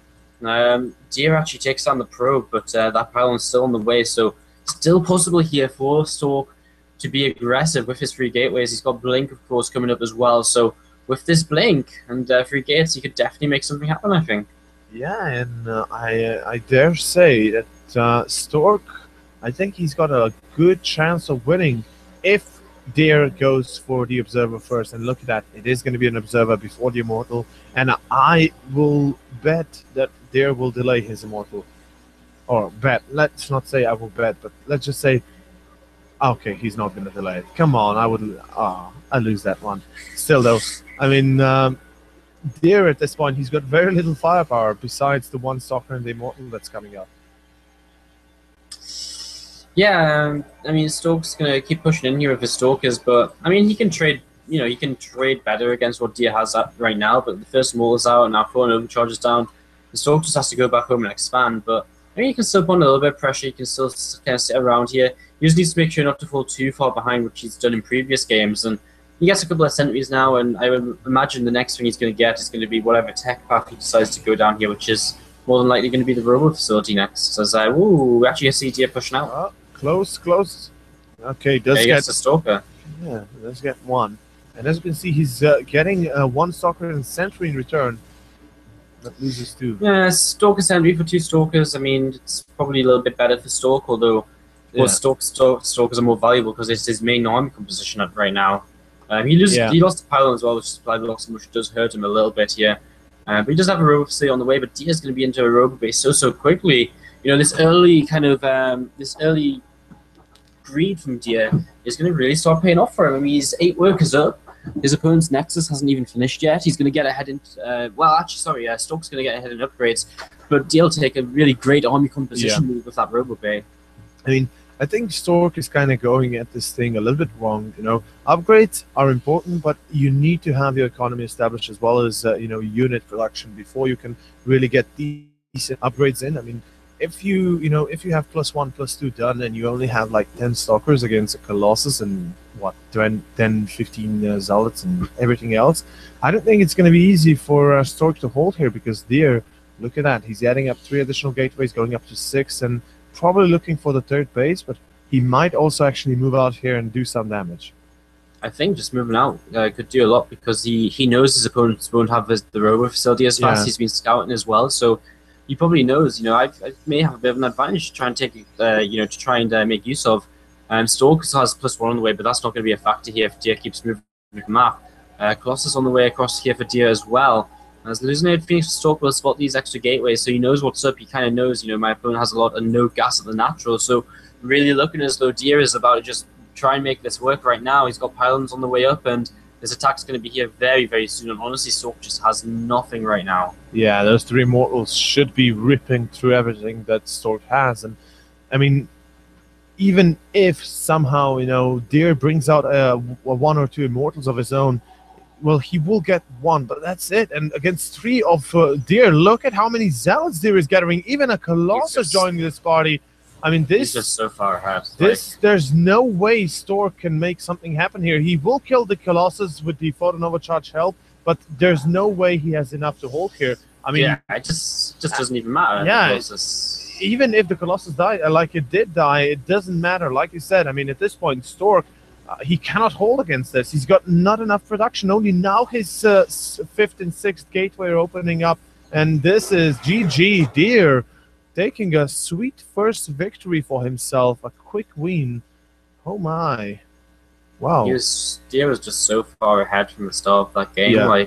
Deer actually takes down the probe, but that pylon's still on the way, so still possible here for Stork to be aggressive with his 3 gateways. He's got Blink, of course, coming up as well. So with this Blink and 3 gates, he could definitely make something happen, I think. Yeah, and I dare say that Stork, I think he's got a good chance of winning if Deer goes for the Observer first, and look at that. It is going to be an Observer before the Immortal, and I will bet that Deer will delay his Immortal. Or bet. Let's not say I will bet, but let's just say, okay, he's not going to delay it. Come on, I lose that one. Still, though, I mean, Deer at this point, he's got very little firepower besides the one Stalker and the Immortal that's coming up. Yeah, I mean, Stoke's gonna keep pushing in here with his Stalkers, but I mean, he can trade. You know, he can trade better against what Deer has at right now. But the first Immortal's out, and now 4 overcharges down. The Stoke just has to go back home and expand. But I mean, he can still put on a little bit of pressure. He can still kind of sit around here. He just needs to make sure not to fall too far behind, which he's done in previous games. And he gets a couple of centimeters now, and I would imagine the next thing he's going to get is going to be whatever tech path he decides to go down here, which is more than likely going to be the Robo facility next. As actually I see Deer pushing out. Close. Okay, does get a Stalker. Yeah, does get one. And as you can see, he's getting one Stalker and Sentry in return. That loses 2. Yeah, Stalker Sentry for 2 Stalkers. I mean, it's probably a little bit better for Stalk, although Stalkers are more valuable because it's his main army composition right now. He lost the pylon as well, which is supply blocks, which does hurt him a little bit here. But he does have a Robo facility on the way, but Deer's going to be into a Robo base so quickly. You know, this early greed from Deer is going to really start paying off for him. I mean, he's 8 workers up. His opponent's Nexus hasn't even finished yet. He's going to get ahead in... Stoke's going to get ahead in upgrades. But Deer will take a really great army composition move with that Robo Bay. I mean, I think Stork is kind of going at this thing a little bit wrong. You know, upgrades are important, but you need to have your economy established as well as, unit production before you can really get decent upgrades in. I mean, if you have +1, +2 done, and you only have like 10 Stalkers against a Colossus and what 10, 15 Zealots and everything else, I don't think it's going to be easy for Stork to hold here, because Deer, look at that, he's adding up 3 additional gateways, going up to 6, and probably looking for the 3rd base, but he might also actually move out here and do some damage. I think just moving out could do a lot, because he knows his opponents won't have the Robo facility as fast. He's been scouting as well, so he probably knows, I may have a bit of an advantage to try and take, to try and make use of. Stork has +1 on the way, but that's not going to be a factor here if Deer keeps moving the map. Colossus on the way across here for Deer as well. As Hallucinated Phoenix Stork will spot these extra gateways, so he knows what's up. He kind of knows, my opponent has a lot of no gas at the natural, so really looking as though Deer is about to just try and make this work right now. He's got pylons on the way up, and his attack's going to be here very, very soon, and honestly, Stork just has nothing right now. Yeah, those 3 Immortals should be ripping through everything that Stork has, and I mean, even if somehow, Deer brings out 1 or 2 Immortals of his own, well, he will get 1, but that's it. And against 3 of Deer, look at how many Zealots Deer is gathering. Even a Colossus joining this party. I mean, he's just so far ahead. There's no way Stork can make something happen here. He will kill the Colossus with the Photon Overcharge help, but there's no way he has enough to hold here. I mean, it just doesn't even matter. Yeah, even if the Colossus died, like it did die, it doesn't matter. Like you said, I mean, at this point, Stork, he cannot hold against this. He's got not enough production. Only now his 5th and 6th gateway are opening up, and this is GG Deer taking a sweet first victory for himself, a quick win. Oh my. Wow. Deer was just so far ahead from the start of that game. Yeah.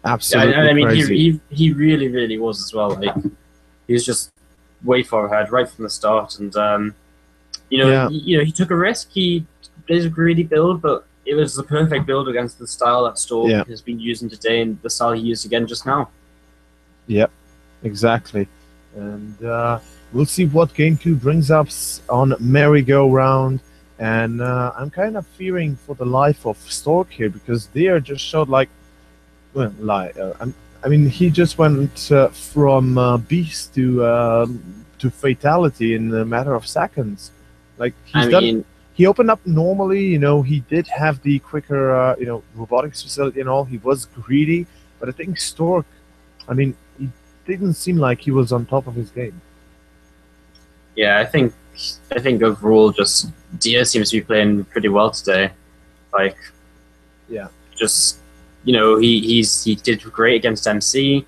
Absolutely I mean, crazy. he really, really was as well. Like, he was just way far ahead right from the start, and he took a risk. He did a greedy build, but it was the perfect build against the style that Stork has been using today, and the style he used again just now. Yep, exactly. And we'll see what Game 2 brings us on merry-go-round. And I'm kind of fearing for the life of Stork here, because Deer just showed I mean, he just went from beast to fatality in a matter of seconds. Like, he opened up normally, he did have the quicker, robotics facility and all. He was greedy, but I think Stork, I mean, he didn't seem like he was on top of his game. Yeah, I think overall, just Deer seems to be playing pretty well today. Like, yeah, just he did great against MC,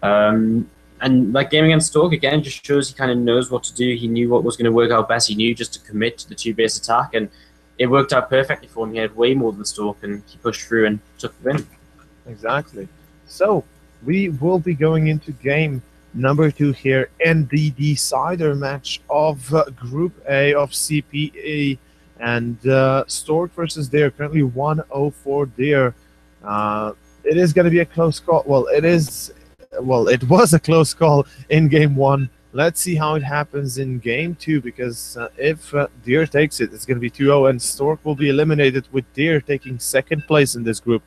and that game against Stork again just shows he kind of knows what to do. He knew what was going to work out best. He knew just to commit to the 2-base attack, and it worked out perfectly for him. He had way more than Stork, and he pushed through and took the win. Exactly. So we will be going into game number 2 here in the decider match of Group A of CPE, and Stork versus Deer. Currently 1-0 for Deer. It is going to be a close call. Well, it is. Well, it was a close call in game 1. Let's see how it happens in game 2, because if Deer takes it, it's going to be 2-0, and Stork will be eliminated, with Deer taking 2nd place in this group.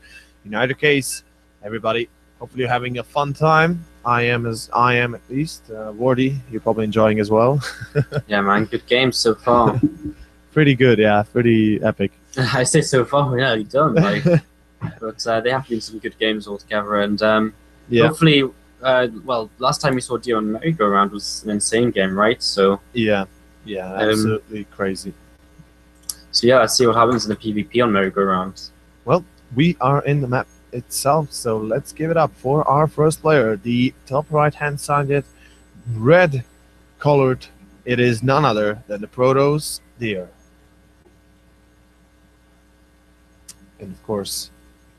In either case, everybody, hopefully you're having a fun time. I am at least. Wardy, you're probably enjoying as well. Yeah, man, good game so far. Pretty good, yeah, pretty epic. I say so far, yeah, you've done. Like, but they have been some good games altogether, and Yeah, hopefully, well, last time we saw Deer on merry-go-round was an insane game, right? So yeah, absolutely crazy. So yeah, let's see what happens in the PvP on merry-go-round. Well, we are in the map itself, so let's give it up for our first player. The top right-hand side, red colored, it is none other than the Protoss Deer. And of course,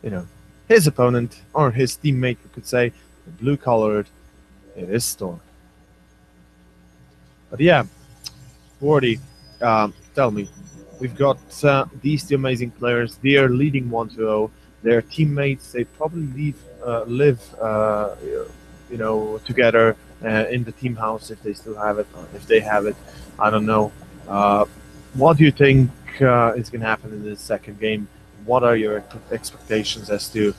you know, his opponent, or his teammate, we could say, the blue colored, it is Storm. But yeah, Wardy, tell me, we've got these two amazing players. They are leading 1-0. Their teammates, they probably live you know, together in the team house, if they still have it, or if they have it, I don't know. What do you think is going to happen in this second game? What are your expectations as to,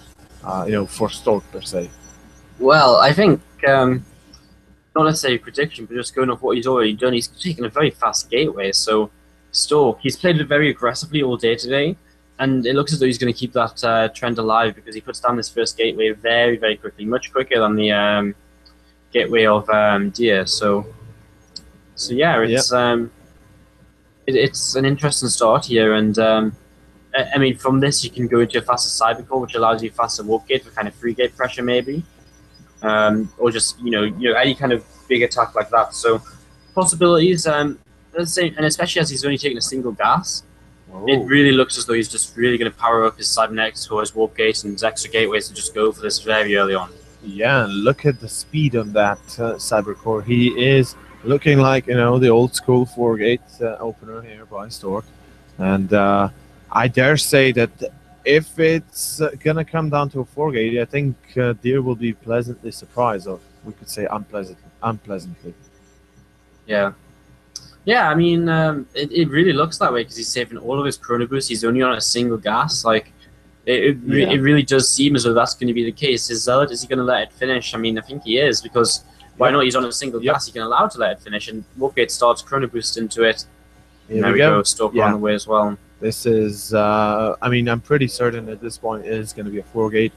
you know, for Stork per se? Well, I think not necessarily prediction, but just going off what he's already done, he's taken a very fast gateway. So Stork, he's played it very aggressively all day today, and it looks as though he's going to keep that trend alive, because he puts down this first gateway very, very quickly, much quicker than the gateway of Deer. So yeah, it's an interesting start here, and I mean, from this you can go into a faster cybercore, which allows you faster warp gate for kind of free gate pressure maybe, or just you know any kind of big attack like that. So possibilities, let's say, and especially as he's only taking a single gas. It really looks as though he's just really going to power up his cybernetics core, his warp gates, and his extra gateways to just go for this very early on. Yeah, look at the speed on that cybercore. He is looking like, you know, the old school 4-gate opener here by Stork, and I dare say that if it's gonna come down to a 4-gate, I think Deer will be pleasantly surprised, or we could say unpleasantly. Yeah. Yeah, I mean, it really looks that way, because he's saving all of his chrono boost. He's only on a single gas. Like, it really does seem as though that's going to be the case. His Zealot, is he going to let it finish? I mean, I think he is, because why not? He's on a single gas. He can allow to let it finish, and Warpgate starts chrono boost into it. There we go. Stork on the way as well. This is, I mean, I'm pretty certain at this point it is going to be a 4-gate.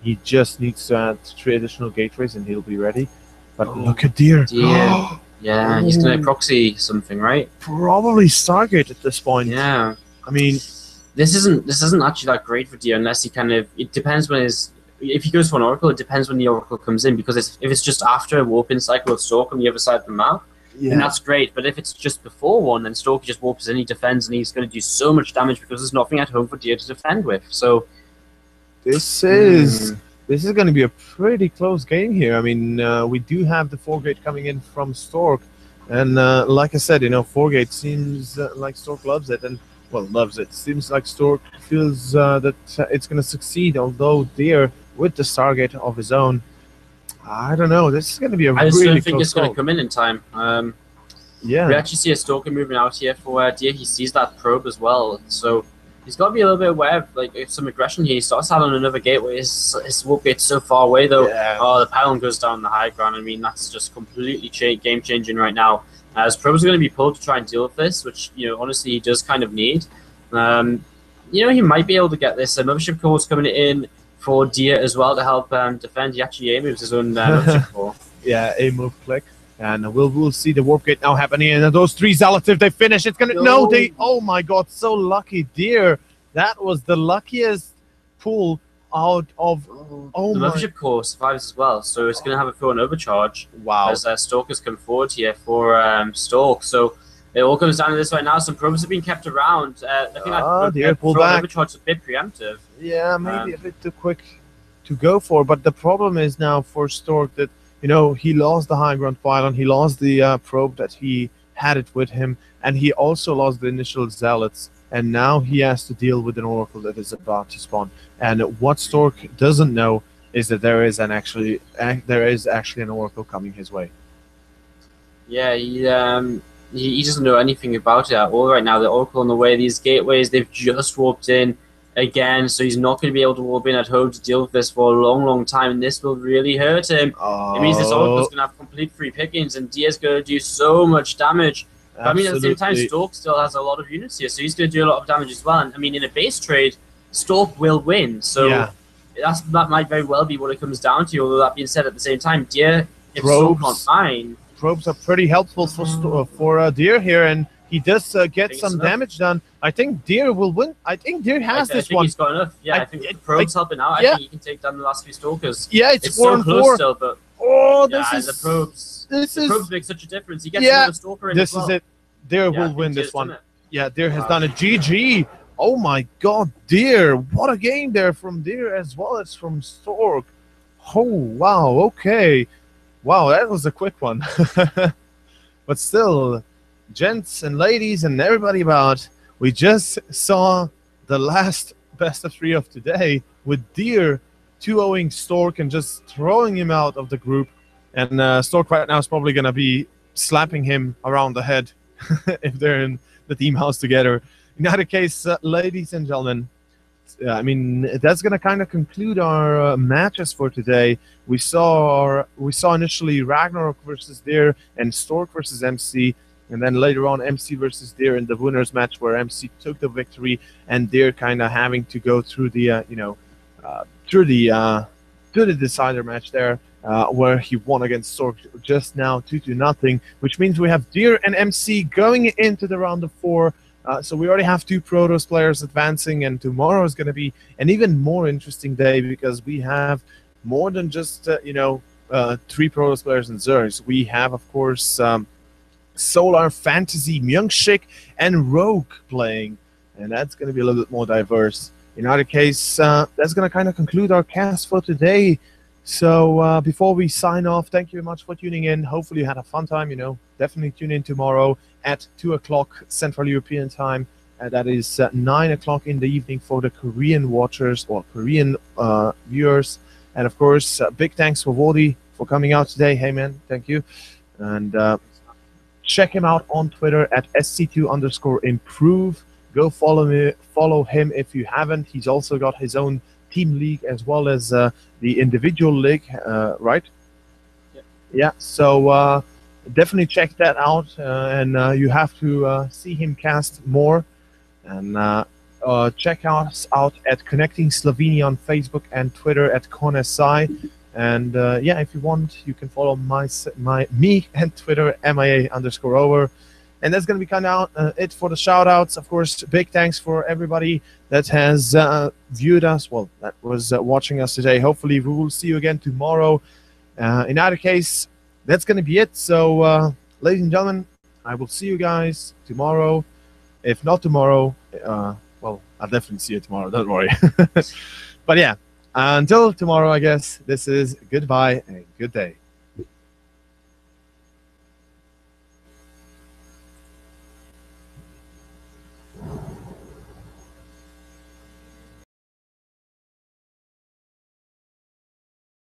He just needs to add 3 additional gateways, and he'll be ready. But look at Deer. Yeah, he's going to proxy something, right? Probably Stargate at this point. Yeah. I mean, this isn't actually that great for Deer, unless he kind of, it depends when if he goes for an Oracle, it depends when the Oracle comes in, because if it's just after a warp-in cycle of Stork on the other side of the map, then that's great. But if it's just before one, then Stork just warps in, he defends, and he's going to do so much damage because there's nothing at home for Deer to defend with. So this is going to be a pretty close game here. I mean, we do have the 4-gate coming in from Stork, and like I said, you know, 4-gate seems like Stork loves it, and well, loves it. Seems like Stork feels that it's going to succeed, although Deer with the Stargate of his own, I don't know. This is going to be a really close call. I just don't think it's going to come in time. We actually see a Stalker moving out here for Deer. He sees that probe as well, so he's got to be a little bit aware of like some aggression here. He starts out on another gateway. His warp gate's so far away though. Oh, the pylon goes down the high ground. I mean, that's just completely game changing right now. As probes are going to be pulled to try and deal with this, which, you know, honestly he does kind of need. You know, he might be able to get this. Mothership Core's coming in for Deer as well to help defend. He actually A-moves his own Mothership Core. Yeah, A-move click. And we'll see the warp gate now happening. And those 3 Zealots, if they finish, it's gonna oh my god, so lucky. Deer, that was the luckiest pull out of the Mothership Core survives as well, so it's gonna have a full overcharge. Wow. As Stalkers come forward here for Stork. So it all comes down to this right now. Some probes have been kept around. I think Deer pull back. Overcharge a bit preemptive. Yeah, maybe a bit too quick to go for. But the problem is now for Stork that, you know, he lost the high ground pylon, he lost the probe that he had it with him, and he also lost the initial zealots. And now he has to deal with an oracle that is about to spawn. And what Stork doesn't know is that there is actually an oracle coming his way. Yeah, he doesn't know anything about it at all right now. The oracle on the way, these gateways, they've just warped in again, so he's not going to be able to warp in at home to deal with this for a long, long time, and this will really hurt him. It means this oracle's going to have complete free pickings, and Dia's going to do so much damage. But, I mean, at the same time, Stork still has a lot of units here, so he's going to do a lot of damage as well. And I mean, in a base trade, Stork will win, so yeah. that might very well be what it comes down to. Although that being said, at the same time, Dia, if Stork can't mine, probes are pretty helpful for Deer here, and he does get some damage done. I think Deer will win. I think Deer has this one. I think he's got enough. Yeah, I think the probes helping out. I think he can take down the last few Stalkers. Yeah, it's 4 so and close 4. Still, but this is the probes. The probes make such a difference. He gets another Stalker in this as well. is it. Deer will win this one. Yeah, Deer has done it. GG. Oh my God, Deer! What a game there from Deer as well as from Stork. Oh wow. Okay. Wow, that was a quick one. But still, gents and ladies and everybody about, we just saw the last best of 3 of today with Deer 2-0ing Stork and just throwing him out of the group. And Stork right now is probably going to be slapping him around the head if they're in the team house together. In either case, ladies and gentlemen, I mean, that's going to kind of conclude our matches for today. We saw initially Ragnarok versus Deer and Stork versus MC, and then later on MC versus Deer in the winners match where MC took the victory, and Deer kind of having to go through the through the decider match there, where he won against Stork just now 2-0, which means we have Deer and MC going into the round of 4. So we already have 2 Protoss players advancing, and tomorrow is going to be an even more interesting day because we have more than just 3 Protoss players in Zergs. We have, of course, Solar, Fantasy, Myungshik, and Rogue playing, and that's going to be a little bit more diverse. In either case, that's going to kind of conclude our cast for today. So before we sign off, thank you very much for tuning in. Hopefully you had a fun time. Definitely tune in tomorrow at 2 o'clock Central European time. That is 9 o'clock in the evening for the Korean watchers or Korean viewers. And of course, big thanks for Wody for coming out today. Hey man, thank you. And check him out on Twitter at SC2_improve. Go follow him if you haven't. He's also got his own team league as well as the individual league, right? Yeah, so definitely check that out, and you have to see him cast more. And check us out at Connecting Slovenia on Facebook and Twitter at ConSI. And yeah, if you want, you can follow me and Twitter MIA_over. And that's going to be kind of it for the shout-outs. Of course, big thanks for everybody that has viewed us, well, that was watching us today. Hopefully, we will see you again tomorrow. In either case, that's going to be it. So, ladies and gentlemen, I will see you guys tomorrow. If not tomorrow, well, I'll definitely see you tomorrow. Don't worry. But yeah, until tomorrow, I guess, this is goodbye and good day.